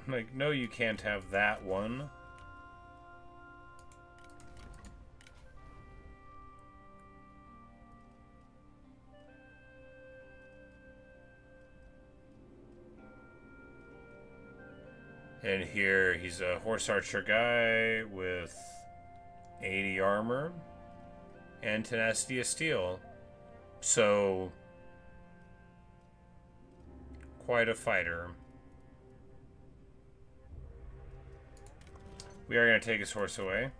Like, no, you can't have that one. And here, he's a horse archer guy with 80 armor and tenacity of steel. So, quite a fighter. We are going to take his horse away.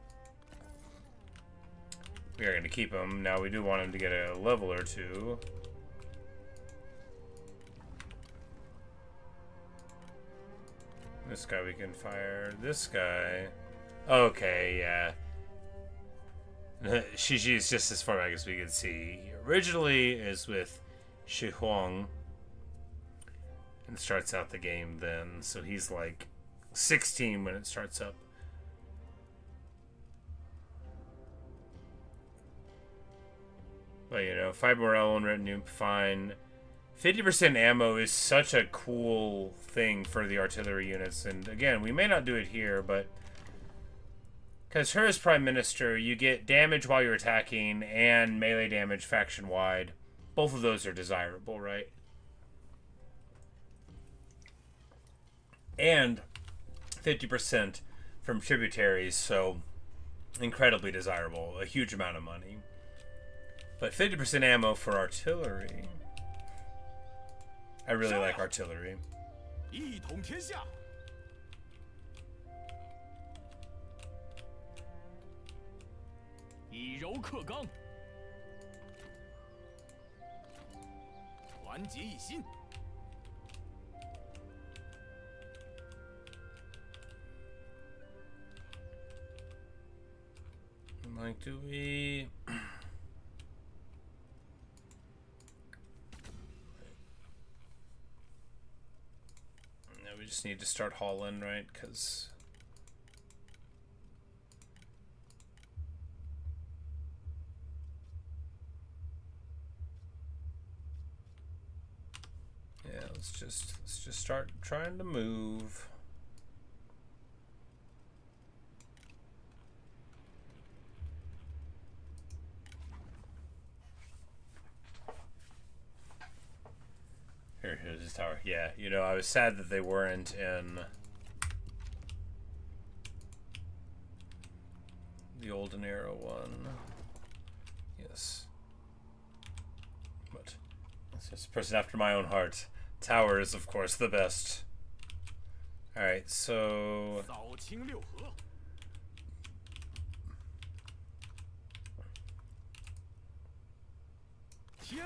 We are going to keep him. Now, we do want him to get a level or two. This guy we can fire. This guy. Okay, yeah. Shiji is just as far back as we can see. He originally is with Shi Huang. And starts out the game then. So he's like 16 when it starts up. But, you know, 5 morale and retinue, fine. 50% ammo is such a cool thing for the artillery units. And, again, we may not do it here, but... because her as Prime Minister, you get damage while you're attacking and melee damage faction-wide. Both of those are desirable, right? And 50% from tributaries, so incredibly desirable. A huge amount of money. But 50% ammo for artillery. I really like artillery. 一统天下。以柔克刚，团结一心。 Like, do we... No, we just need to start hauling, right? Because... yeah, let's just start trying to move. Here's his tower. Yeah, you know, I was sad that they weren't in the Olden Era one. Yes. But it's just a person after my own heart. Tower is, of course, the best. Alright, so... 扫清六合。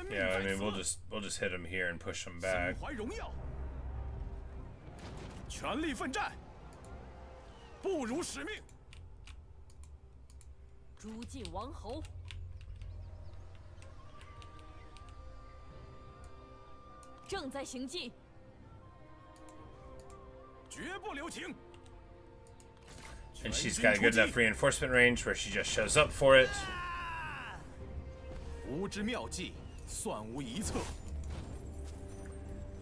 yeah, I mean, we'll just hit him here and push him back. 心怀荣耀，全力奋战，不辱使命。诛尽王侯，正在行进。绝不留情。 And she's got a good enough reinforcement range where she just shows up for it. 吾之妙计，算无一策。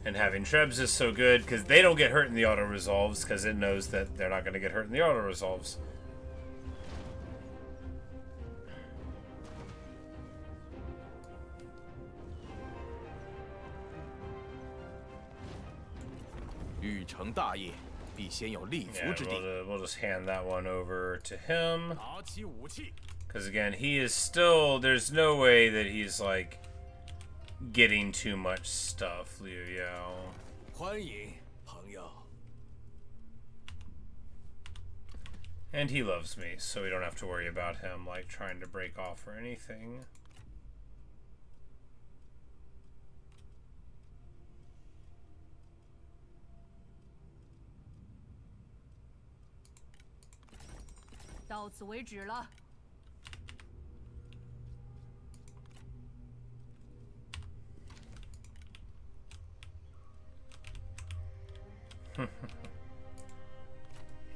And having Trebs is so good because they don't get hurt in the auto resolves because it knows that they're not going to get hurt in the auto resolves. Yeah, we'll just hand that one over to him. 拿起武器， Because again, he is still, there's no way that he's like getting too much stuff, Liu Biao. 欢迎朋友。 And he loves me, so we don't have to worry about him, like, trying to break off or anything.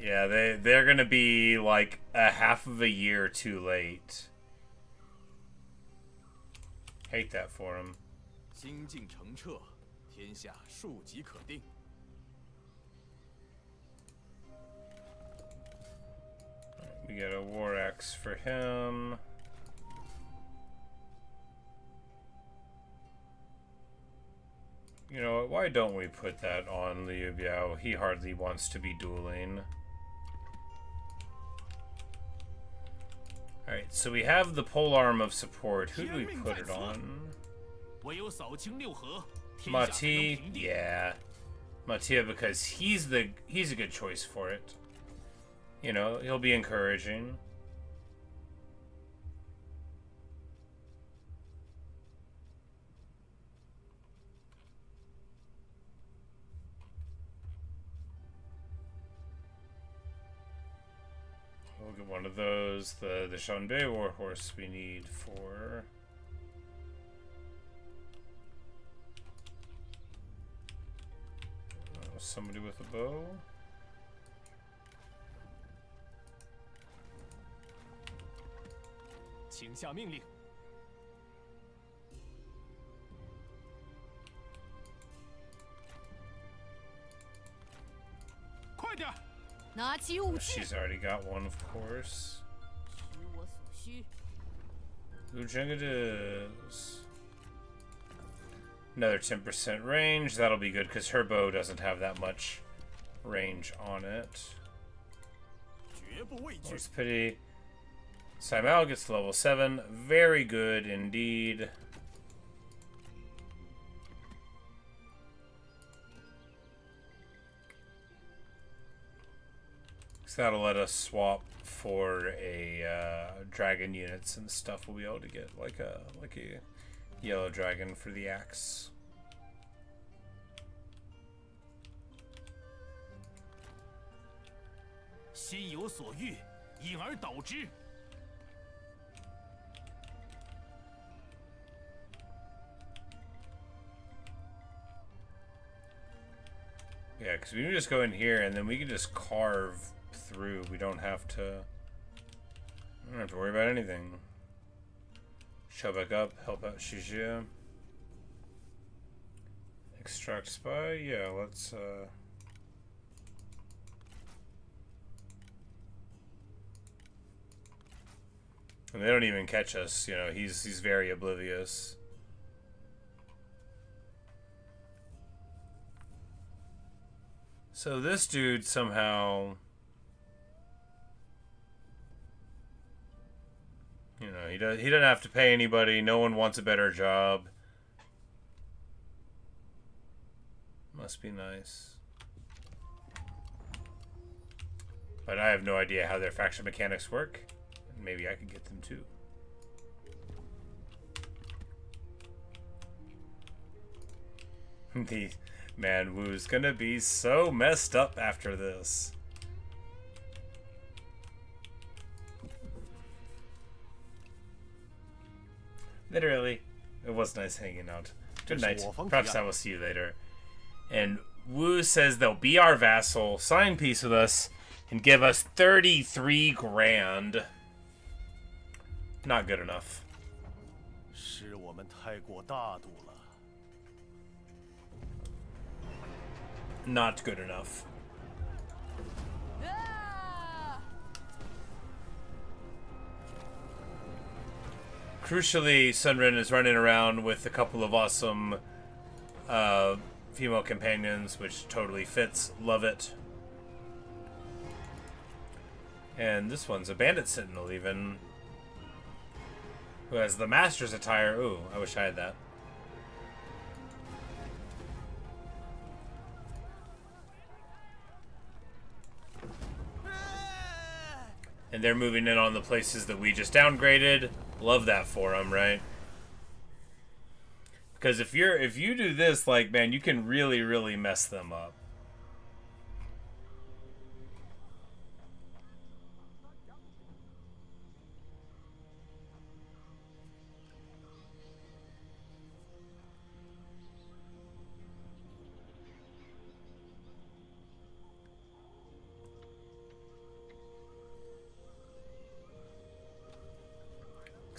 Yeah, they're gonna be like a half of a year too late. Hate that for him. 心境澄澈，天下庶几可定。 We get a war axe for him. You know what, why don't we put that on Liu Biao? He hardly wants to be dueling. Alright, so we have the polearm of support. Who do we put it on? 唯有扫清六合，天下才能 Mati? 平定。 Yeah. Matia, because he's a good choice for it. You know, he'll be encouraging. We'll get one of those. The Shanbei warhorse we need for... somebody with a bow. 请下命令。快点！ 拿起武器， She's already got one, of course. 知我所需。 Who Zheng it is? Another 10% range. That'll be good because her bow doesn't have that much range on it. 绝不畏惧。 Horse pity. Saimao gets to level 7. Very good indeed. So that'll let us swap for a dragon units and stuff. We'll be able to get like a yellow dragon for the axe. 心有所欲，因而导之。 Yeah, because we can just go in here and then we can just carve through. We don't have to worry about anything. Show back up, help out Shijia. Extract spy, yeah, let's and they don't even catch us, you know, he's very oblivious. So this dude somehow, you know, he doesn't have to pay anybody. No one wants a better job. Must be nice. But I have no idea how their faction mechanics work. Maybe I could get them too. The man Wu's gonna be so messed up after this. Literally, it was nice hanging out. Good night. Perhaps I will see you later. And Wu says they'll be our vassal, sign peace with us, and give us 33 grand. Not good enough. 是我们太过大度了。 Not good enough. Crucially, Sunrin is running around with a couple of awesome female companions, which totally fits. Love it. And this one's a bandit sentinel, even, who has the master's attire. Ooh, I wish I had that. And they're moving in on the places that we just downgraded. Love that for them, right? Because if you do this, like, man, you can really, really mess them up.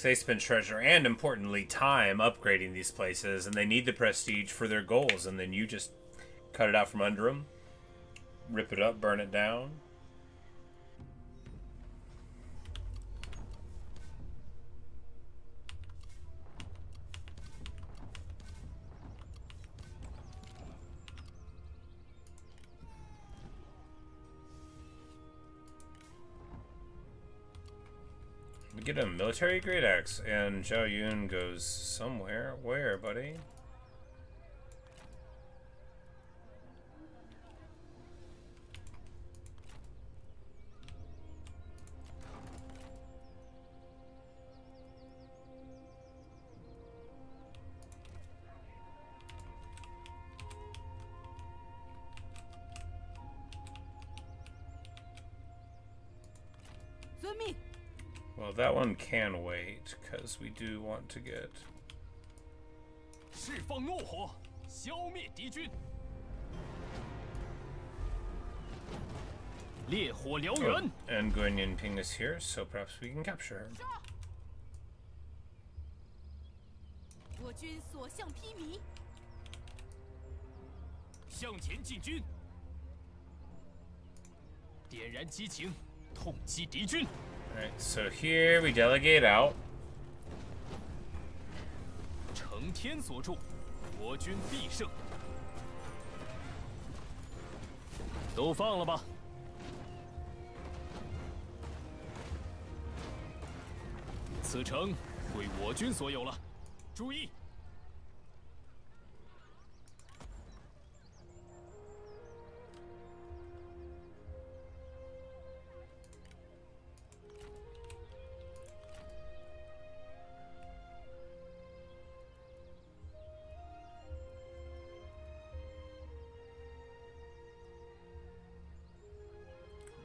They spend treasure and, importantly, time upgrading these places, and they need the prestige for their goals, and then you just cut it out from under them, rip it up, burn it down. We get a military great axe, and Zhao Yun goes somewhere. Where, buddy? Well, that one can wait, because we do want to get... 释放怒火，消灭敌军。烈火燎原。Oh, and Guan Yinping is here, so perhaps we can capture her. 我军所向披靡，向前进军，点燃激情，痛击敌军。 Alright, so here we delegate out. 承天所助，国军必胜。都放了吧。此城归我军所有了，注意！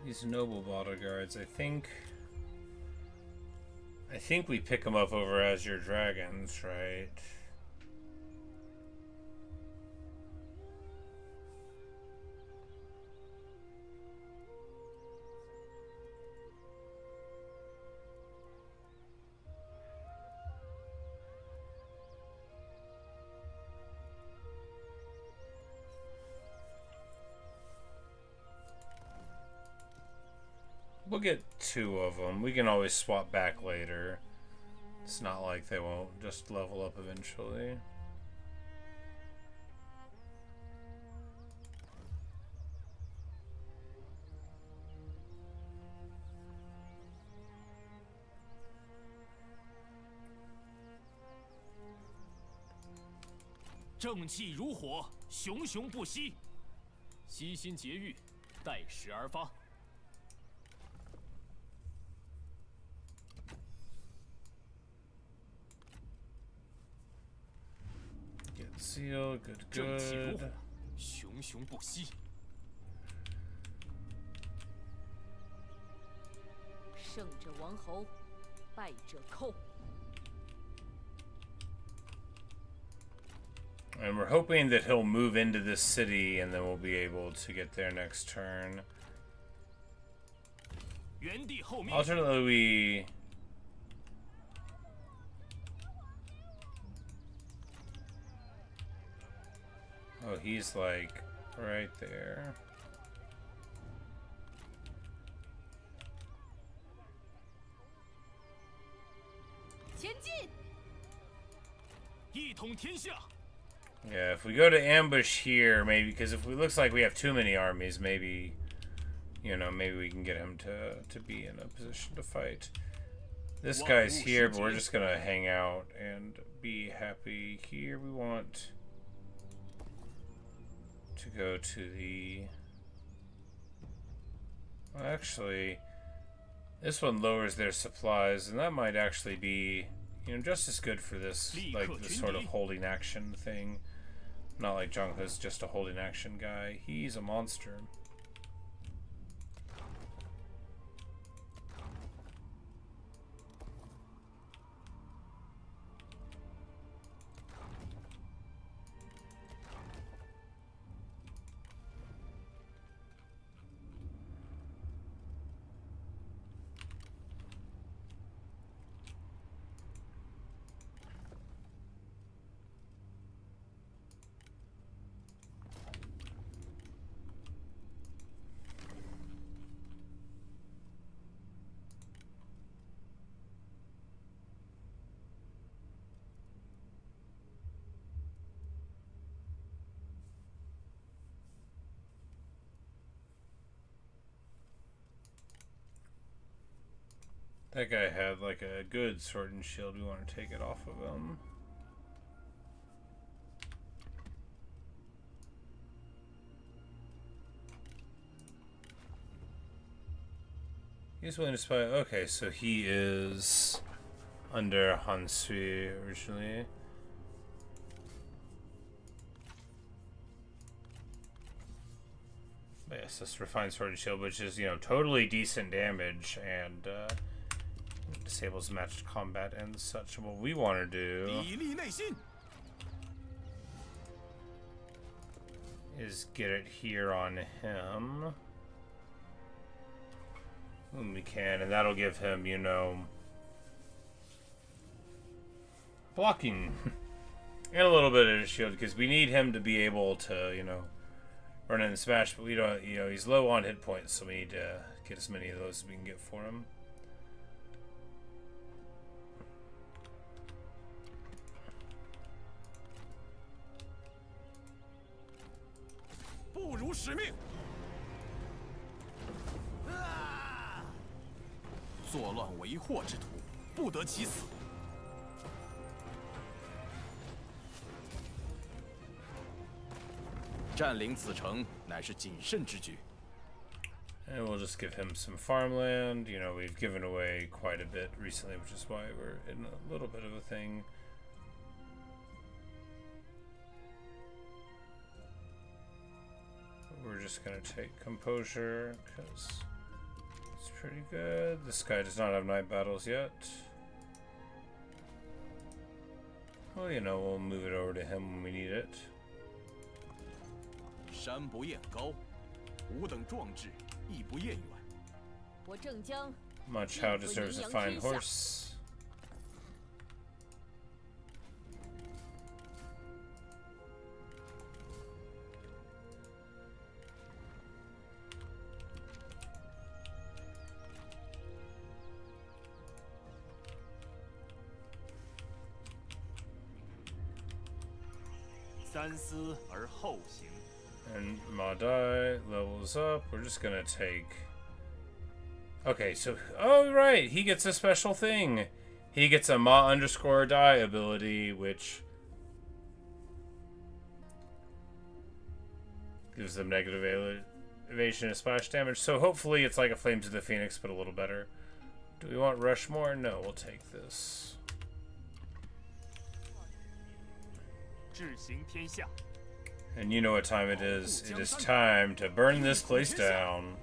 These noble bodyguards, I think we pick them up over as your dragons, right? We'll get 2 of them. We can always swap back later. It's not like they won't just level up eventually. "正气如火，熊熊不息，悉心节欲，待时而发。" Seal, good, 正气如 good. 火，熊熊不息。胜者王侯，败者寇。 And we're hoping that he'll move into this city and then we'll be able to get there next turn. 原地候命。 Alternately, we... Oh, he's like right there. 前进！ 一统天下。 Yeah, if we go to ambush here, maybe, because if it looks like we have too many armies, maybe, you know, maybe we can get him to be in a position to fight. This guy's here, but we're just gonna hang out and be happy. Here we want to go to the... Well, actually, This one lowers their supplies, and that might actually be, you know, just as good for this, like, this sort of holding action thing. Not like Zhang He's just a holding action guy. He's a monster. That guy had like a good sword and shield. We want to take it off of him. He's willing to spy. Okay, so he is under Han Sui originally. But yes, this refined sword and shield, which is, you know, totally decent damage and disables matched combat and such. What we want to do is get it here on him when we can, and that'll give him, you know, blocking and a little bit of shield, because we need him to be able to, you know, run in and smash, but we don't, you know, he's low on hit points, so we need to get as many of those as we can get for him. And we'll just give him some farmland. You know, we've given away quite a bit recently, which is why we're in a little bit of a thing. We're just gonna take composure because it's pretty good. This guy does not have night battles yet. Well, you know, we'll move it over to him when we need it. Ma Chao deserves a fine horse. And Ma Dai levels up. We're just gonna take. Okay, so oh right, he gets a special thing. He gets a Ma_Dai ability, which gives them negative evasion and splash damage. So hopefully it's like a Flames of the Phoenix, but a little better. Do we want Rushmore? No, we'll take this. And you know what time it is. It is time to burn this place down.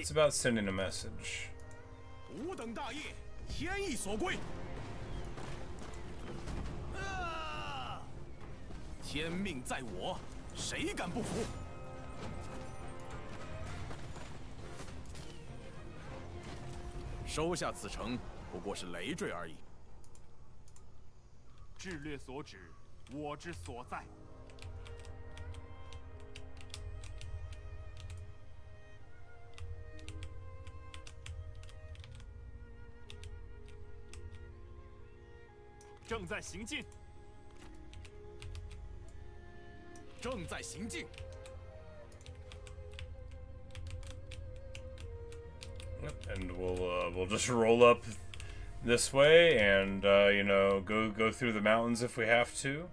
It's about sending a message. And we'll just roll up this way and, you know, go through the mountains if we have to.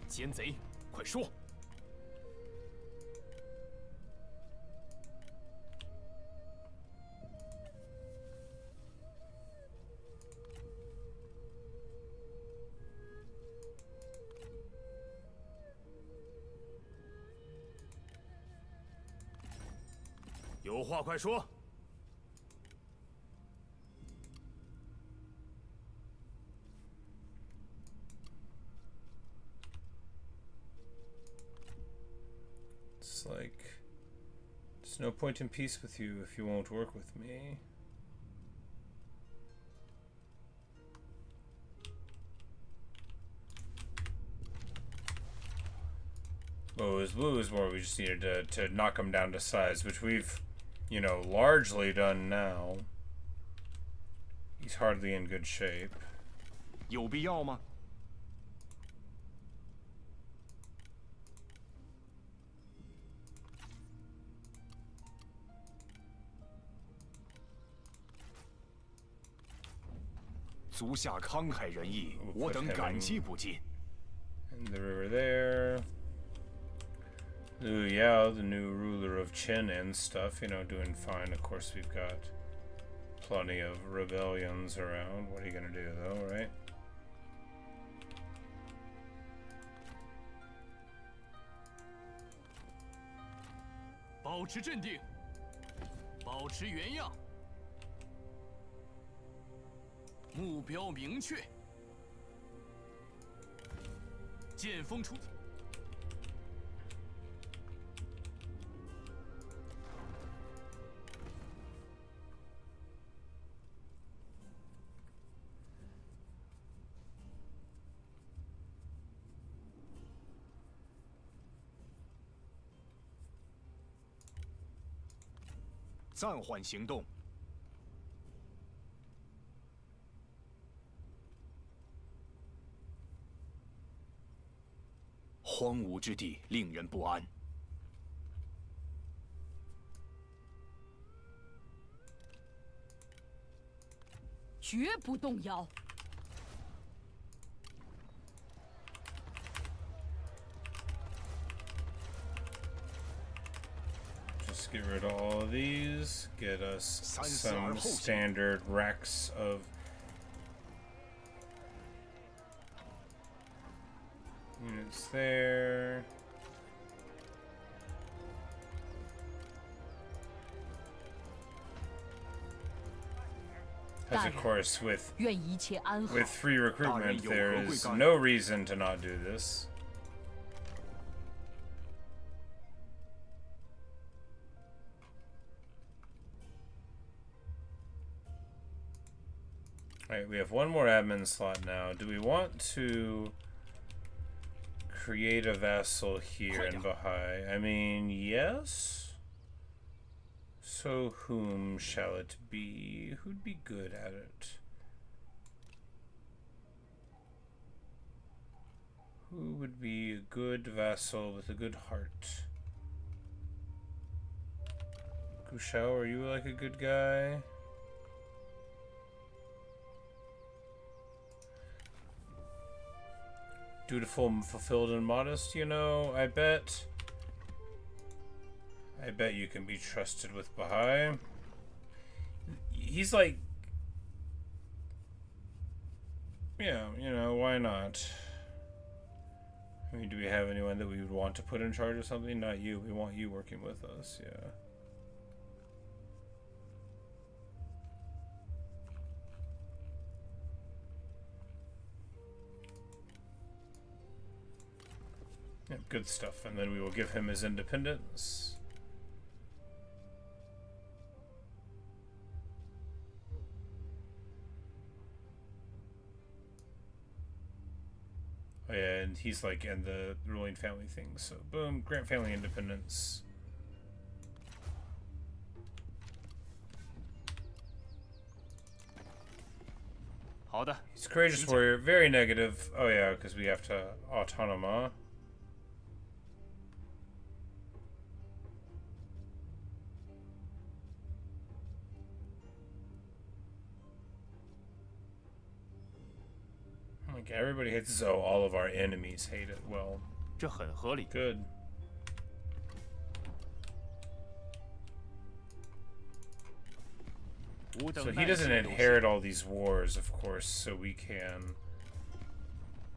奸贼，快说！有话快说！ It's like, there's no point in peace with you if you won't work with me. Wu is more, we just needed to knock him down to size, which we've, you know, largely done now. He's hardly in good shape. 有必要吗？ 足下慷慨仁义，我等感激不尽。 And the river there. Liu Biao, the new ruler of Qin and stuff, you know, doing fine. Of course, we've got plenty of rebellions around. What are you gonna do, though, right? 保持镇定，保持原样，目标明确，剑锋出。 暂缓行动。荒芜之地令人不安。绝不动摇。 Just get rid of all of these. Get us some standard racks of units there. As of course, with free recruitment, there is no reason to not do this. Alright, we have one more admin slot now. Do we want to create a vassal here in Bahai? I mean, yes? So whom shall it be? Who'd be good at it? Who would be a good vassal with a good heart? Gushao, are you like a good guy? Dutiful, fulfilled, and modest, you know, I bet you can be trusted with Bahai. He's like, yeah, you know, why not? I mean, do we have anyone that we would want to put in charge of something? Not you. We want you working with us, yeah. Yep, good stuff. And then we will give him his independence. Oh yeah, and he's like in the ruling family thing, so boom, grant family independence. He's courageous warrior, very negative. Oh yeah, because we have to autonoma. Okay, everybody hates us. Oh, all of our enemies hate it. Well, 这很合理。 good. 吾等 So he 耐 doesn't 心游戏 inherit all these wars, of course, so we can.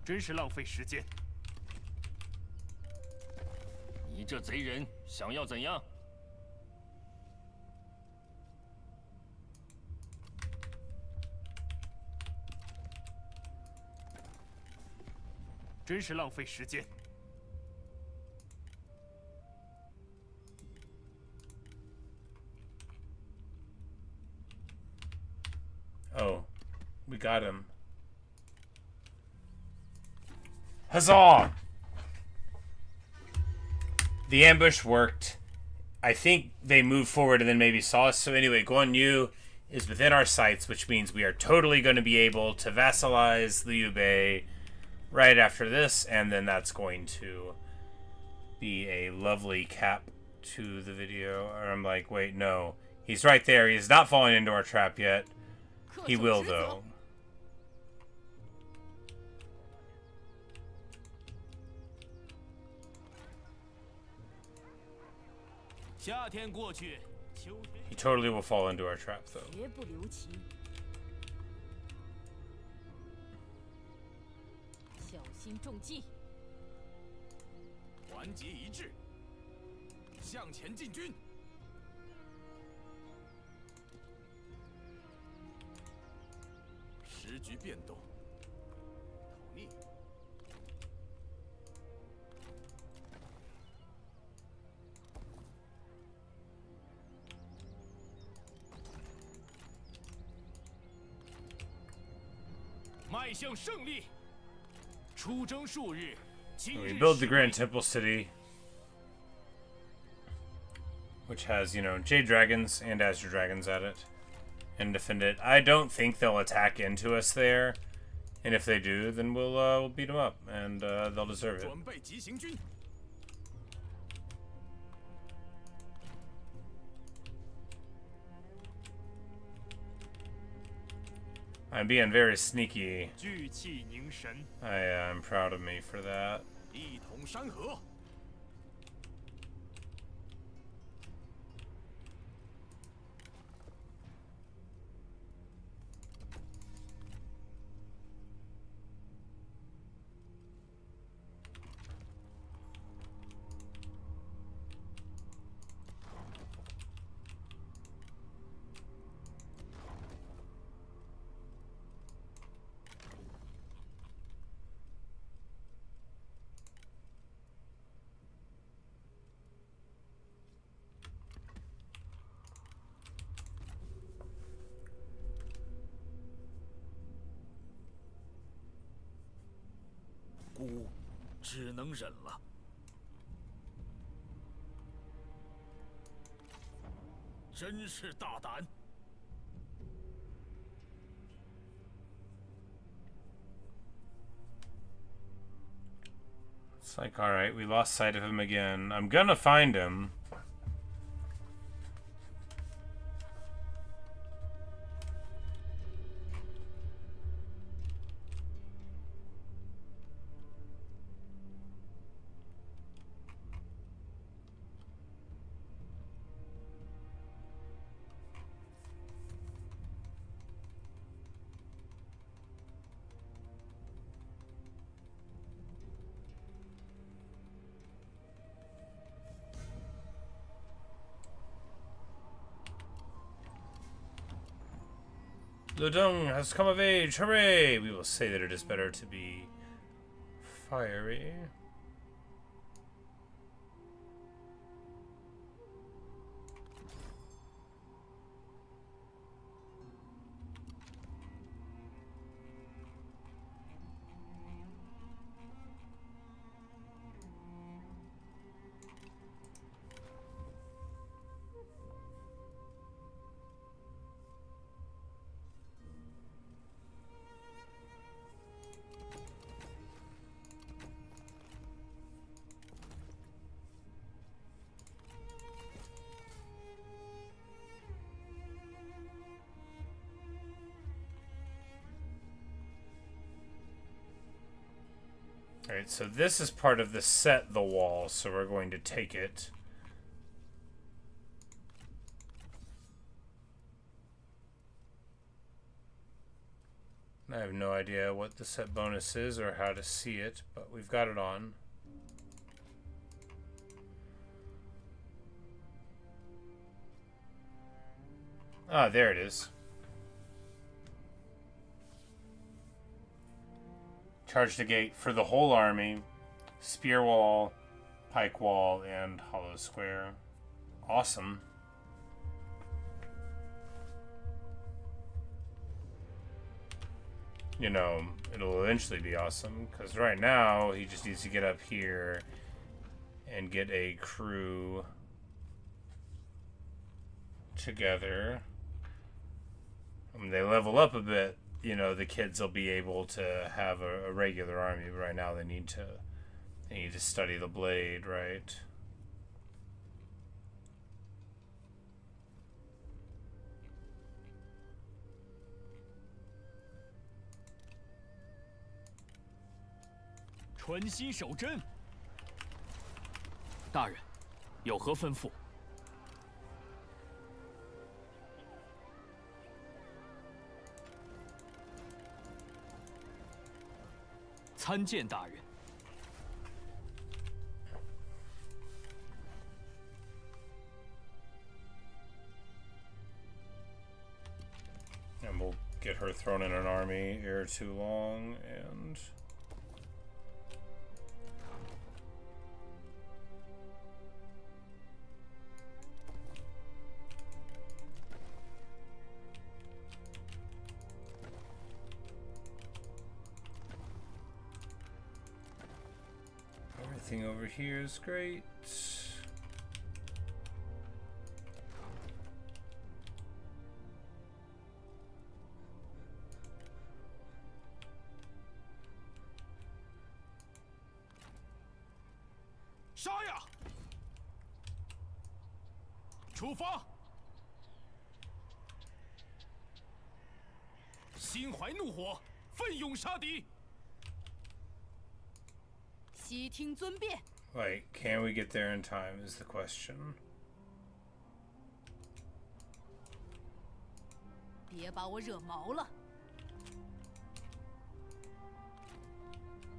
真是浪费时间。你这贼人想要怎样？真是浪费时间。 Oh, we got him. Huzzah! The ambush worked. I think they moved forward and then maybe saw us. So anyway, Guan Yu is within our sights, which means we are totally going to be able to vassalize Liu Bei right after this, and then that's going to be a lovely cap to the video. Or I'm like, wait, no. He's right there. He's not falling into our trap yet. He will, though. 夏天过去，秋天。 He totally will fall into our trap, though. 绝不留情，小心中计。团结一致，向前进军。时局变动，讨逆。迈向胜利。出征数日，今 We 日 build the 是 Grand Temple City, which has, you know, Jade Dragons and Azure Dragons at it, and defend it. I don't think they'll attack into us there, and if they do, then we'll beat them up, and they'll deserve it. 准备急行军。 I'm being very sneaky. 聚气凝神。 I'm proud of me for that. 一统山河。 孤只能忍了。真是大胆！ It's like, alright, we lost sight of him again. I'm gonna find him. Ludong has come of age, hooray! We will say that it is better to be fiery. Alright, so this is part of the set the wall, so we're going to take it. I have no idea what the set bonus is or how to see it, but we've got it on. Ah, there it is. Charge the gate for the whole army. Spear wall, pike wall, and hollow square. Awesome. You know, it'll eventually be awesome, because right now he just needs to get up here and get a crew together. When they level up a bit, you know, the kids will be able to have a regular army, but right now they need to study the blade, right?大人，有何吩咐？参见大人。And we'll get her thrown in an army ere too long, and everything over here is great. Like, can we get there in time is the question. 别把我惹毛了。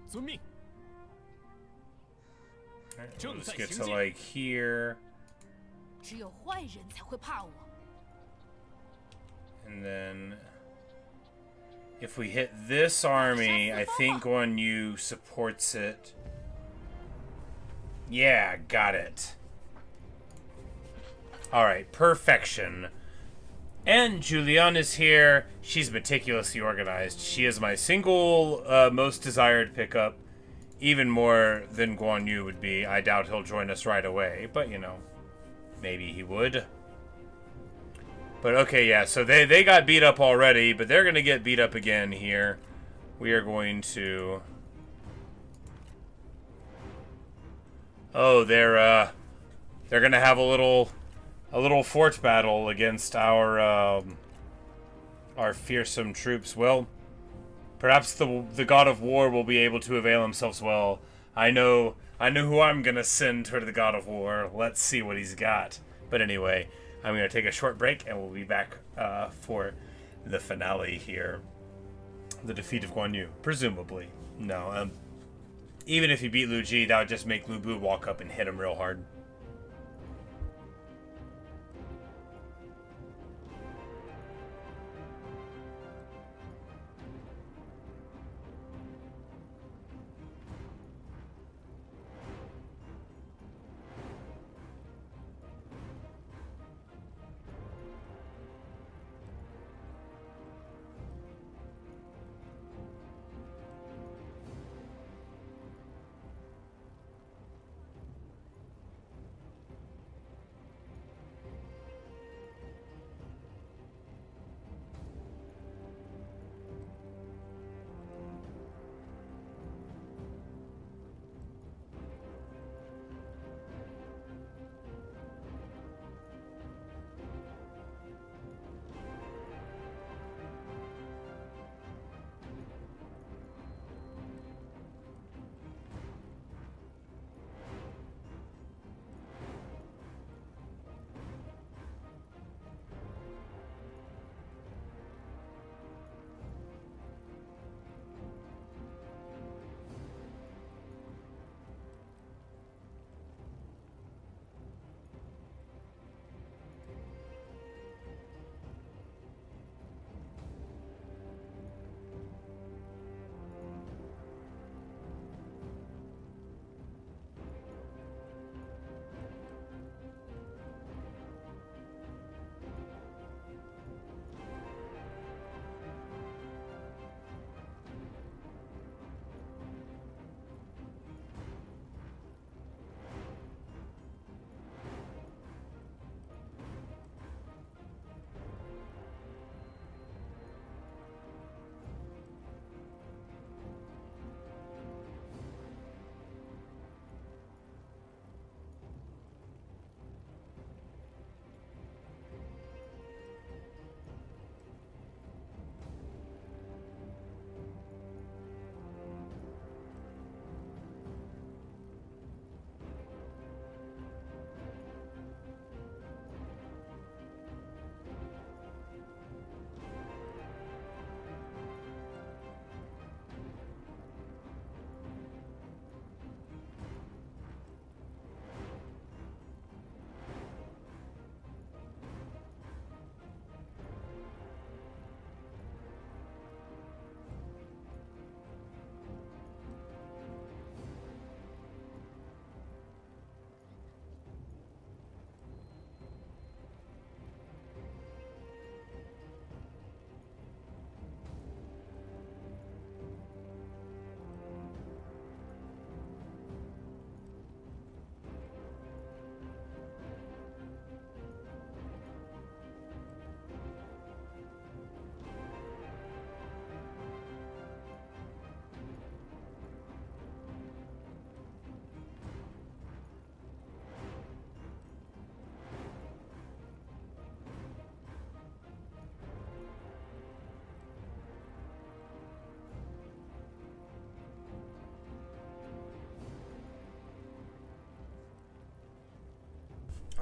遵命。 Alright, we'll just get to like here. 只有坏人才会怕我。 And then if we hit this army, I think Guan Yu supports it. Yeah, got it. Alright, perfection. And Julian is here. She's meticulously organized. She is my single most desired pickup. Even more than Guan Yu would be. I doubt he'll join us right away, but you know, maybe he would. But okay, yeah, so they got beat up already, but they're going to get beat up again here. We are going to... Oh, they're going to have a little fort battle against our fearsome troops. Well, perhaps the god of war will be able to avail himself well. I know who I'm going to send to the god of war. Let's see what he's got. But anyway, I'm going to take a short break, and we'll be back for the finale here. The defeat of Guan Yu, presumably. No, even if he beat Lu Ji, that would just make Lu Bu walk up and hit him real hard.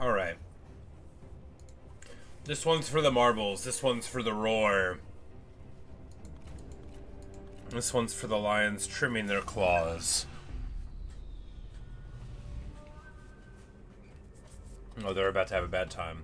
Alright. This one's for the marbles. This one's for the roar. This one's for the lions trimming their claws. Oh, they're about to have a bad time.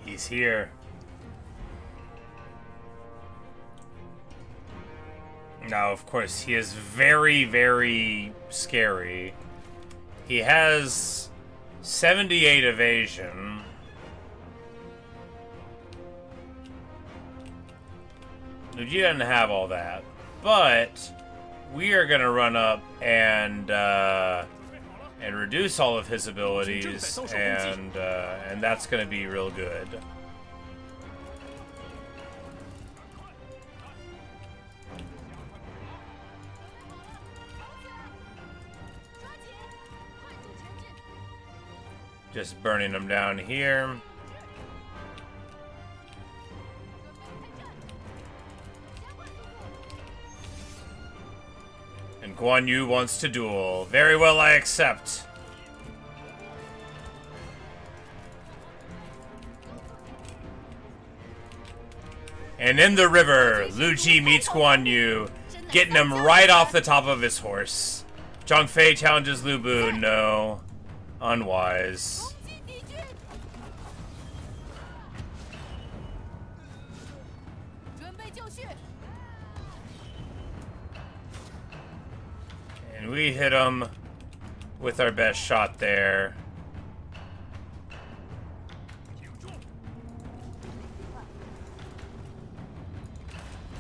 He's here. Now, of course, he is very, very scary. He has 78 evasion. He doesn't have all that. But we are going to run up and reduce all of his abilities, and that's going to be real good. Just burning them down here. And Guan Yu wants to duel. Very well, I accept. And in the river, Liu Ji meets Guan Yu, getting him right off the top of his horse. Zhang Fei challenges Lu Bu. No. Unwise. And we hit him with our best shot there.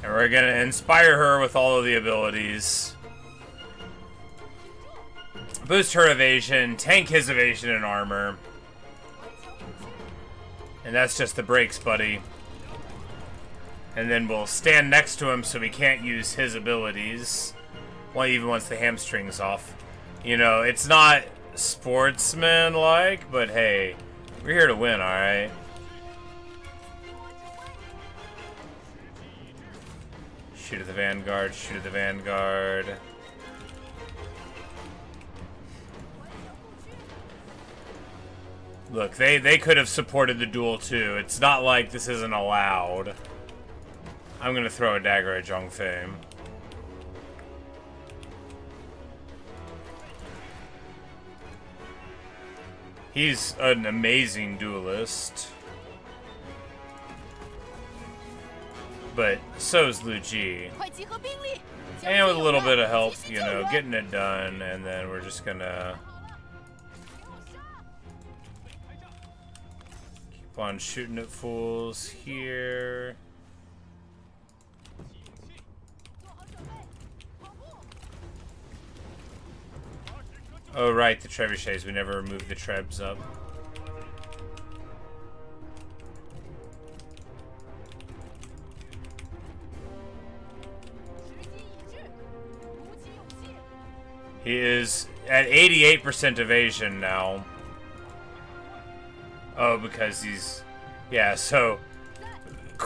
And we're gonna inspire her with all of the abilities. Boost her evasion, tank his evasion and armor. And that's just the breaks, buddy. And then we'll stand next to him so we can't use his abilities. Well, even once the hamstring's off. You know, it's not sportsman-like, but hey, we're here to win, alright? Shoot at the vanguard, shoot at the vanguard. Look, they could have supported the duel too. It's not like this isn't allowed. I'm gonna throw a dagger at Zhang Fei. He's an amazing duelist. But so's Liu Ji. And with a little bit of help, you know, getting it done, and then we're just gonna keep on shooting at fools here. Oh right, the trebuchets. We never removed the trebs up. He is at 88% evasion now. Oh, because he's... Yeah, so...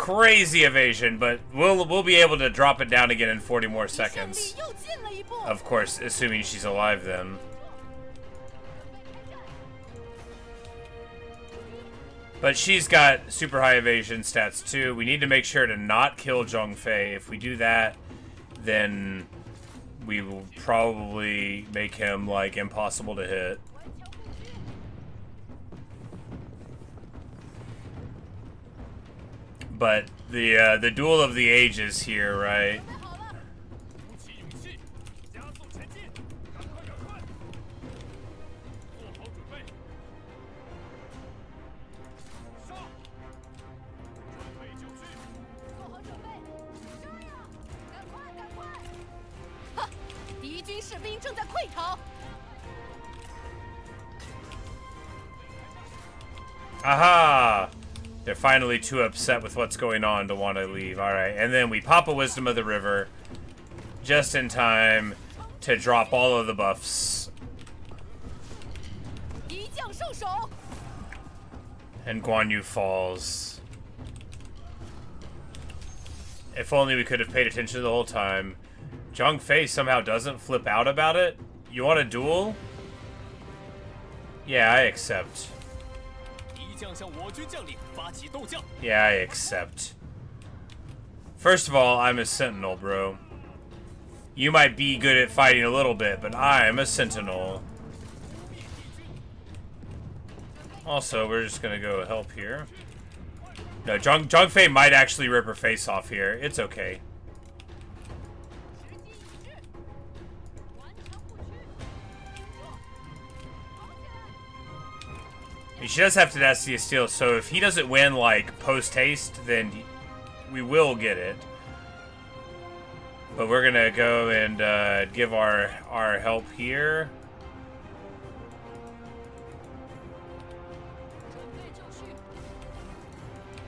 crazy evasion, but we'll be able to drop it down again in 40 more 胜 seconds. 利又进了一步。 Of course, assuming she's alive then. But she's got super high evasion stats too. We need to make sure to not kill Zhang Fei. If we do that, then we will probably make him like impossible to hit. But the duel of the ages here, right? 准备好了， 鼓起勇气，加速前进，赶快赶快！做好准备，上！准备就绪。 做好准备，上呀！赶快赶快！哈，敌军士兵正在溃逃。 Aha! They're finally too upset with what's going on to want to leave. Alright, and then we pop a Wisdom of the River just in time to drop all of the buffs. 敌将受手， And Guan Yu falls. If only we could have paid attention the whole time. Zhang Fei somehow doesn't flip out about it. You want a duel? Yeah, I accept. 敌将向我军将领发起斗将。 Yeah, I accept. First of all, I'm a sentinel, bro. You might be good at fighting a little bit, but I'm a sentinel. Also, we're just gonna go help here. No, Zhang Fei might actually rip her face off here. It's okay. 时机已至，完成不屈。跑起来！ She does have Tenacity of Steel, so if he doesn't win, like, post-haste, then we will get it. But we're gonna go and give our help here. 准备就绪，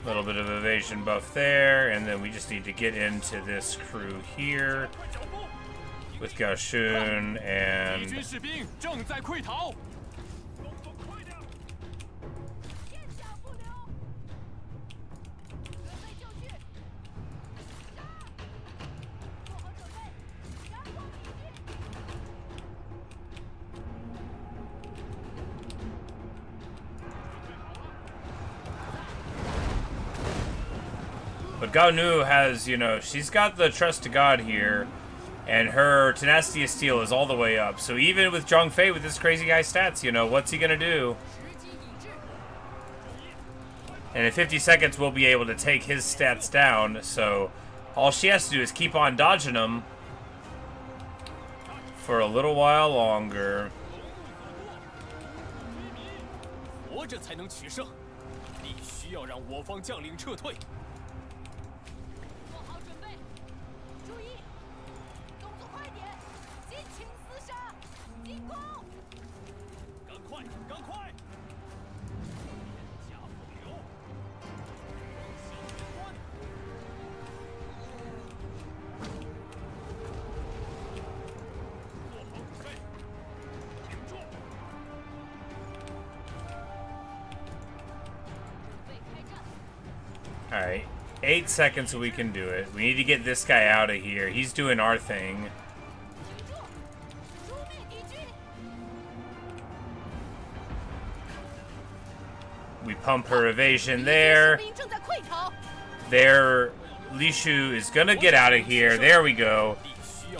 A little bit of evasion buff there, and then we just need to get into this crew here 快脚步！ with Zhao Yun 敌 and 军士兵正在溃逃。动作快点！ 片甲不留。准备就绪，杀！做好准备，加速前进。 But Gao Nu has, you know, she's got the trust to God here, and her Tenacity of Steel is all the way up. So even with Zhang Fei with this crazy guy stats, you know, what's he gonna do? 时机已至， And in 50 seconds, we'll be able to take his stats down. So all she has to do is keep on dodging them for a little while longer. 活着才能取胜，必须要让我方将领撤退。 做好准备，注意，动作快点，尽情厮杀，进攻！ 赶快，赶快！下不留，向前关！做好准备，挺住！ 准备开战， Alright, 8 seconds so we can do it. We need to get this guy out of here. He's doing our thing. 挺住，诛灭敌军！ We pump her evasion 敌军士 there. 兵正在溃逃， There, Li Shu is gonna get out of here. There we go.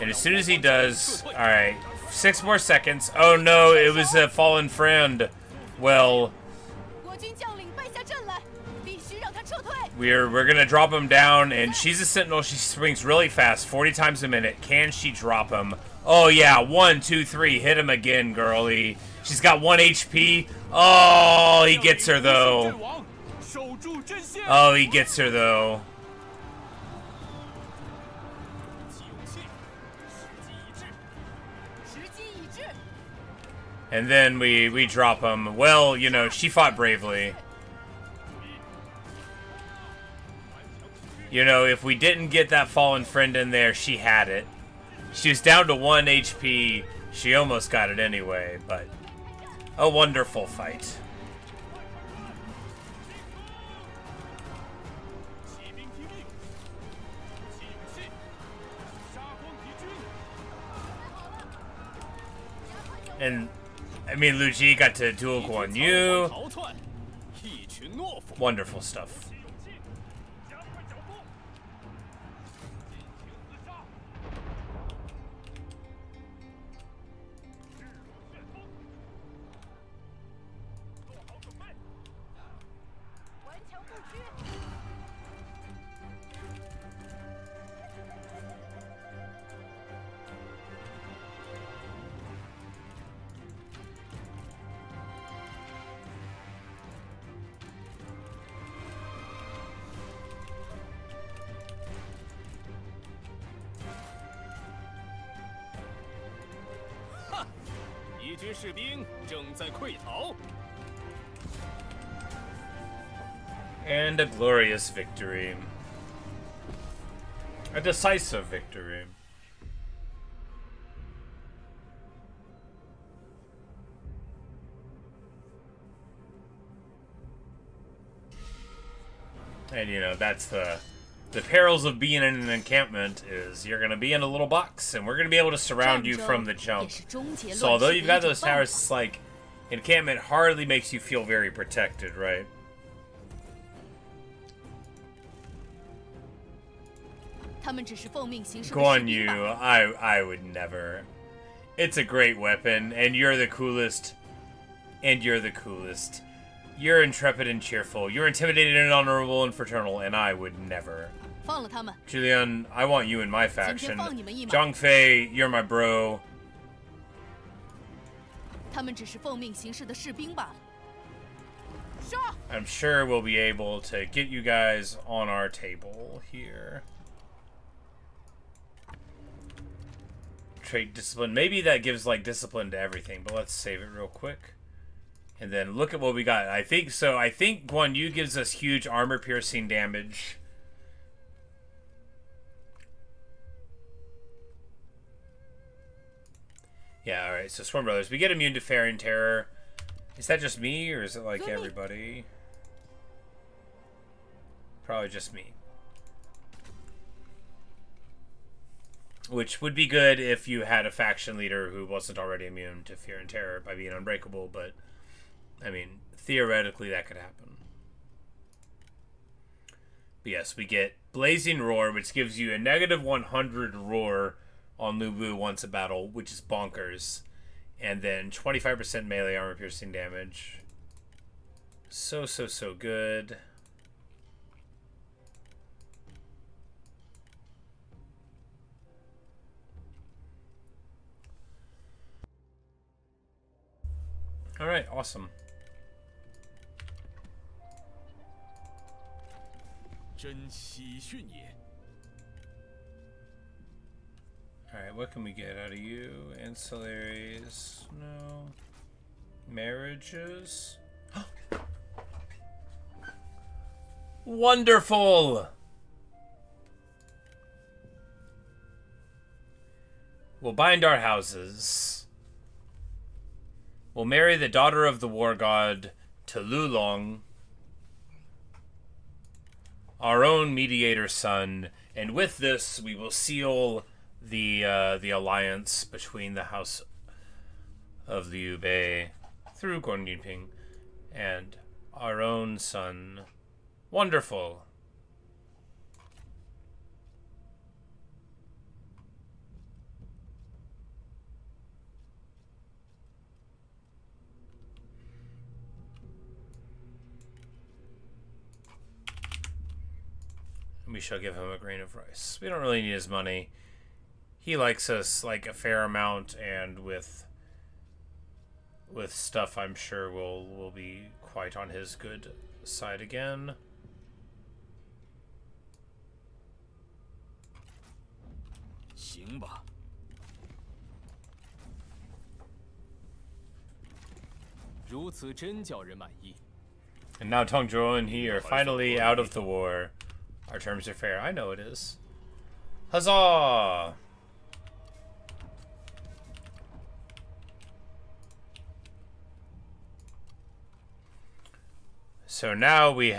And as soon as he does, alright, 6 more seconds. Oh no, it was a fallen friend. Well, 国军将领败下阵来，必须让他撤退。 we're gonna drop him down, and she's a sentinel. She swings really fast, 40 times a minute. Can she drop him? Oh yeah, 1, 2, 3. Hit him again, girlie. She's got 1 HP. Oh, he gets her 阵 though. 亡，守住阵线。 Oh, he gets her though. 鼓起勇气，时机已至。时机已至， And then we drop him. Well, you know, she fought bravely. You know, if we didn't get that fallen friend in there, she had it. She was down to 1 HP. She almost got it anyway, but a wonderful fight. 骑兵 And, I mean, Liu Ji got to duel Guan Yu. 逃窜，一群懦夫。 Wonderful stuff. And a glorious victory. A decisive victory. And you know, that's the perils of being in an encampment is you're going to be in a little box and we're going to be able to surround you from the jump. So although you've got those towers, it's like encampment hardly makes you feel very protected, right? Guan Yu, I would never. It's a great weapon, and you're the coolest. And you're the coolest. You're intrepid and cheerful. You're intimidated and honorable and fraternal, and I would never. Julian, I want you in my faction. Zhang Fei, you're my bro. I'm sure we'll be able to get you guys on our table here. Trait discipline. Maybe that gives like discipline to everything, but let's save it real quick. And then look at what we got. I think so. I think Guan Yu gives us huge armor piercing damage. Yeah, alright. So Swarm Brothers. We get immune to Fair and Terror. Is that just me, or is it like everybody? Probably just me. Which would be good if you had a faction leader who wasn't already immune to Fear and Terror by being unbreakable, but I mean, theoretically that could happen. But yes, we get Blazing Roar, which gives you a negative 100 roar on Lu Bu once a battle, which is bonkers. And then 25% melee armor piercing damage. So good. Alright, awesome. Alright, what can we get out of you? Ancillaries? No. Marriages? Wonderful! We'll bind our houses. We'll marry the daughter of the war god to Lulong, our own mediator son, and with this we will seal the alliance between the house of Liu Bei through Guan Yinping and our own son. Wonderful. We shall give him a grain of rice. We don't really need his money. He likes us like a fair amount, and with stuff I'm sure we'll be quite on his good side again. And now Dong Zhuo and he are finally out of the war. Our terms are fair. I know it is. Huzzah! So now we've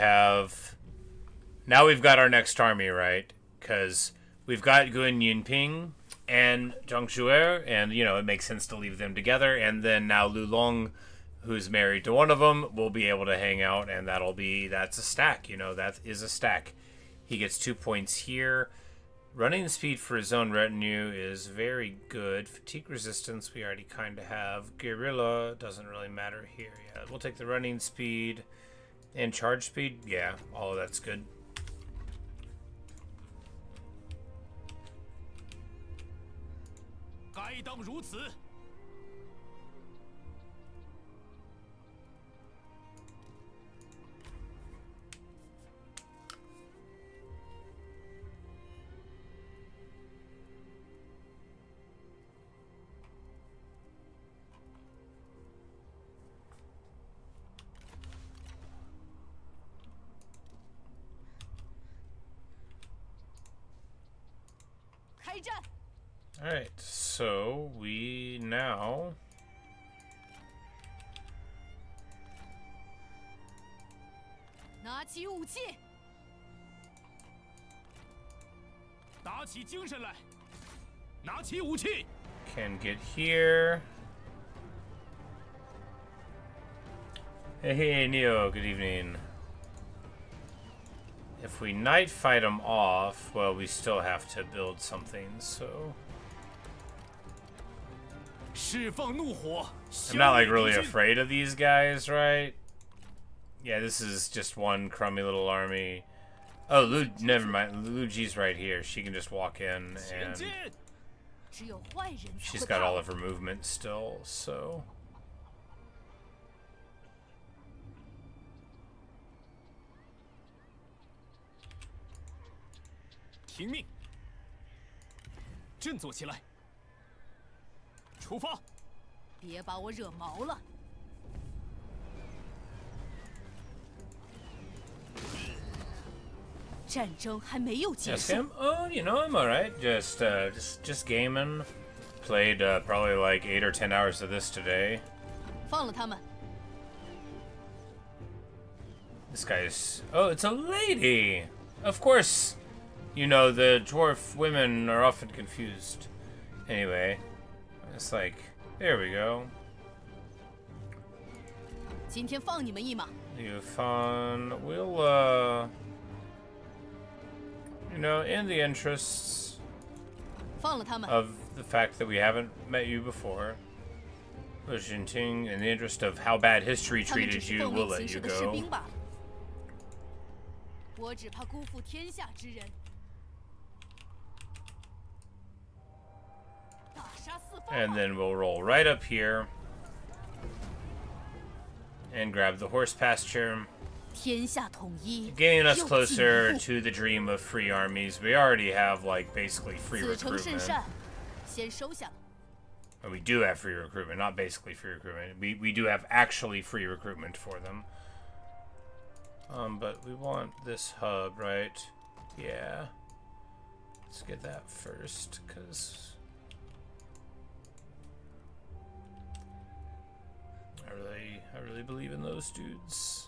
got our next army, right? Because we've got Guan Yinping and Zhang Xuuer, and you know it makes sense to leave them together. And then now Lu Long, who's married to one of them, will be able to hang out, and that's a stack. You know, that is a stack. He gets 2 points here. Running speed for his own retinue is very good. Fatigue resistance we already kind of have. Guerrilla doesn't really matter here. Yeah, we'll take the running speed and charge speed. Yeah, all of that's good. 该当如此。 开战！ Alright, so we now... 拿起武器！ 打起精神来，拿起武器。 can get here. Hey, Neo, good evening. If we night fight them off, well, we still have to build something, so... 释放怒火。 I'm not, like, really afraid of these guys, right? Yeah, this is just one crummy little army. Oh, never mind. Lu Ji's right here. She can just walk in, 前 and 进！ 只有坏人才 she's 会 got 怕 all 我 of her movement still, so... 听命，振作起来，出发！ 别把我惹毛了。战争还没有结 Yes, 束。 Cam? Oh, you know, I'm alright. Just gaming. Played probably like 8 or 10 hours of this today. 放了他们。 This guy's... Oh, it's a lady! Of course! You know, the dwarf women are often confused. Anyway, it's like... There we go. 今天放你们一马。 You fun. We'll, you know, in the interests 放了他们。 of the fact that we haven't met you before, Jinting, in the interest of how bad history 他们只 treated 是 you, 奉 we'll 命 let 行 you 事的士 go. 兵罢了。我只怕辜负天下之人。大杀四方。 And then we'll roll right up here and grab the horse pasture, 天下统一。 getting us 又进一 closer 步 to the dream of free armies. We already have, like, basically free 此诚甚 recruitment. 善，先收下了。 Or we do have free recruitment, not basically free recruitment. We do have actually free recruitment for them. But we want this hub, right? Yeah. Let's get that first, because I really believe in those dudes.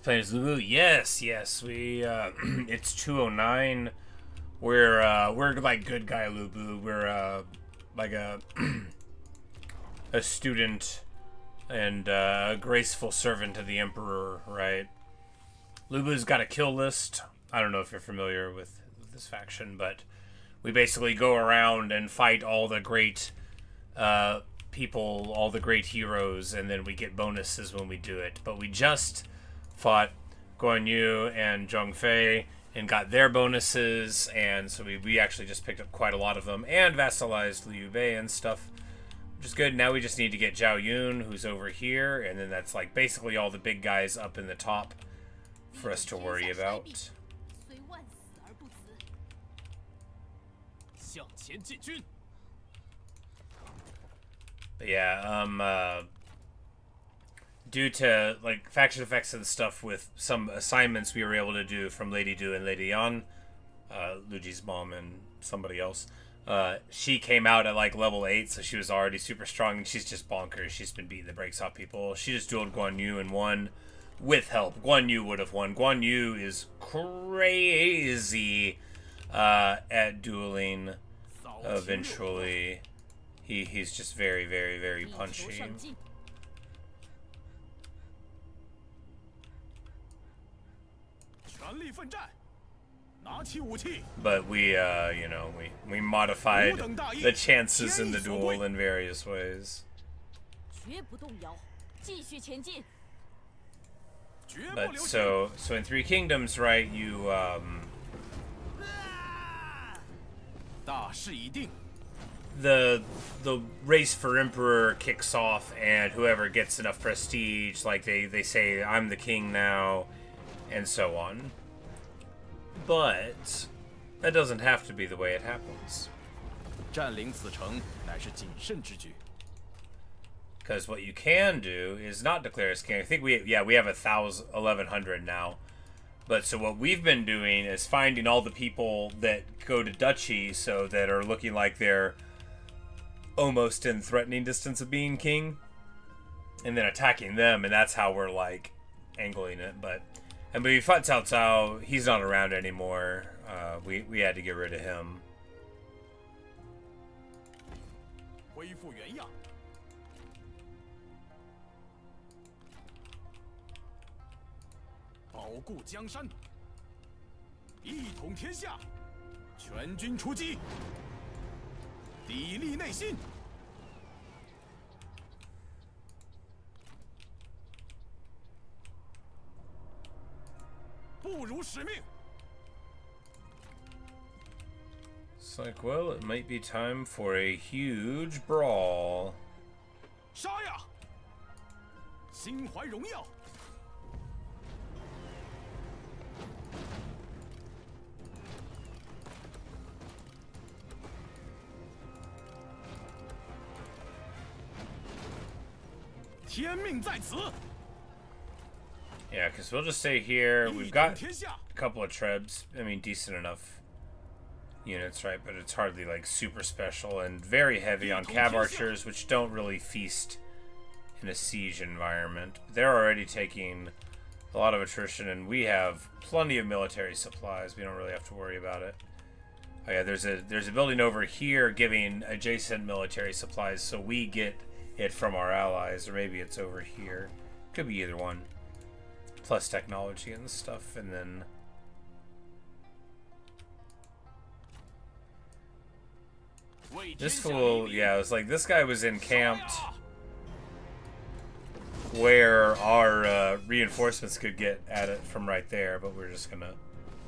Playing as Lu. Yes, we it's 209. We're like good guy Lu Bu. We're like a a student and a graceful servant of the emperor, right? Lu Bu's got a kill list. I don't know if you're familiar with this faction, but we basically go around and fight all the great people, all the great heroes, and then we get bonuses when we do it. But we just fought Guan Yu and Zhong Fei and got their bonuses, and so we actually just picked up quite a lot of them and vassalized Liu Biao and stuff, which is good. Now we just need to get Zhao Yun, who's over here, and then that's like basically all the big guys up in the top for us to worry about. 虽万死而不辞。向前进军。 But yeah, due to like faction effects and stuff with some assignments we were able to do from Lady Du and Lady Yan, Luigi's mom and somebody else, she came out at like level 8, so she was already super strong, and she's just bonkers. She's been beating the brakes off people. She just dueled Guan Yu and won. with help. Guan Yu would have won. Guan Yu is crazy at dueling. Eventually, he's just very, very, very 力求 punchy. 上进。 全力奋战，拿起武器， But we, you know, we modified the chances in the duel in various ways. 绝不动摇，继续前进。 绝不 But 留情。 so in Three Kingdoms, right? You 大势已定， the race for emperor kicks off, and whoever gets enough prestige, like they say, I'm the king now, and so on. But that doesn't have to be the way it happens. 占领此城乃是谨慎之举。 Because what you can do is not declare as king. I think we have 1,100 now. But so what we've been doing is finding all the people that go to duchy, so that are looking like they're almost in threatening distance of being king, and then attacking them, and that's how we're like angling it. But we fought Cao Cao. He's not around anymore. We had to get rid of him. 恢复原样。保固江山，一统天下，全军出击，砥砺内心。不辱使命。 It's like, well, it might be time for a huge brawl. 杀呀！心怀荣耀。 天命在此。 Yeah, because we'll just stay here. 一 We've 统 got 天下， a couple of trebs. I mean, decent enough units, right? But it's hardly like super special, and very heavy on cav archers, which don't really feast in a siege environment. They're already taking a lot of attrition, and we have plenty of military supplies. We don't really have to worry about it. Oh yeah, there's a building over here giving adjacent military supplies, so we get it from our allies, or maybe it's over here. Could be either one. Plus technology and stuff, and then this fool, yeah, it was like this guy was encamped where our reinforcements could get at it from right there, but we're just gonna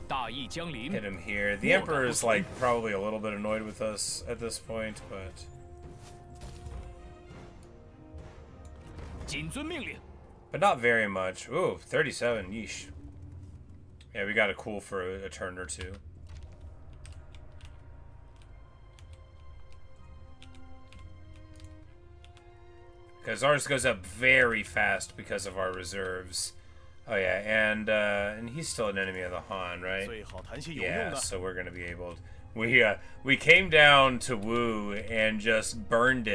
大义降临， hit him here. The Emperor's like probably a little bit annoyed with us at this point, but 谨遵命令。 not very much. Ooh, 37, yeesh. Yeah, we got a cool for a turn or two. Because ours goes up very fast because of our reserves. Oh yeah, and he's still an enemy of the Han, right? 最好谈些有用 Yeah, 的。 so we're gonna be able. We came down to Wu and just burned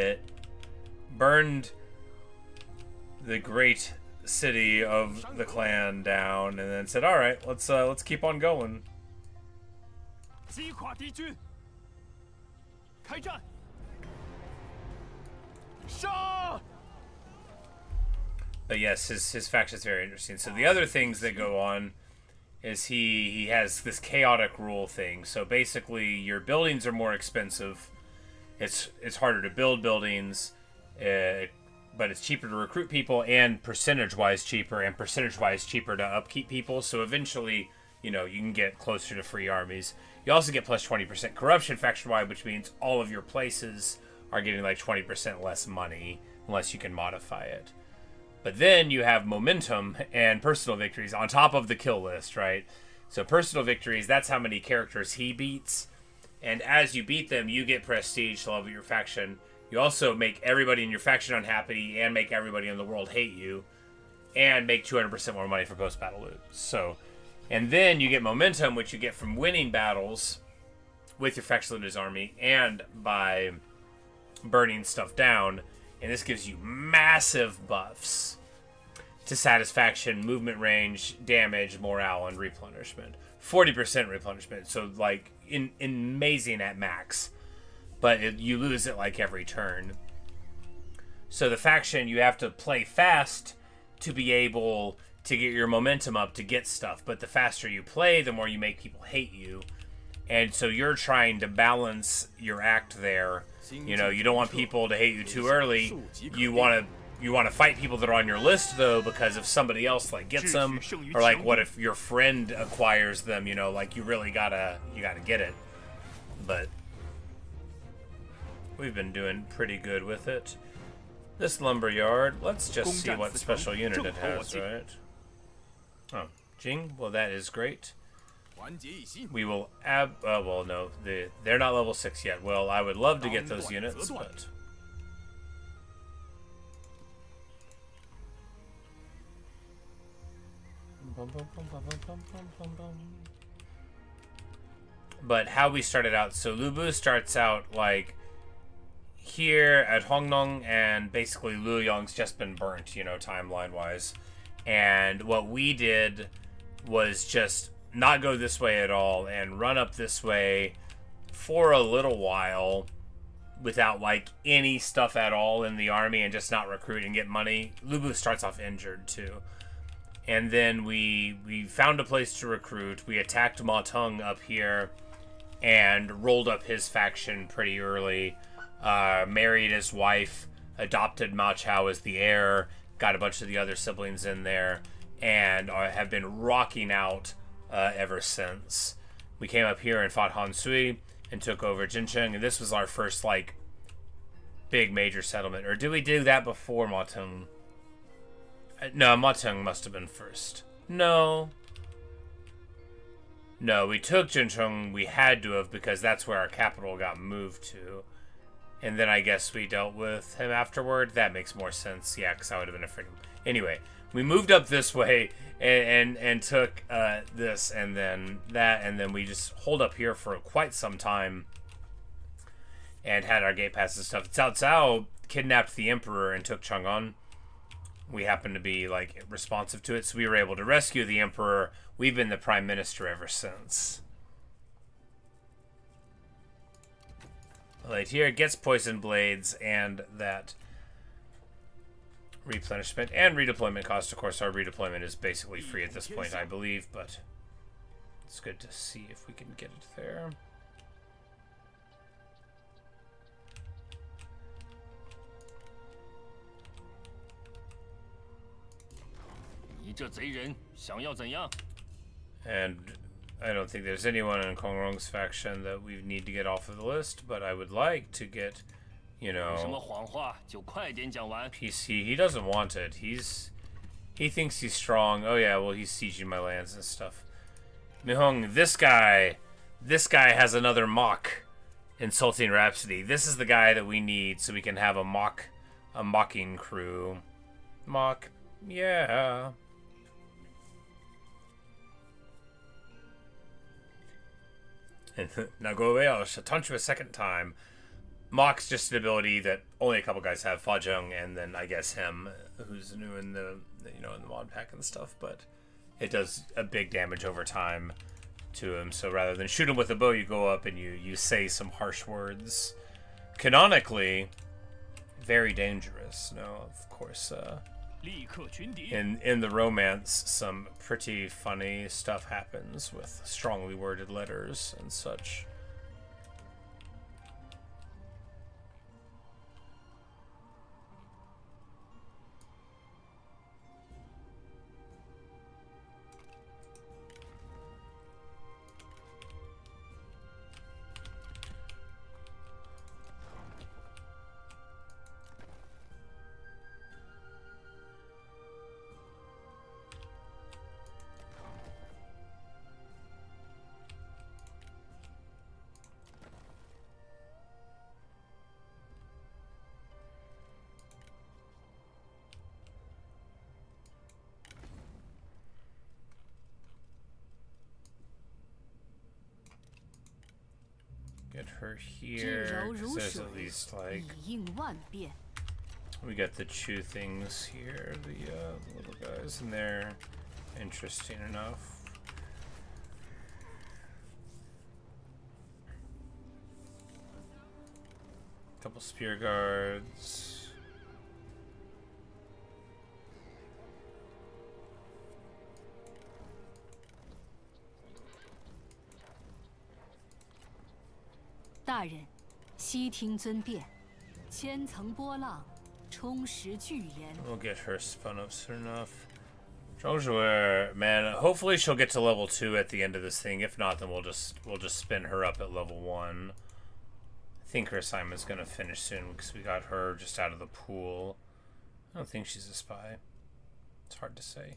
the great city of the clan down, and then said, "All right, let's keep on going." 击垮敌军，开战！杀！ But yes, his faction is very interesting. So the other things that go on is he has this chaotic rule thing. So basically, your buildings are more expensive. It's harder to build buildings, but it's cheaper to recruit people, and percentage-wise cheaper, to upkeep people. So eventually, you know, you can get closer to free armies. You also get plus 20% corruption faction-wide, which means all of your places are getting like 20% less money unless you can modify it. But then you have momentum and personal victories on top of the kill list, right? So personal victories, that's how many characters he beats. And as you beat them, you get prestige to level your faction. You also make everybody in your faction unhappy and make everybody in the world hate you. And make 200% more money for post-battle loot. So, and then you get momentum, which you get from winning battles with your faction leader's army and by burning stuff down. And this gives you massive buffs to satisfaction, movement range, damage, morale, and replenishment. 40% replenishment, so like amazing at max, but you lose it like every turn. So the faction, you have to play fast to be able to get your momentum up to get stuff, but the faster you play, the more you make people hate you. And so you're trying to balance your act there. You know, you don't want people to hate you too early. You want to fight people that are on your list, though, because if somebody else like gets them, or like what if your friend acquires them, you know, like you really gotta get it. But we've been doing pretty good with it. This lumberyard, let's just see what special unit it has, right? Oh, Jing, well that is great. We will well no, they're not level 6 yet. Well, I would love to get those units, but how we started out, so Lu Bu starts out like here at Hongnong, and basically Luoyang's just been burnt, you know, timeline wise. And what we did was just not go this way at all and run up this way for a little while without like any stuff at all in the army and just not recruit and get money. Lu Bu starts off injured too. And then we found a place to recruit. We attacked Ma Teng up here and rolled up his faction pretty early. Married his wife, adopted Ma Chao as the heir, got a bunch of the other siblings in there, and have been rocking out ever since. We came up here and fought Han Sui and took over Jincheng, and this was our first like big major settlement. Or did we do that before Ma Teng? No, Ma Teng must have been first. No, we took Jincheng. We had to have, because that's where our capital got moved to. And then I guess we dealt with him afterward. That makes more sense. Yeah, because I would have been afraid of him. Anyway, we moved up this way and took this and then that. And then we just holed up here for quite some time. And had our gate passes and stuff. Cao Cao kidnapped the emperor and took Chang'an. We happened to be like responsive to it. So we were able to rescue the emperor. We've been the prime minister ever since. Right here, gets poison blades and that replenishment and redeployment cost. Of course, our redeployment is basically free at this point, I believe, but it's good to see if we can get it there. And I don't think there's anyone in Kong Rong's faction that we need to get off of the list, but I would like to get, you know, PC. He doesn't want it. He thinks he's strong. Oh yeah, well he's sieging my lands and stuff. Mihong, this guy has another mock insulting rhapsody. This is the guy that we need so we can have a mocking crew. Mock, yeah. Now go away, I'll taunt you a second time. Mock's just an ability that only a couple guys have, Fa Zheng, and then I guess him, who's new in the in the mod pack and stuff, but it does a big damage over time to him. So rather than shoot him with a bow, you go up and you say some harsh words. Canonically, very dangerous. No, of course, in the romance, some pretty funny stuff happens with strongly worded letters and such. Get her here, 'cause there's at least like We got the Chu things here, the little guys, and they're interesting enough. Couple spear guards.大人，悉听尊便，千层波浪，充实巨岩。 We'll get her spun up soon enough. Dong Zhuo, man, hopefully she'll get to level 2 at the end of this thing. If not, then we'll just spin her up at level 1. I think her assignment's gonna finish soon because we got her just out of the pool. I don't think she's a spy. It's hard to say.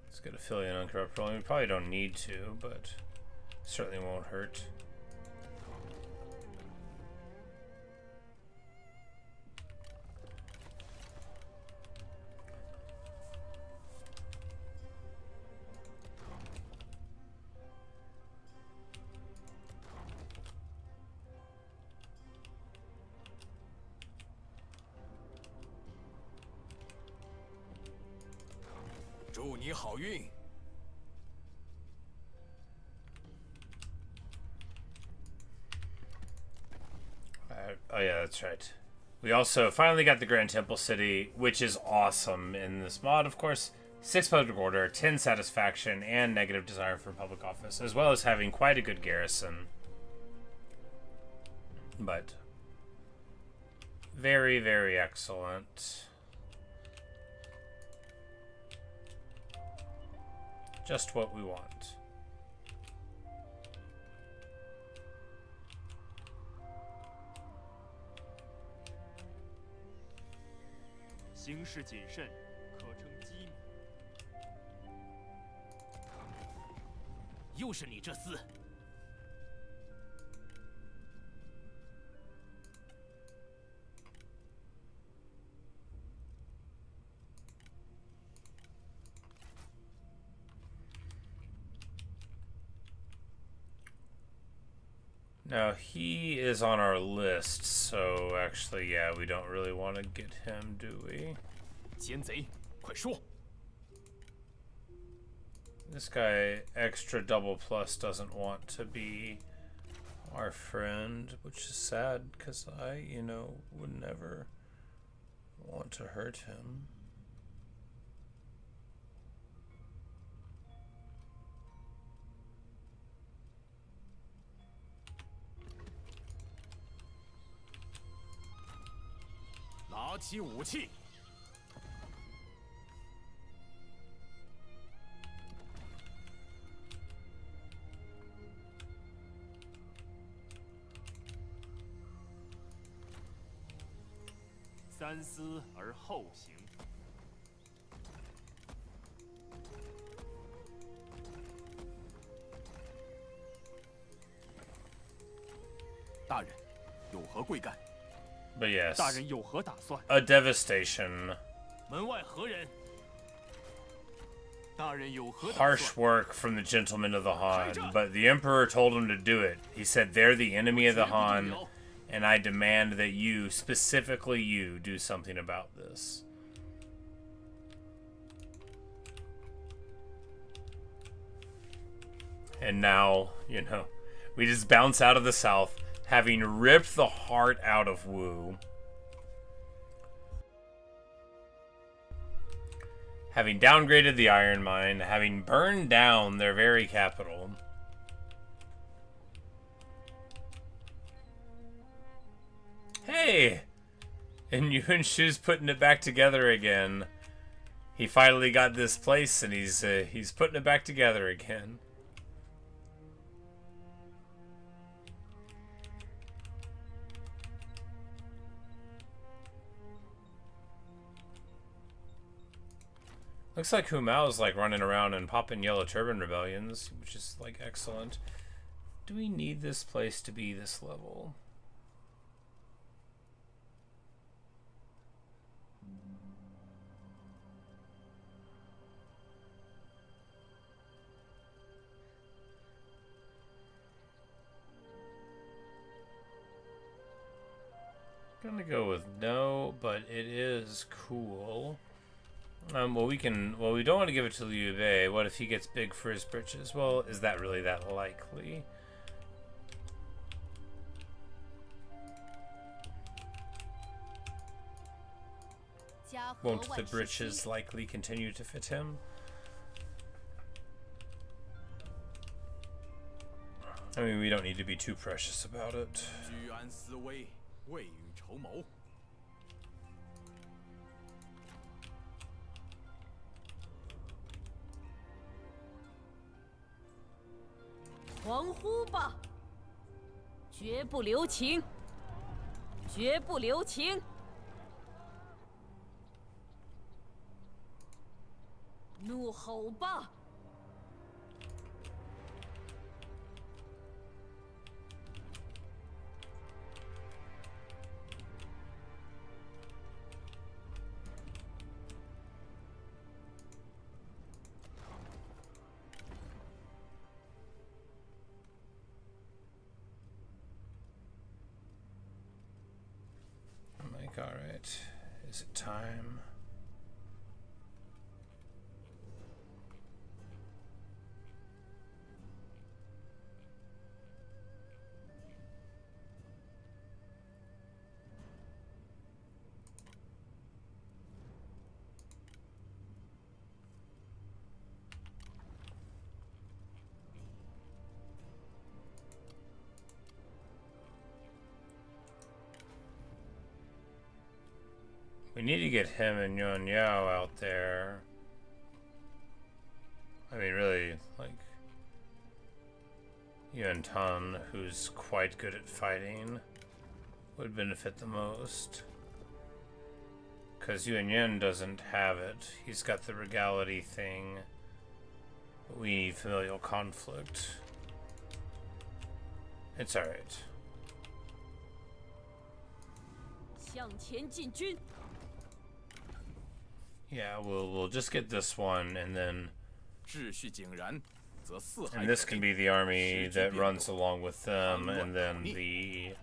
Let's get affiliate uncorruptible. We probably don't need to, but certainly won't hurt. Oh yeah, that's right. We also finally got the Grand Temple City, which is awesome in this mod, of course. 6 public order, 10 satisfaction, and negative desire for public office, as well as having quite a good garrison. But very, very excellent. Just what we want. 行事谨慎，可称机敏。又是你这厮！Now, he is on our list, so actually, yeah, we don't really want to get him, do we? 奸贼，快说！ This guy, extra double plus, doesn't want to be our friend, which is sad, because I, would never want to hurt him.拿起武器！三思而后行。大人，有何贵干？ But yes, 大人有何打算？ a devastation. 门外何人？大人有何打算？ Harsh work from the gentlemen of the Han, but the Emperor told him to do it. He said they're the enemy of the Han, and I demand that you, specifically you, do something about this. And now, we just bounce out of the south, having ripped the heart out of Wu. Having downgraded the iron mine, having burned down their very capital. Hey! And Yuan Shu's putting it back together again. He finally got this place, and he's putting it back together again. Looks like Hu Mao's like running around and popping yellow turban rebellions, which is like excellent. Do we need this place to be this level? gonna go with no, but it is cool. Well, we don't want to give it to Liu Biao. What if he gets big for his britches? Well, is that really that likely? Won't the britches likely continue to fit him? I mean, we don't need to be too precious about it. 居安思危，未雨绸缪。狂呼吧！绝不留情！绝不留情！怒吼吧！ All right, is it time? We need to get him and Yuan Yao out there. I mean, really, like, Yuan Tan, who's quite good at fighting, would benefit the most. Because Yuan Yin doesn't have it. He's got the regality thing. But we need familial conflict. It's alright. 向前进军！ Yeah, we'll just get this one, and then 秩序井然，则四海 and this can be the army that runs along with them, and then 变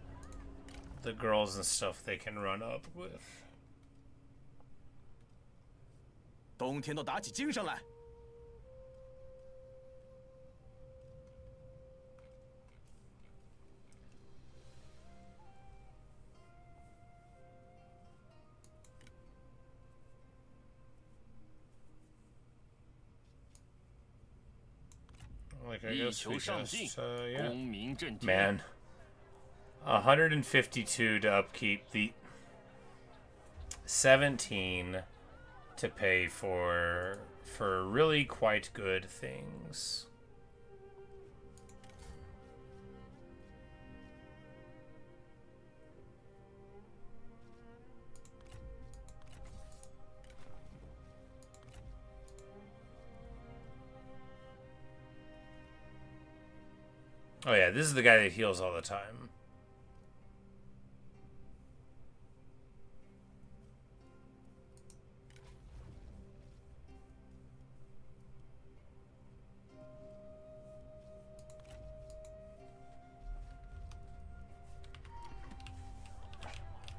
the girls and stuff they can run up with. 冬天都打起精神来。 Like, I 力 guess 求 we 上进 just, yeah. 功名震天。 Man, 152 to upkeep, the 17 to pay for really quite good things. Oh yeah, this is the guy that heals all the time.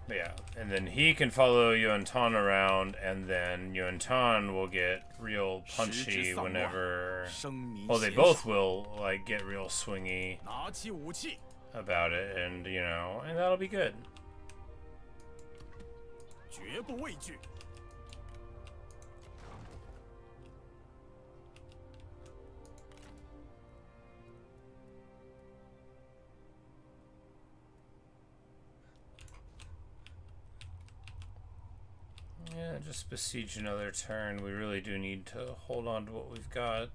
But yeah, and then he can follow Yuan Tan around, and then Yuan Tan will get real punchy whenever... 声名 Well, they 显 both 少 will, like, get real swingy 拿起武器， about it, and, you know, and that'll be good. 绝不畏惧。 Yeah, just besiege another turn. We really do need to hold on to what we've got.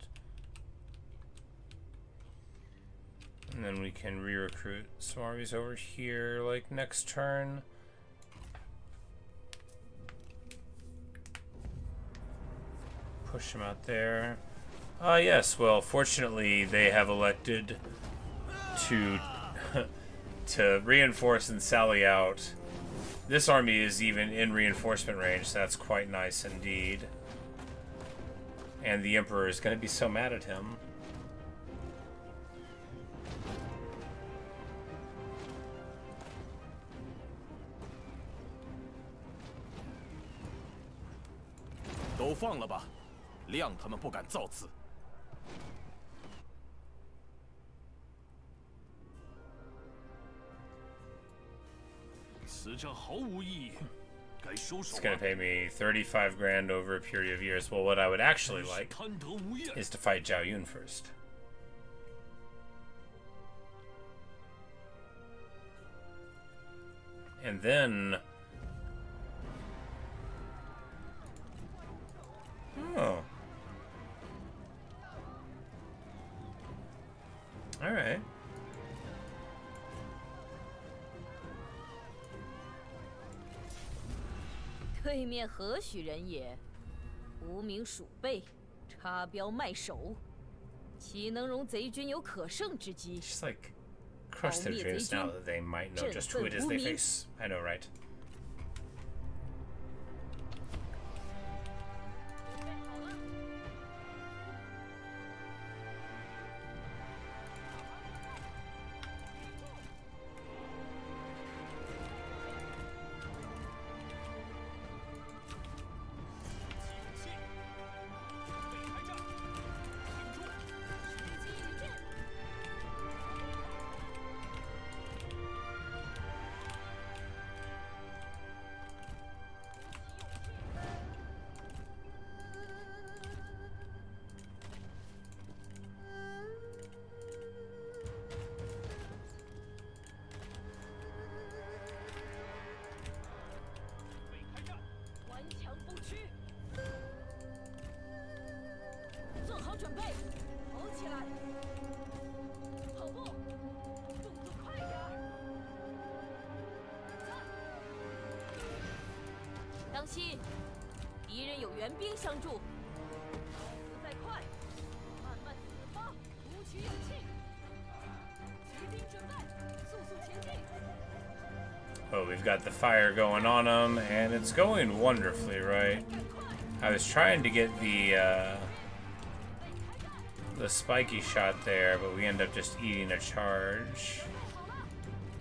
And then we can re-recruit some armies over here, like, next turn. Push them out there. Yes, well, fortunately, they have elected to to reinforce and sally out. This army is even in reinforcement range, so that's quite nice indeed. And the Emperor is going to be so mad at him. 都放了吧，谅他们不敢造次。此战毫无意义，该收手 It's gonna pay me 35 grand over a period of years. Well, what I would actually like 贪得无厌。 is to fight Zhao Yun first. And then... Oh. Alright. 对面何许人也？无名鼠辈，插标卖首，岂能容贼军有可胜之机？ Just like crush their dreams now that they might know just who it is they face. I know, right? 顽强不屈，做好准备，跑起来！跑步，动作快点儿！当心，敌人有援兵相助。不再快，慢慢死吧，鼓起勇气。骑兵准备，速速前进。 Oh, we've got the fire going on them, and it's going wonderfully, right? I was trying to get the spiky shot there, but we end up just eating a charge.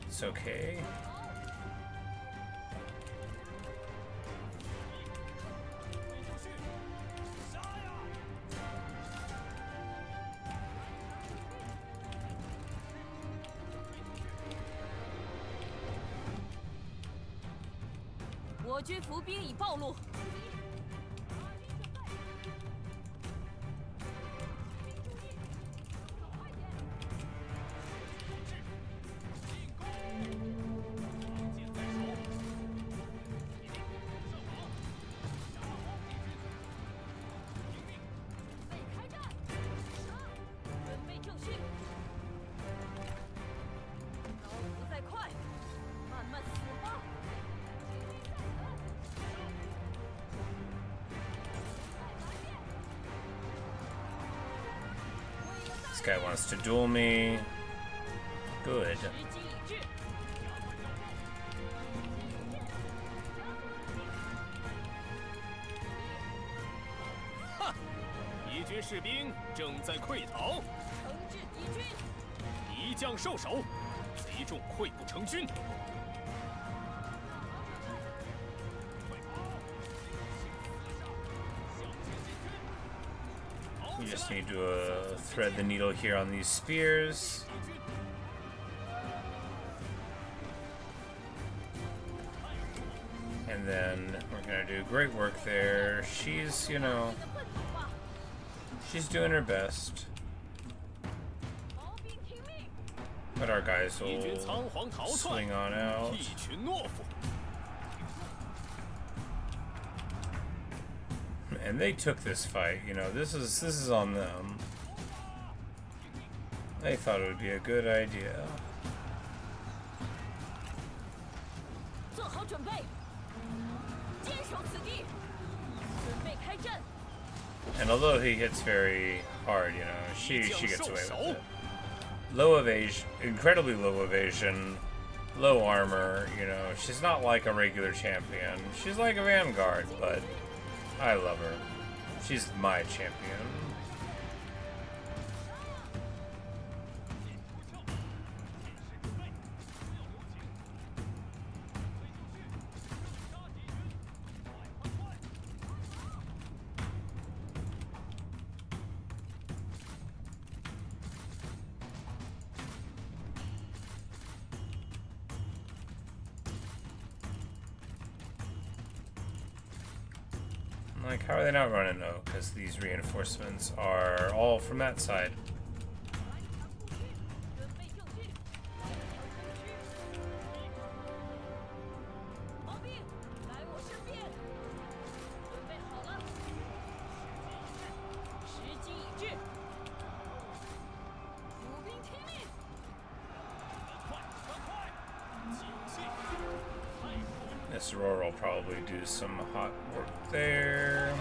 It's okay. "我军伏兵已暴露。开战！准备正训。刀不再快，慢慢死吧。 This guy wants to duel me. Good. 时机已至。哈！敌军士兵正在溃逃，惩治敌军。敌将受首，贼众溃不成军。 We just need to thread the needle here on these spears. And then we're gonna do great work there. She's, you know, she's doing her best. But our guys 敌军 will 仓皇逃窜， swing on out. 一群懦夫。 And they took this fight, you know, this is on them. They thought it would be a good idea. 做好准备，坚守此地，准备开战。 And although he hits very hard, you know, she gets away with it. Low evasion, incredibly low evasion, low armor, you know, she's not like a regular champion. She's like a vanguard, but I love her. She's my champion. Like, how are they not running? Oh, because these reinforcements are all from that side. 准备就绪，毛兵，来我身边，准备好了，时机已至，步兵听命。 This Aurora will probably do some hot work there.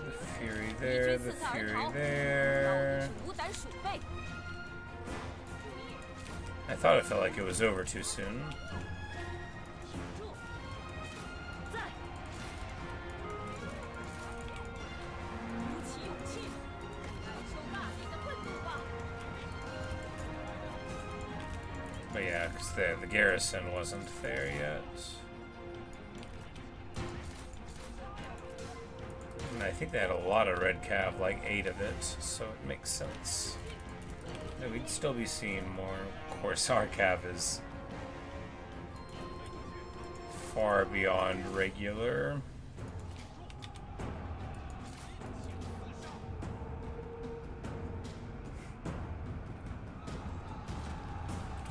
The Fury there, the Fury there. 无胆鼠辈， I thought it felt like it was over too soon. 挺住，在，鼓起勇气，感受大地的愤怒吧。 But yeah, because the garrison wasn't there yet. And I think they had a lot of red cav, like 8 of it, so it makes sense. Yeah, we'd still be seeing more. Of course, our cav is far beyond regular.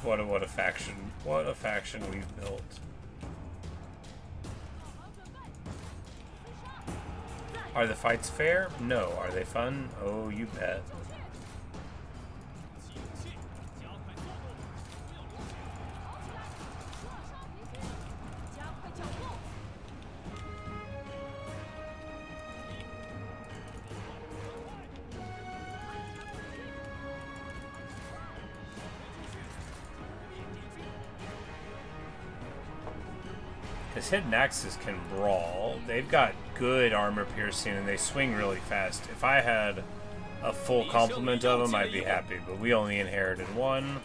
What a faction! What a faction we've built. Are the fights fair? No. Are they fun? Oh, you bet. 加快脚步。 Because hidden axes can brawl. They've got good armor piercing and they swing really fast. If I had a full complement of them, I'd be happy. But we only inherited one.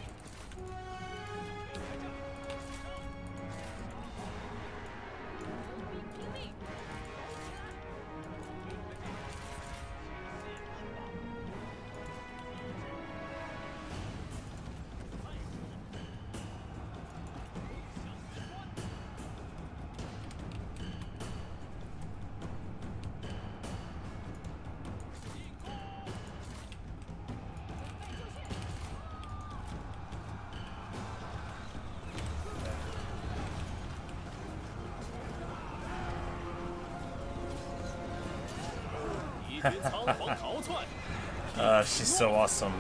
She's so awesome.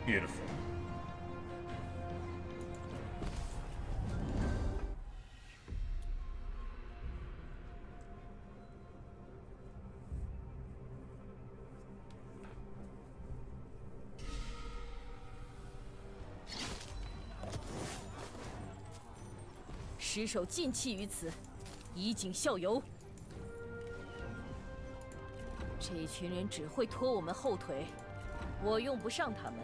Beautiful. “尸首尽弃于此，以儆效尤。”这群人只会拖我们后腿，我用不上他们。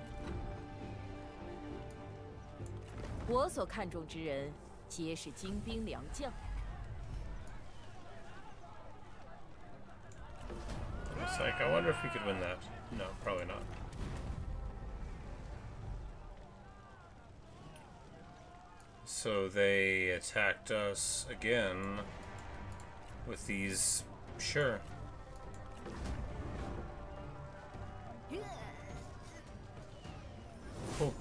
我所看重之人，皆是精兵良将。 It's like, I wonder if we could win that. No, probably not. So they attacked us again with these. Sure.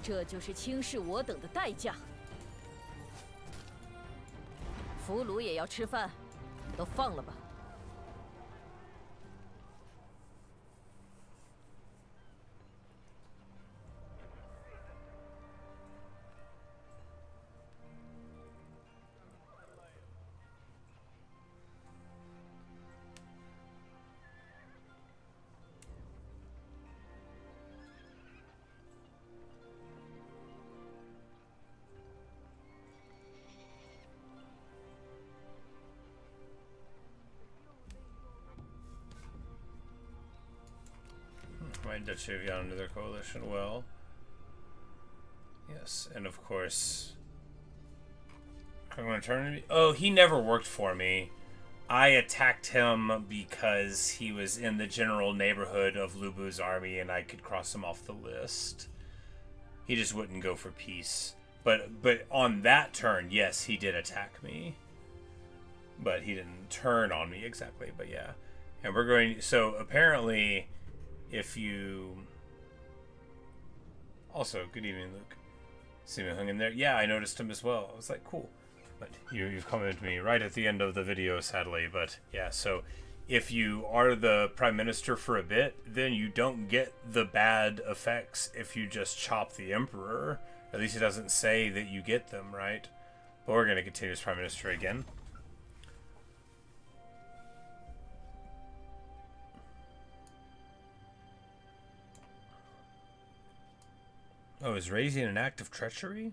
这就是轻视我等的代价。俘虏也要吃饭，都放了吧。for my Duchy of Yin under their coalition. Well, yes, and of course, I'm going to turn. Oh, he never worked for me. I attacked him because he was in the general neighborhood of Lu Bu's army, and I could cross him off the list. He just wouldn't go for peace. But on that turn, yes, he did attack me. But he didn't turn on me exactly. But yeah, and we're going. So apparently, if you also, good evening, Luke. See me hung in there. Yeah, I noticed him as well. I was like, cool. But you've commented to me right at the end of the video, sadly. But yeah, so if you are the prime minister for a bit, then you don't get the bad effects if you just chop the emperor. At least it doesn't say that you get them, right? But we're going to continue as prime minister again. Oh, is raising an act of treachery?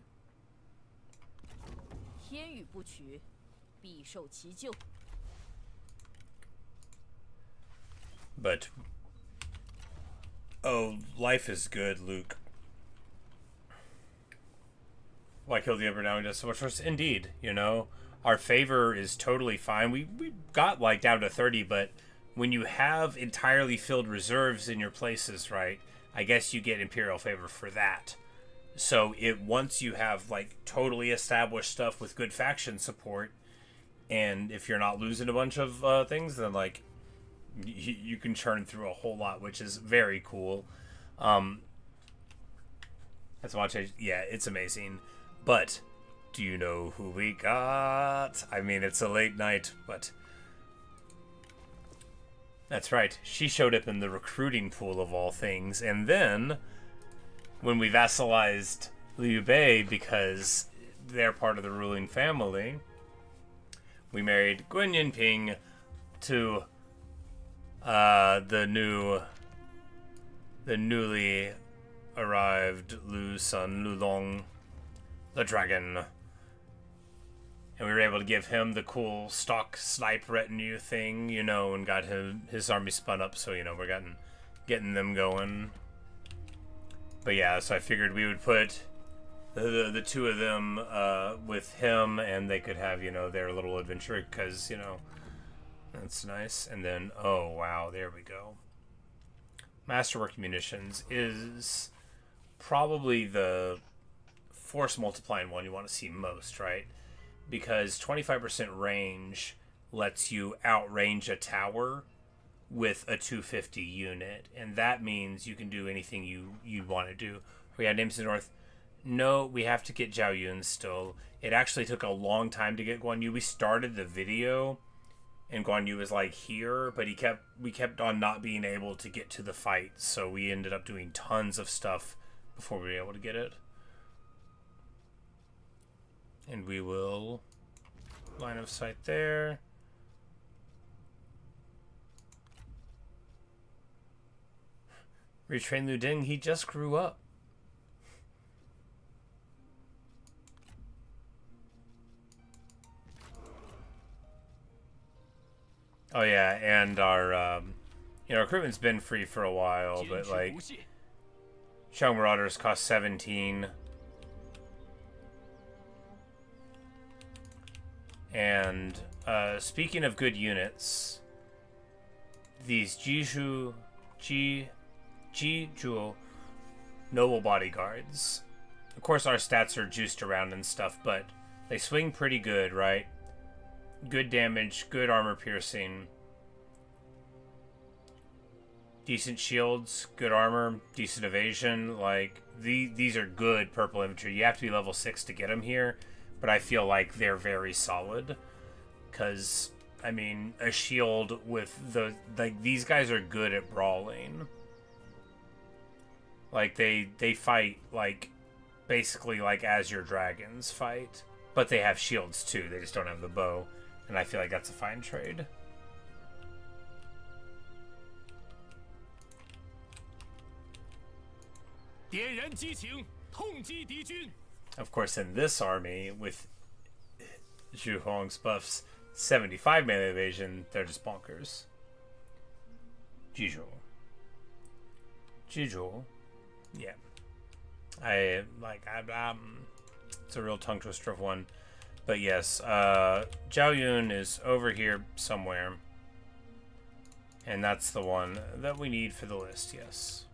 天与不取，必受其咎。 But oh, life is good, Luke. Why kill the emperor now? He does so much worse. Indeed, you know, our favor is totally fine. We got like down to 30, but when you have entirely filled reserves in your places, right? I guess you get imperial favor for that. So once you have like totally established stuff with good faction support, and if you're not losing a bunch of things, then like you can churn through a whole lot, which is very cool. That's watch. Yeah, it's amazing. But do you know who we got? I mean, it's a late night, but that's right. She showed up in the recruiting pool of all things, and then when we vassalized Liu Biao because they're part of the ruling family, we married Guan Yinping to the newly arrived Lu's son, Lulong, the dragon. And we were able to give him the cool stock snipe retinue thing, you know, and got his army spun up, so, you know, we're getting them going. But yeah, so I figured we would put the two of them with him, and they could have, you know, their little adventure, because, you know, that's nice. And then, oh wow, there we go. Masterwork munitions is probably the force multiplying one you want to see most, right? Because 25% range lets you outrange a tower with a 250 unit, and that means you can do anything you want to do. We had names in the north. No, we have to get Zhao Yun still. It actually took a long time to get Guan Yu. We started the video and Guan Yu was like here, but we kept on not being able to get to the fight, so we ended up doing tons of stuff before we were able to get it. And we will line of sight there. Retrain Liu Ding, he just grew up. Oh yeah, and our you know, recruitment's been free for a while, but like Shang Marauders cost 17. And speaking of good units, these Jizhuo noble bodyguards. Of course our stats are juiced around and stuff, but they swing pretty good, right? Good damage, good armor piercing, decent shields, good armor, decent evasion. Like these are good purple infantry. You have to be level 6 to get them here, but I feel like they're very solid. Cause I mean, a shield with these guys are good at brawling. Like they fight like basically like as your dragons fight, but they have shields too. They just don't have the bow. And I feel like that's a fine trade. Of course, in this army, with Zhu Hong's buffs, 75 melee evasion, they're just bonkers. Jizhuo. Jizhou. Yeah. It's a real tongue twister of one. But yes, Zhao Yun is over here somewhere. And that's the one that we need for the list, yes.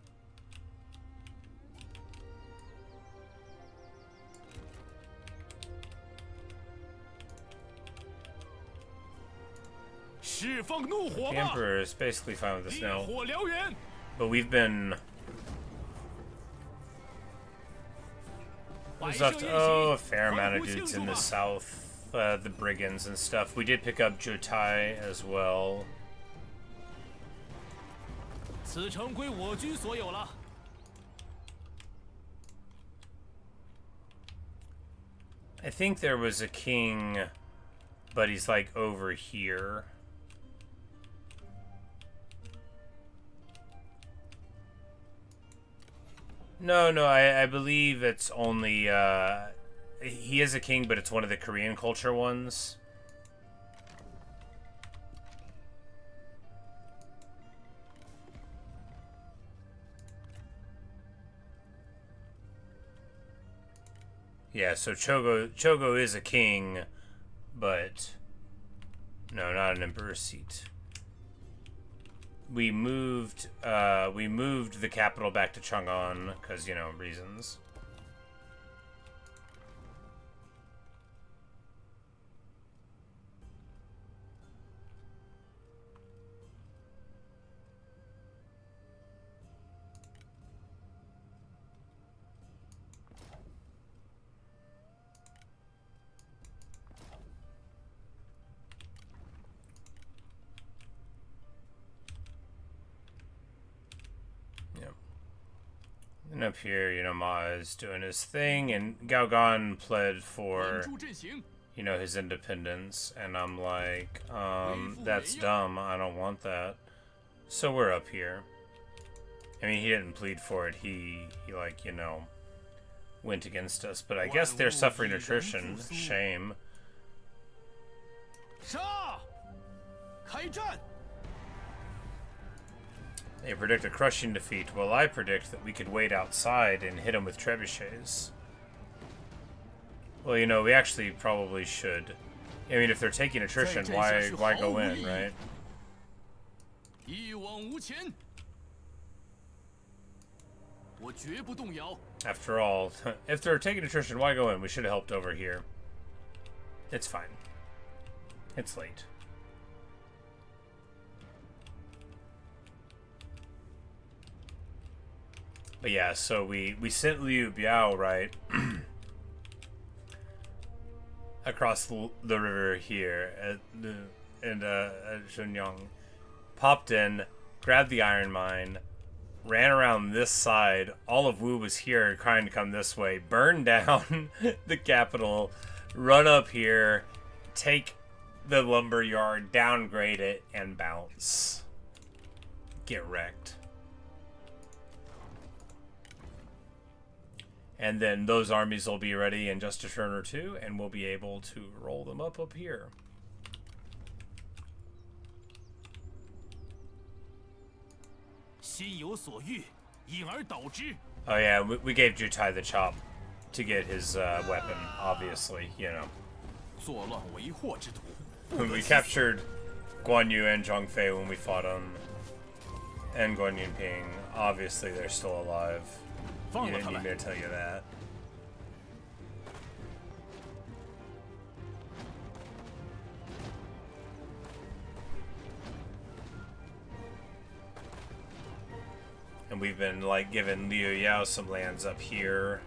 The Emperor is basically fine with this now. But we've been... There's left, a fair amount of dudes in the south. The brigands and stuff. We did pick up Jutai as well. I think there was a king, but he's like over here. No, I believe it's only, he is a king, but it's one of the Korean culture ones. Yeah, so Chogo is a king, but no, not an emperor's seat. We moved the capital back to Chang'an because, you know, reasons. And up here, you know, Ma is doing his thing, and Gaogan pled for, you know, his independence, and I'm like, that's dumb, I don't want that. So we're up here. I mean, he didn't plead for it, he like, you know, went against us, but I guess they're suffering attrition. Shame. They predict a crushing defeat. Well, I predict that we could wait outside and hit them with trebuchets. Well, you know, we actually probably should. I mean, if they're taking attrition, why go in, right? After all, if they're taking attrition, why go in? We should have helped over here. It's fine. It's late. But yeah, so we sent Liu Biao, right, across the river here, and Zhenyang popped in, grabbed the iron mine, ran around this side. All of Wu was here trying to come this way, burn down the capital, run up here, take the lumber yard, downgrade it, and bounce. Get wrecked. And then those armies will be ready in just a turn or two, and we'll be able to roll them up here. Oh yeah, we gave Jutai the chop to get his weapon, obviously, you know. When we captured Guan Yu and Zhang Fei when we fought them, and Guan Yinping, obviously they're still alive. You didn't need me to tell you that. And we've been like giving Liu Yao some lands up here.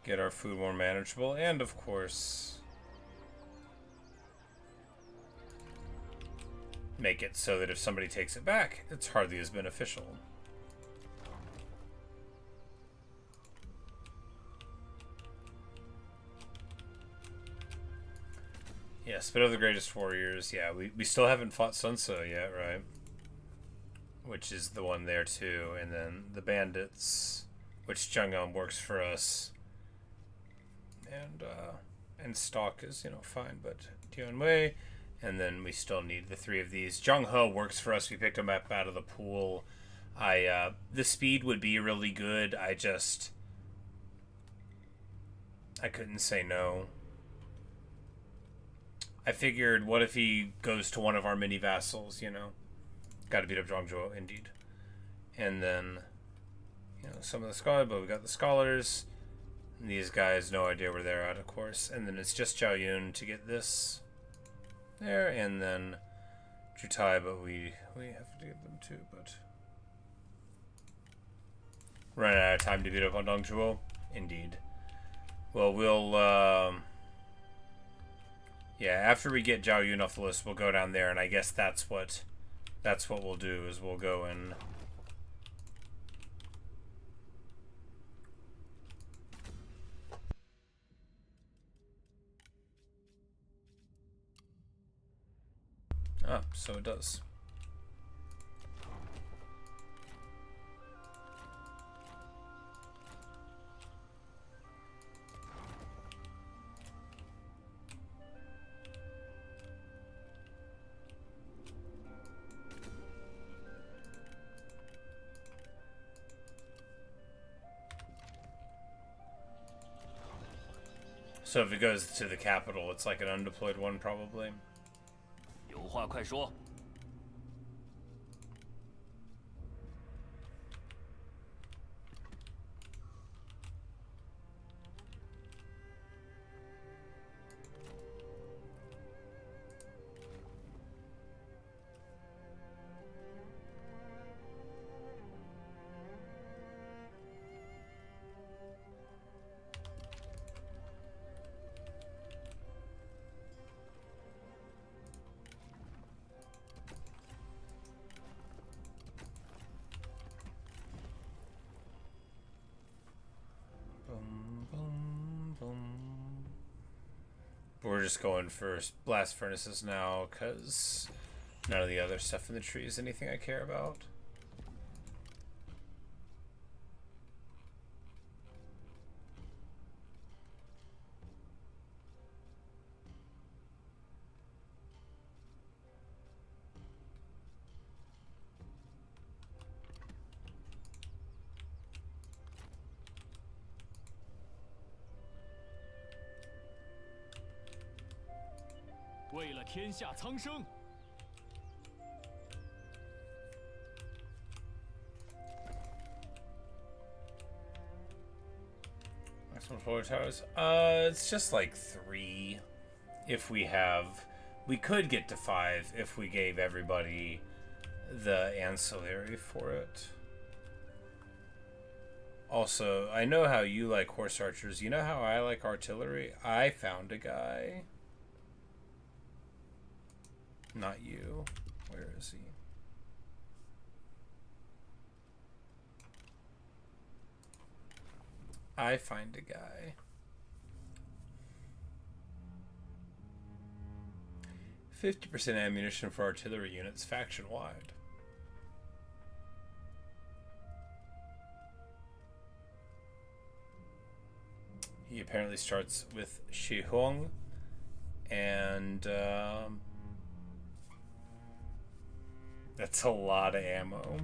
Get our food more manageable, and of course, make it so that if somebody takes it back, it's hardly as beneficial. Yeah, Spit of the Greatest Warriors. Yeah, we still haven't fought Sun Tzu yet, right? Which is the one there too. And then the Bandits, which Zheng works for us. And Stalk is, you know, fine, but Wu and Wei. And then we still need the 3 of these. Zhang He works for us. We picked him up out of the pool. The speed would be really good. I couldn't say no. I figured, what if he goes to one of our mini vassals, you know? Got to beat up Dong Zhuo, indeed. And then, you know, some of the scholars, but we got the scholars. And these guys, no idea where they're at, of course. And then it's just Zhao Yun to get this there, and then Jutai, but we have to get them too, but running out of time to beat up on Dong Zhuo, indeed. Well, yeah, after we get Zhao Yun off the list, we'll go down there, and I guess that's what we'll do, is we'll go and so it does. So if it goes to the capital, it's like an undeployed one, probably. 有话快说。We're just going for blast furnaces now, because none of the other stuff in the tree is anything I care about. Maximum floor towers? It's just like 3. If we have, we could get to 5 if we gave everybody the ancillary for it. Also, I know how you like horse archers. You know how I like artillery? I found a guy. Not you. Where is he? I find a guy. 50% ammunition for artillery units faction-wide. He apparently starts with Shi Huang, and that's a lot of ammo.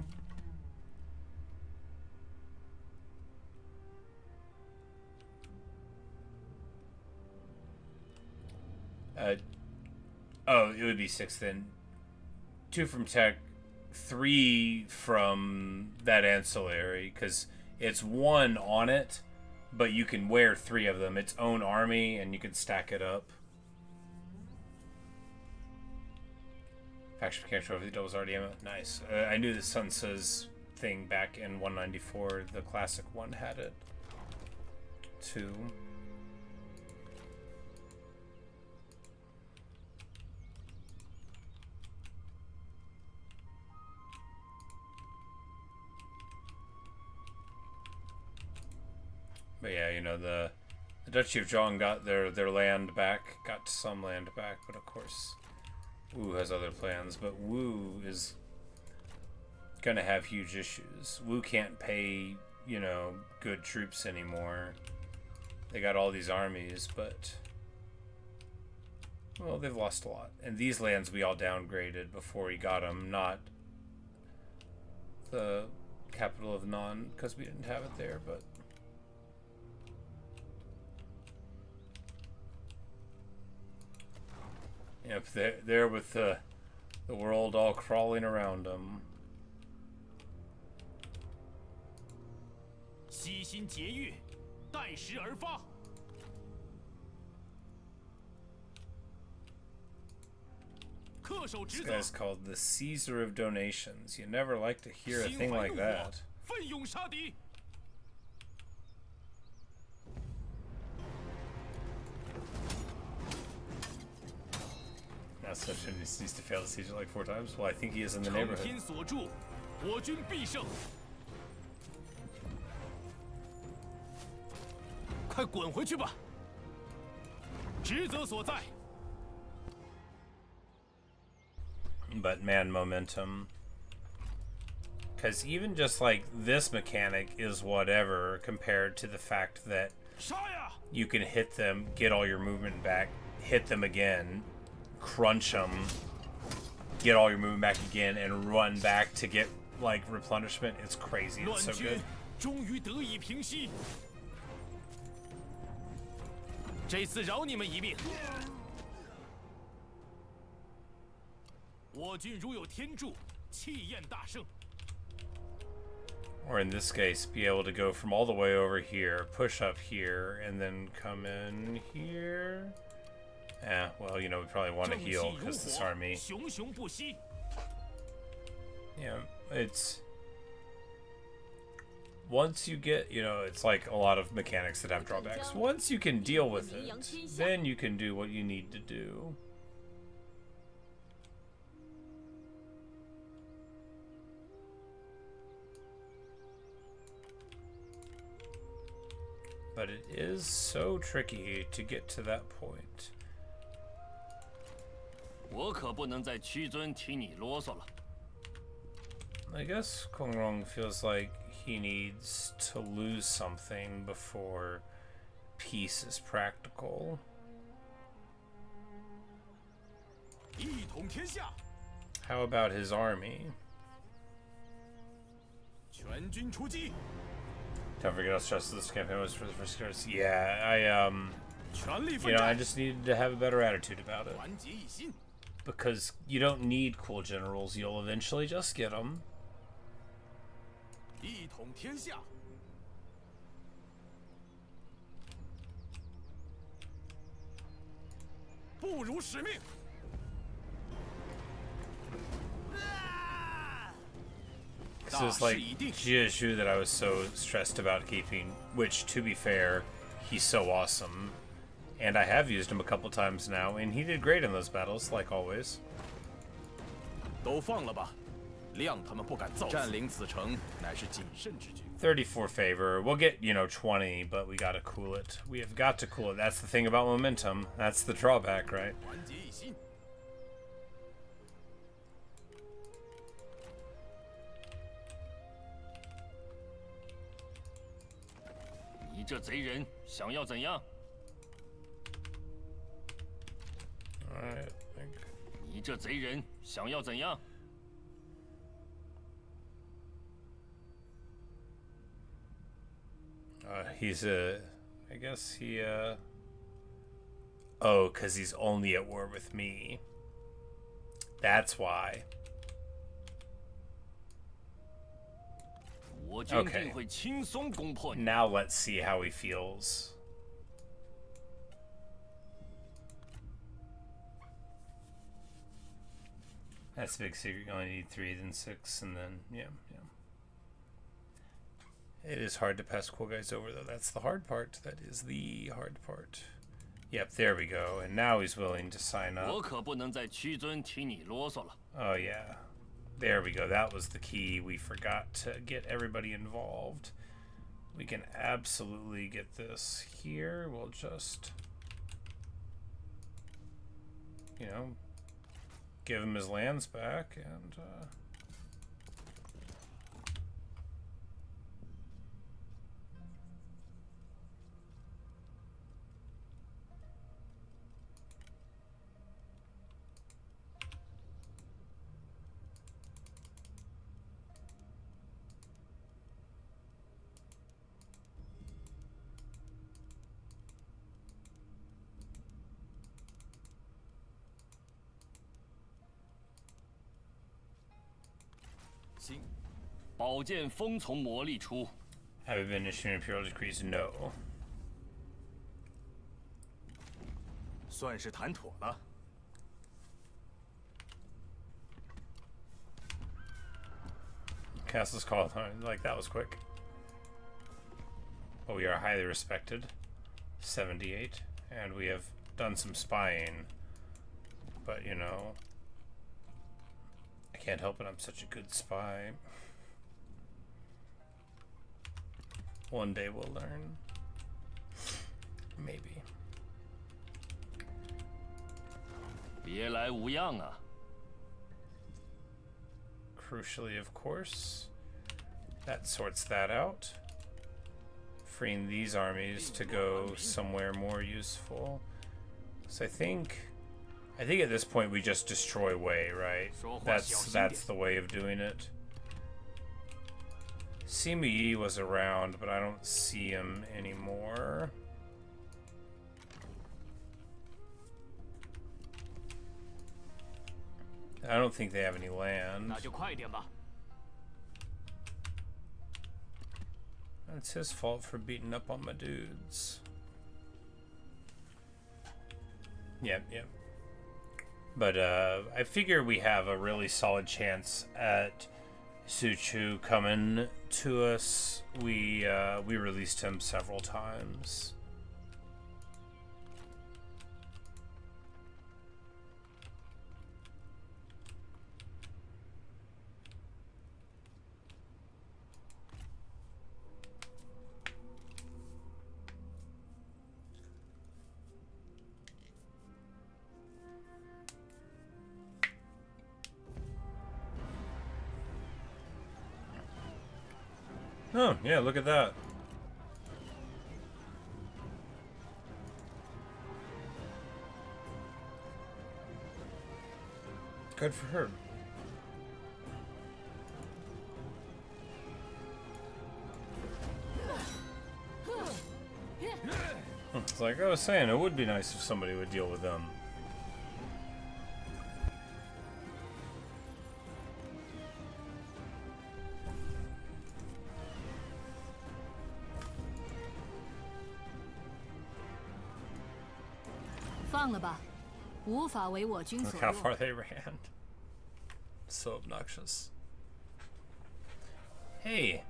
Oh, it would be 6 then. 2 from tech, 3 from that ancillary, because it's 1 on it, but you can wear 3 of them. Its own army, and you can stack it up. Faction mechanics over the doubles already ammo. Nice. I knew the Sun Tzu's thing back in 194. The classic one had it too. But yeah, you know, the Duchy of Jiang got their land back, got some land back, but of course Wu has other plans. But Wu is gonna have huge issues. Wu can't pay, you know, good troops anymore. They got all these armies, but well, they've lost a lot. And these lands we all downgraded before he got them, not the capital of Non, because we didn't have it there, but yep, there with the world all crawling around them. 悉心节欲，待时而发。 This guy's called the Caesar of Donations. You never like to hear a thing like that. Now such needs to fail the siege like 4 times. Well, I think he is in the neighborhood. 所助，我军必胜。快滚回去吧！职责所在。 But man, momentum. Because even just like this mechanic is whatever compared to the fact that you can hit them, get all your movement back, hit them again, crunch them, get all your movement back again, and run back to get like replenishment. It's crazy. It's so good. 终于得以平息。这次饶你们一命。 我军如有天助，气焰大盛。 Or in this case, be able to go from all the way over here, push up here, and then come in here. Yeah, well, you know, we probably want to heal because this army. Yeah, it's once you get, you know, it's like a lot of mechanics that have drawbacks. Once you can deal with it, then you can do what you need to do. But it is so tricky to get to that point. 我可不能再屈尊听你啰嗦了。 I guess Kongrong feels like he needs to lose something before peace is practical. 一统天下。 How about his army? 全军出击。 Don't forget how stressful this campaign was for the first years. Yeah, you know, I just needed to have a better attitude about it. Because you don't need cool generals, you'll eventually just get them. 一统天下。不辱使命。 Because it was like Jiazhu that I was so stressed about keeping, which, to be fair, he's so awesome. And I have used him a couple times now, and he did great in those battles, like always. 都放了吧，谅他们不敢造次。占领此城乃是谨慎之举。 34 favor. We'll get, you know, 20, but we gotta cool it. We have got to cool it. That's the thing about momentum. That's the drawback, right? 团结一心。 你这贼人想要怎样？ Alright. 你这贼人想要怎样？ He's I guess he, oh, because he's only at war with me. That's why. Okay. Now let's see how he feels. That's a big secret. You only need 3, then 6, and then, yeah. It is hard to pass cool guys over, though. That's the hard part. That is the hard part. Yep, there we go. And now he's willing to sign up. Oh, yeah. There we go. That was the key. We forgot to get everybody involved. We can absolutely get this here. We'll just, you know, give him his lands back and宝剑锋从魔力出。 have you been issuing imperial decrees? No. 算是谈妥了。 Castle's called, huh? Like, that was quick. But we are highly respected. 78. And we have done some spying. But, you know, I can't help it. I'm such a good spy. One day we'll learn. Maybe. 别来无恙啊！ Crucially, of course, that sorts that out. Freeing these armies to go somewhere more useful. So I think at this point we just destroy Wei, right? That's the way of doing it. Sima Yi was around, but I don't see him anymore. I don't think they have any land. 那就快一点吧。 That's his fault for beating up on my dudes. Yep. But I figure we have a really solid chance at Su Chu coming to us. We released him several times. Oh, yeah, look at that. Good for her. It's like I was saying, it would be nice if somebody would deal with them. Look how far they ran. So obnoxious. Hey.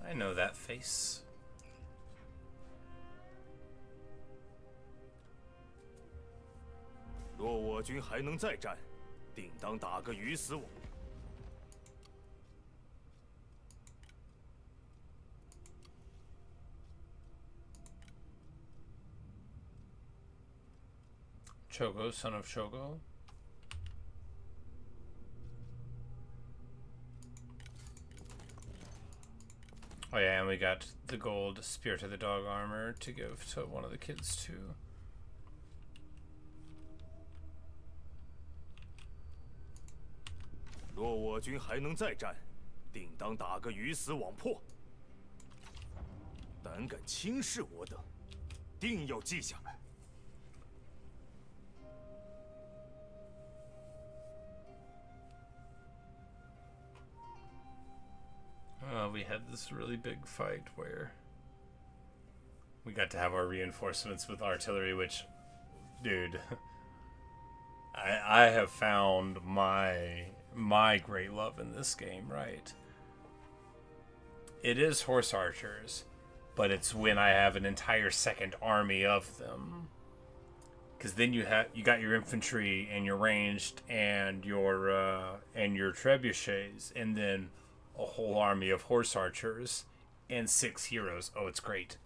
I know that face. 若我军还能再战，定当打个鱼死网。Chogo, son of Chogo. Oh yeah, and we got the gold Spirit of the Dog armor to give to one of the kids too. 若我军还能再战，定当打个鱼死网破。胆敢轻视我等，定要记下来。 We had this really big fight where we got to have our reinforcements with artillery, which, dude, I have found my great love in this game, right? It is horse archers, but it's when I have an entire second army of them. Because then you got your infantry and your ranged and your trebuchets, and then a whole army of horse archers and 6 heroes. Oh, it's great.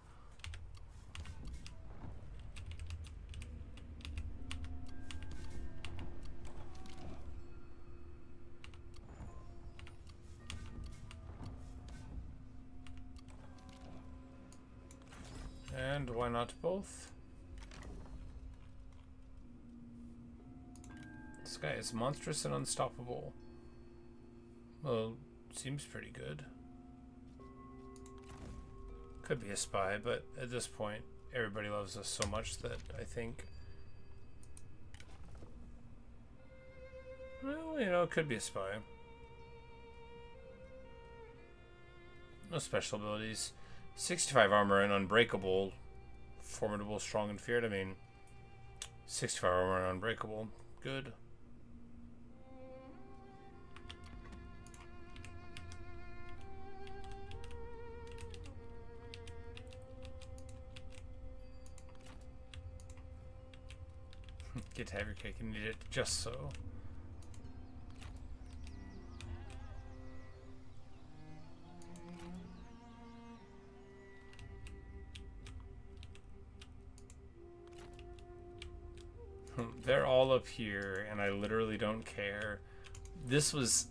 And why not both? This guy is monstrous and unstoppable. Well, seems pretty good. Could be a spy, but at this point, everybody loves us so much that I think... Well, you know, it could be a spy. No special abilities. 65 armor and unbreakable. Formidable, strong, and feared. I mean, 65 armor and unbreakable. Good. Get to have your cake and eat it just so. They're all up here, and I literally don't care. This was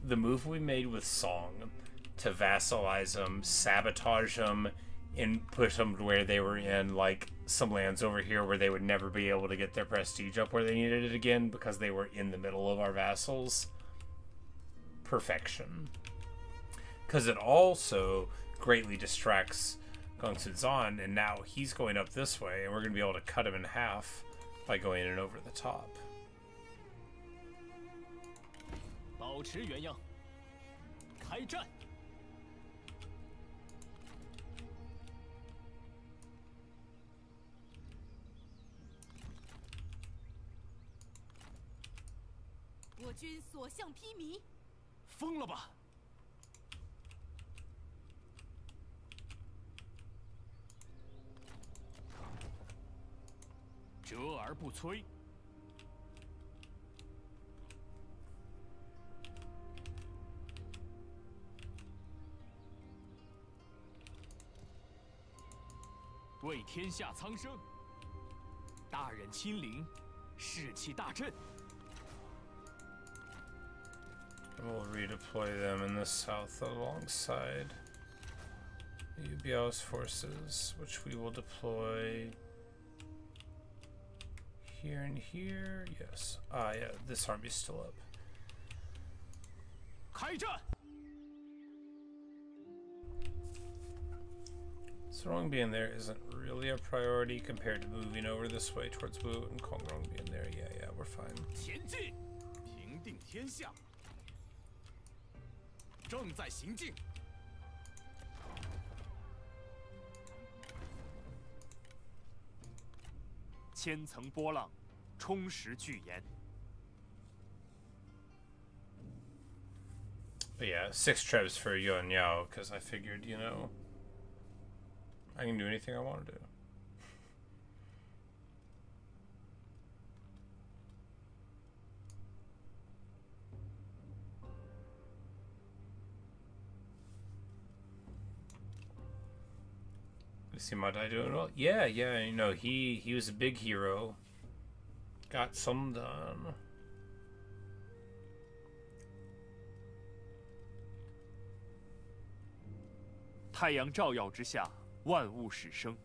the move we made with Song to vassalize them, sabotage them, and push them to where they were in, like, some lands over here where they would never be able to get their prestige up where they needed it again because they were in the middle of our vassals. Perfection. Because it also greatly distracts Gongsun Zan, and now he's going up this way, and we're going to be able to cut him in half by going in over the top. 保持原样，开战！我军所向披靡，疯了吧！折而不摧。为天下苍生，大人亲临，士气大振。 We'll redeploy them in the south alongside Liu Biao's forces, which we will deploy here and here. Yes. Ah, yeah, this army's still up. 开战！ So Rong being there isn't really a priority compared to moving over this way towards Wu and Kongrong being there. Yeah, we're fine. 前进，平定天下。 正在行进。千层波浪，充实巨岩。 But yeah, 6 trebs for Yuan Yao, because I figured, you know, I can do anything I want to do. See my guy doing well? Yeah, you know, he was a big hero. Got some done. "太阳照耀之下，万物始生。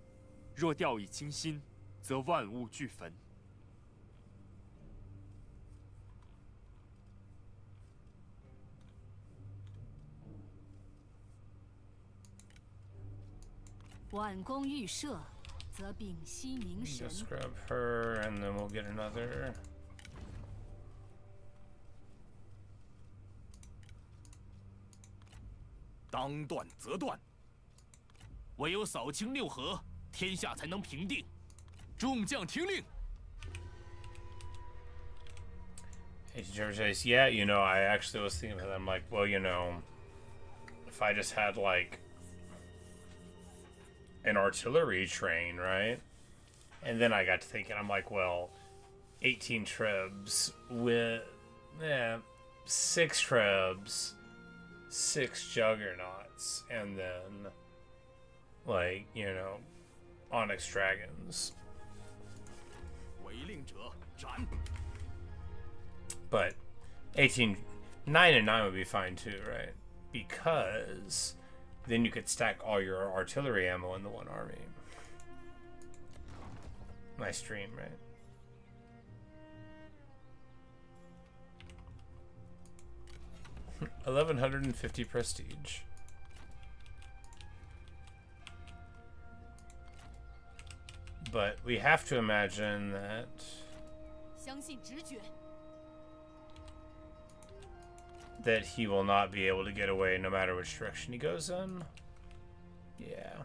若掉以轻心，则万物俱焚。" 挽弓欲射，则屏息凝神。 Just grab her, and then we'll get another. 当断则断，唯有扫清六合，天下才能平定。众将听令。 Hey, Georges, yeah, you know, I actually was thinking about that. I'm like, well, you know, if I just had, like, an artillery train, right? And then I got to thinking, I'm like, well, 18 trebs with, 6 trebs, 6 juggernauts and then, like, you know, onyx dragons. 违令者斩。 But 18, 9 and 9 would be fine too, right? Because then you could stack all your artillery ammo in the one army. Nice dream, right? $1,150 prestige. But we have to imagine that 相信直觉。 that he will not be able to get away no matter which direction he goes in. Yeah.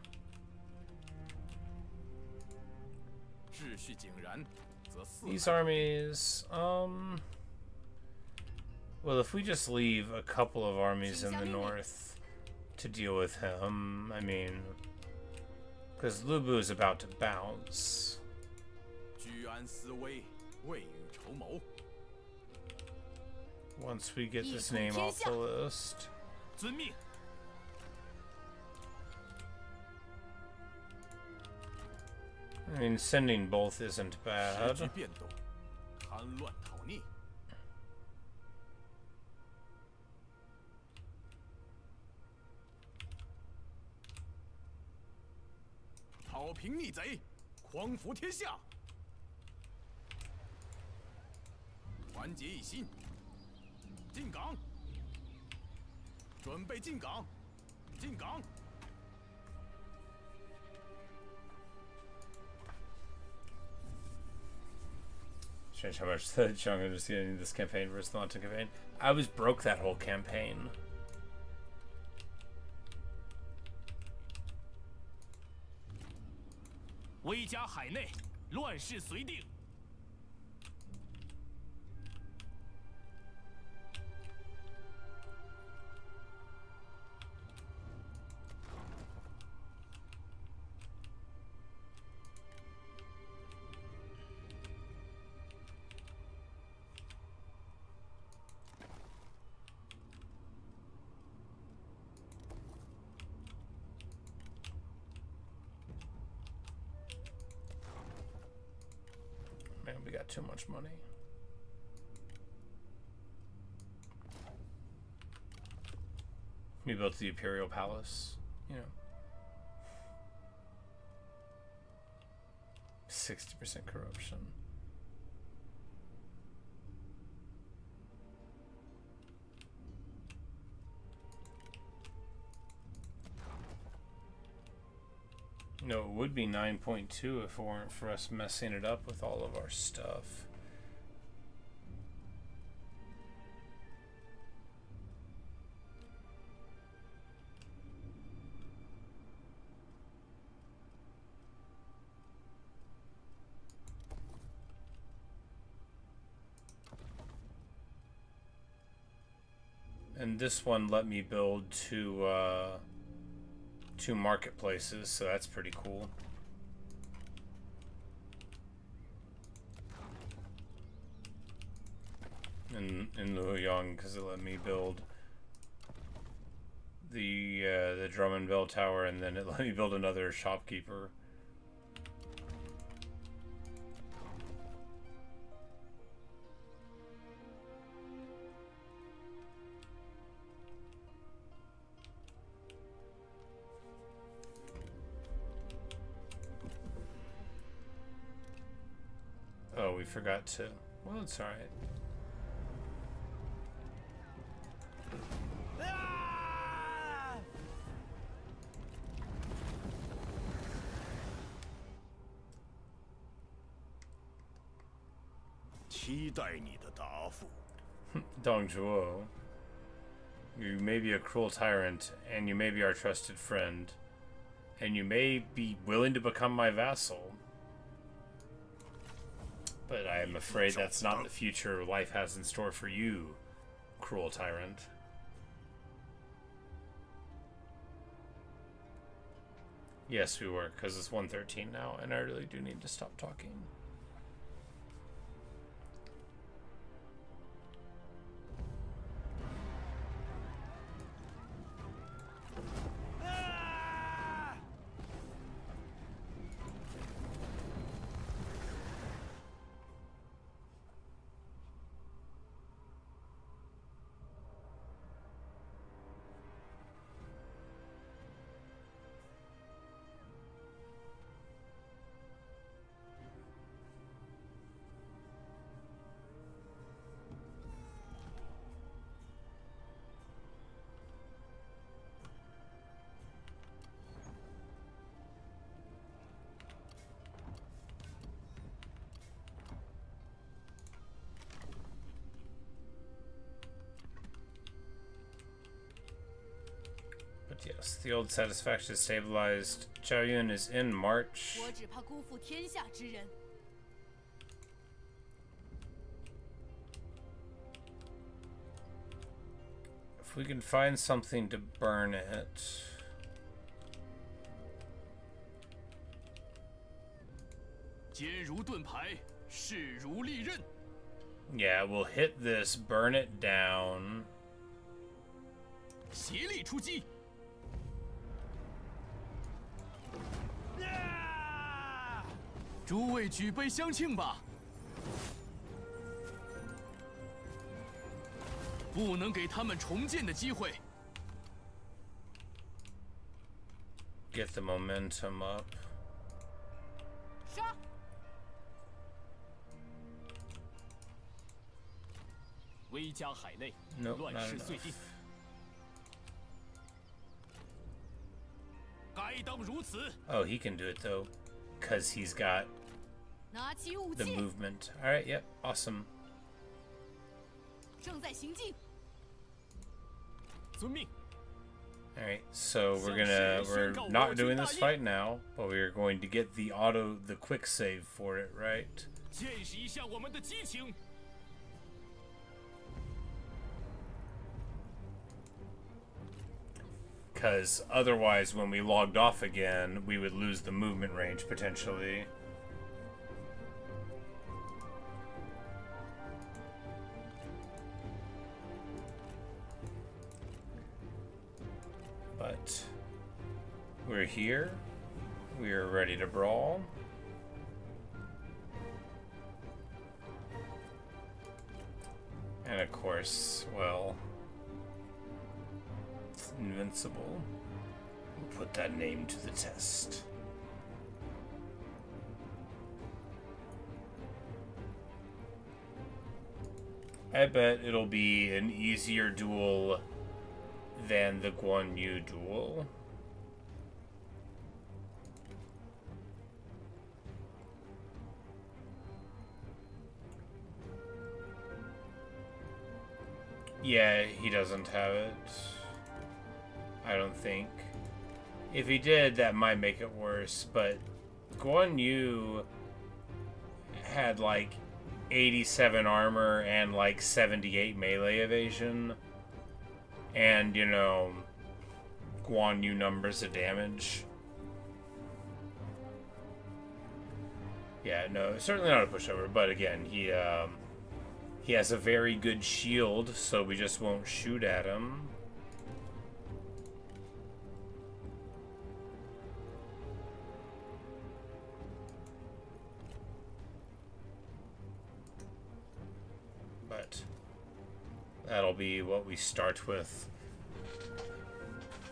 秩序井然，则四 These armies, well, if we just leave a couple of armies in the north to deal with him, I mean, because Lubu is about to bounce. 居安思危，未雨绸缪。 Once we get this name off the list. 遵命。 I mean, sending both isn't 时 bad. 局变动，叛乱讨逆。讨平逆贼，匡扶天下。团结一心，进港。准备进港，进港。 Strange how much the Jiang is getting this campaign versus the Lantern campaign. I was broke that whole campaign.威加海内，乱世随定。 Man, we got too much money. We built the Imperial Palace, you know. 60% corruption. No, it would be 9.2 if it weren't for us messing it up with all of our stuff. And this one let me build two marketplaces, so that's pretty cool. In Luoyang, because it let me build the drum and bell tower, and then it let me build another shopkeeper. Oh, we forgot to. Well, it's alright. Dong Zhuo, you may be a cruel tyrant, and you may be our trusted friend, and you may be willing to become my vassal. But I am afraid that's not the future life has in store for you, cruel tyrant. Yes, we were, because it's 1:13 now, and I really do need to stop talking. Yes, the old satisfaction is stabilized. Zhao Yun is in March. 我只怕辜负天下之人。 If we can find something to burn it. Yeah, we'll hit this, burn it down. 协力出击！诸位举杯相庆吧！不能给他们重建的机会。 Get the momentum up. 杀！ 威加海内， Nope, 乱 not 世 enough. 遂定。该当如此。 Oh, he can do it though, because he's got 拿起武 the 器， movement. All right, yep, awesome. 正在行进。 遵命。 All right, so we're not doing this fight now, but we're going to get the quick save for it, right? 见识一下我们的激情。 Because otherwise, when we logged off again, we would lose the movement range potentially. But we're here. We are ready to brawl. And of course, well, it's invincible. We'll put that name to the test. I bet it'll be an easier duel than the Guan Yu duel. Yeah, he doesn't have it. I don't think. If he did, that might make it worse, but Guan Yu had like 87 armor and like 78 melee evasion. And, you know, Guan Yu numbers of damage. Yeah, no, certainly not a pushover, but again, he has a very good shield, so we just won't shoot at him. But that'll be what we start with.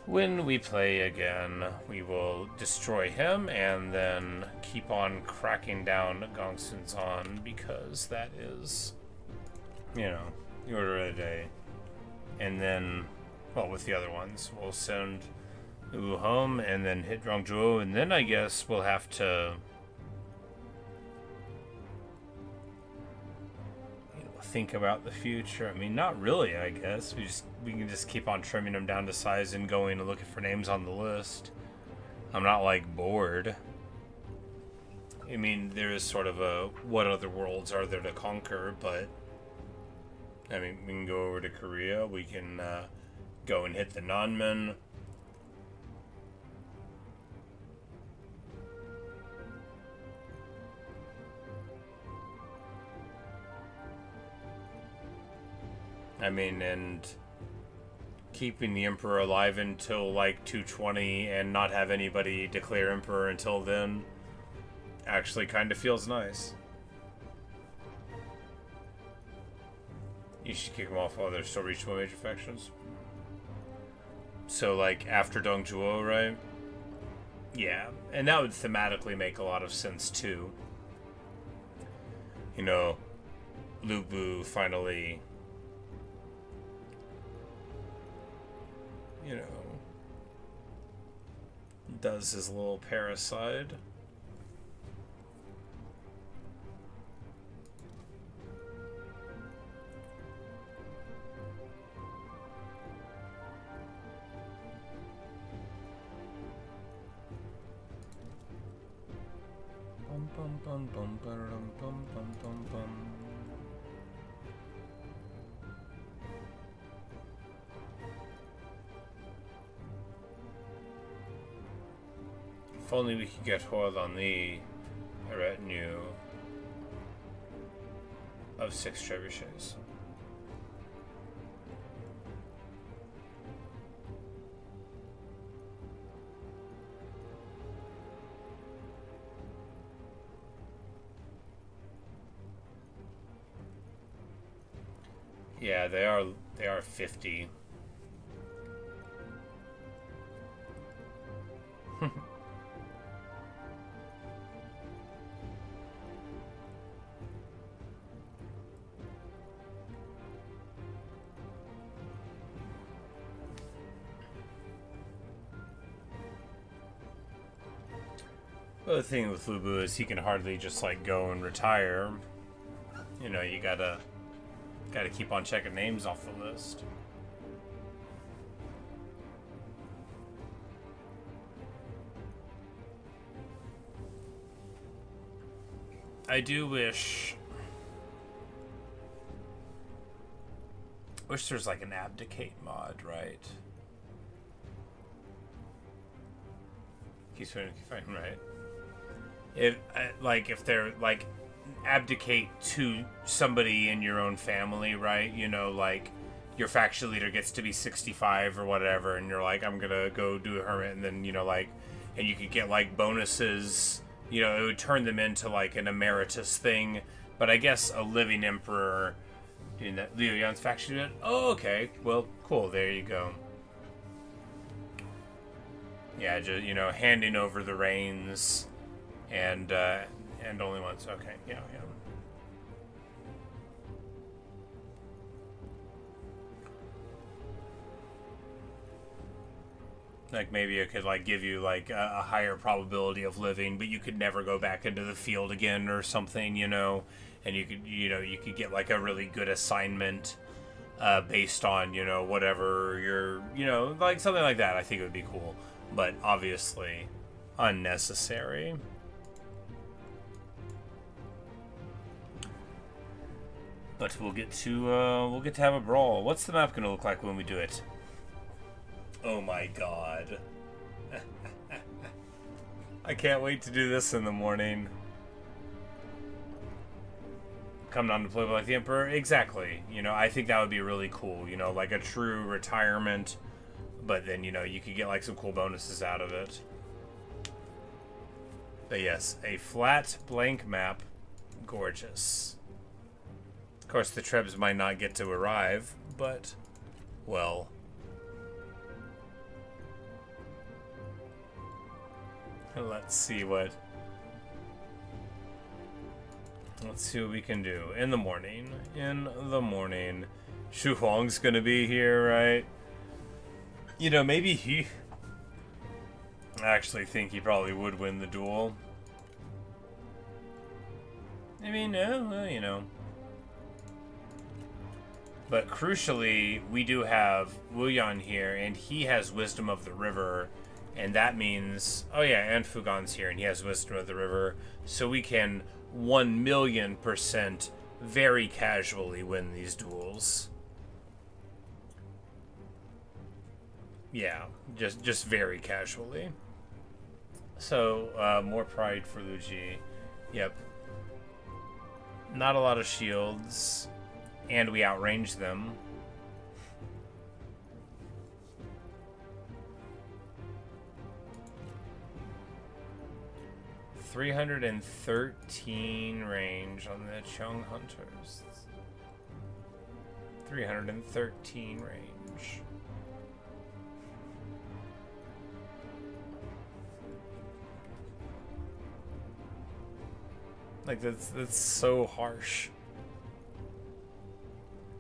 When we play again, we will destroy him and then keep on cracking down Gongsun Zan, because that is, you know, the order of the day. And then, well, with the other ones, we'll send Wu home and then hit Dong Zhuo, and then I guess we'll have to, you know, think about the future. I mean, not really, I guess. We can just keep on trimming them down to size and going and looking for names on the list. I'm not like bored. I mean, there is sort of a what other worlds are there to conquer, but I mean, we can go over to Korea. We can go and hit the Nanmen. I mean, and keeping the Emperor alive until like 220 and not have anybody declare Emperor until then actually kind of feels nice. You should kick them off while they're still reachable major factions. So, like, after Dong Zhuo, right? Yeah, and that would thematically make a lot of sense, too. You know, Liu Biao finally, you know, does his little parasite. Bum, bum, bum, ba-dum, bum, bum, bum, bum. If only we could get hold on the retinue of 6 trebuchets. Yeah, they are 50. Well, the thing with Lu Bu is he can hardly just like go and retire. You know, you gotta keep on checking names off the list. I do wish there's like an abdicate mod, right? Keep fine, right? If they're like abdicate to somebody in your own family, right? You know, like your faction leader gets to be 65 or whatever, and you're like, I'm gonna go do a hermit, and then, you know, like, and you could get like bonuses, you know, it would turn them into like an emeritus thing. But I guess a living emperor doing that, Liu Yan's faction unit. Oh, okay, well, cool, there you go. Yeah, just, you know, handing over the reins, and only once. Okay, yeah. Like maybe it could like give you like a higher probability of living, but you could never go back into the field again or something, you know. And you could get like a really good assignment based on, you know, whatever your, you know, like something like that. I think it would be cool, but obviously unnecessary. But we'll get to have a brawl. What's the map gonna look like when we do it? Oh my god. I can't wait to do this in the morning. Come down to play like the Emperor? Exactly. You know, I think that would be really cool. You know, like a true retirement. But then, you know, you could get like some cool bonuses out of it. But yes, a flat blank map. Gorgeous. Of course, the Trebs might not get to arrive, but, well. Let's see what we can do in the morning. Shu Huang's gonna be here, right? You know, maybe I actually think he probably would win the duel. I mean, well, you know. But crucially, we do have Wu Yan here, and he has Wisdom of the River, and that means, oh yeah, and Fugan's here, and he has Wisdom of the River, so we can 1,000,000% very casually win these duels. Yeah, just very casually. So, more pride for Luigi. Yep. Not a lot of shields. And we outrange them. .313 range on the Chung Hunters. 313 range. Like that's so harsh.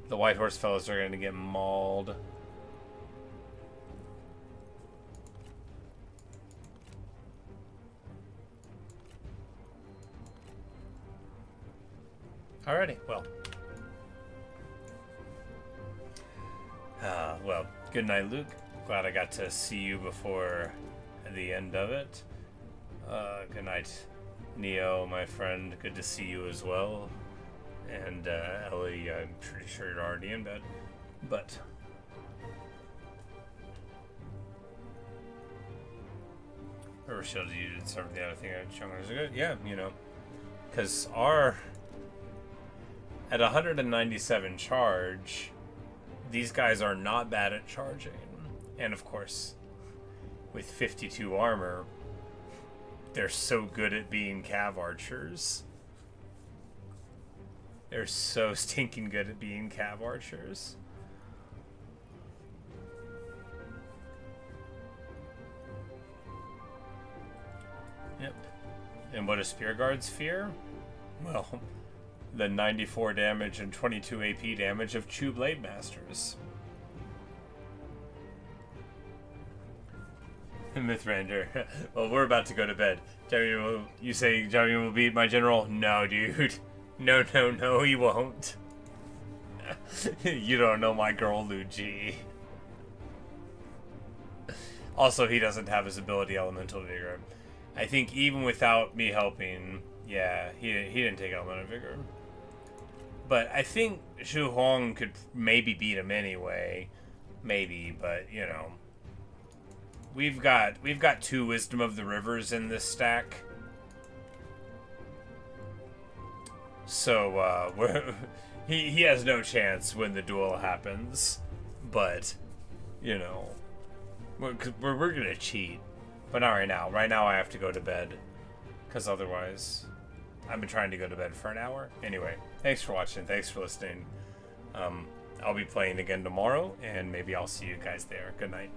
The White Horse fellows are going to get mauled. Alrighty, well. Well, good night, Luke. Glad I got to see you before the end of it. Good night, Neo, my friend, good to see you as well. And Ellie, I'm pretty sure you're already in bed. But River Shield, you did something I think Jiang is good. Yeah, you know, because our at 197 charge, these guys are not bad at charging, and of course, with 52 armor, they're so good at being cav archers. They're so stinking good at being cav archers. Yep. And what do spear guards fear? Well, the 94 damage and 22 AP damage of Chu Blade Masters. Mythrander. Well, we're about to go to bed. You say Zhao Yun will beat my general? No, dude. No, no, no, he won't. You don't know my girl, Lu Ji. Also, he doesn't have his ability Elemental Vigor. I think even without me helping, yeah, he didn't take Elemental Vigor. But I think Xu Hong could maybe beat him anyway. Maybe, but, you know. We've got 2 Wisdom of the Rivers in this stack. So, he has no chance when the duel happens. But, you know, we're gonna cheat. But not right now. Right now I have to go to bed. Because otherwise, I've been trying to go to bed for an hour. Anyway, thanks for watching. Thanks for listening. I'll be playing again tomorrow, and maybe I'll see you guys there. Good night.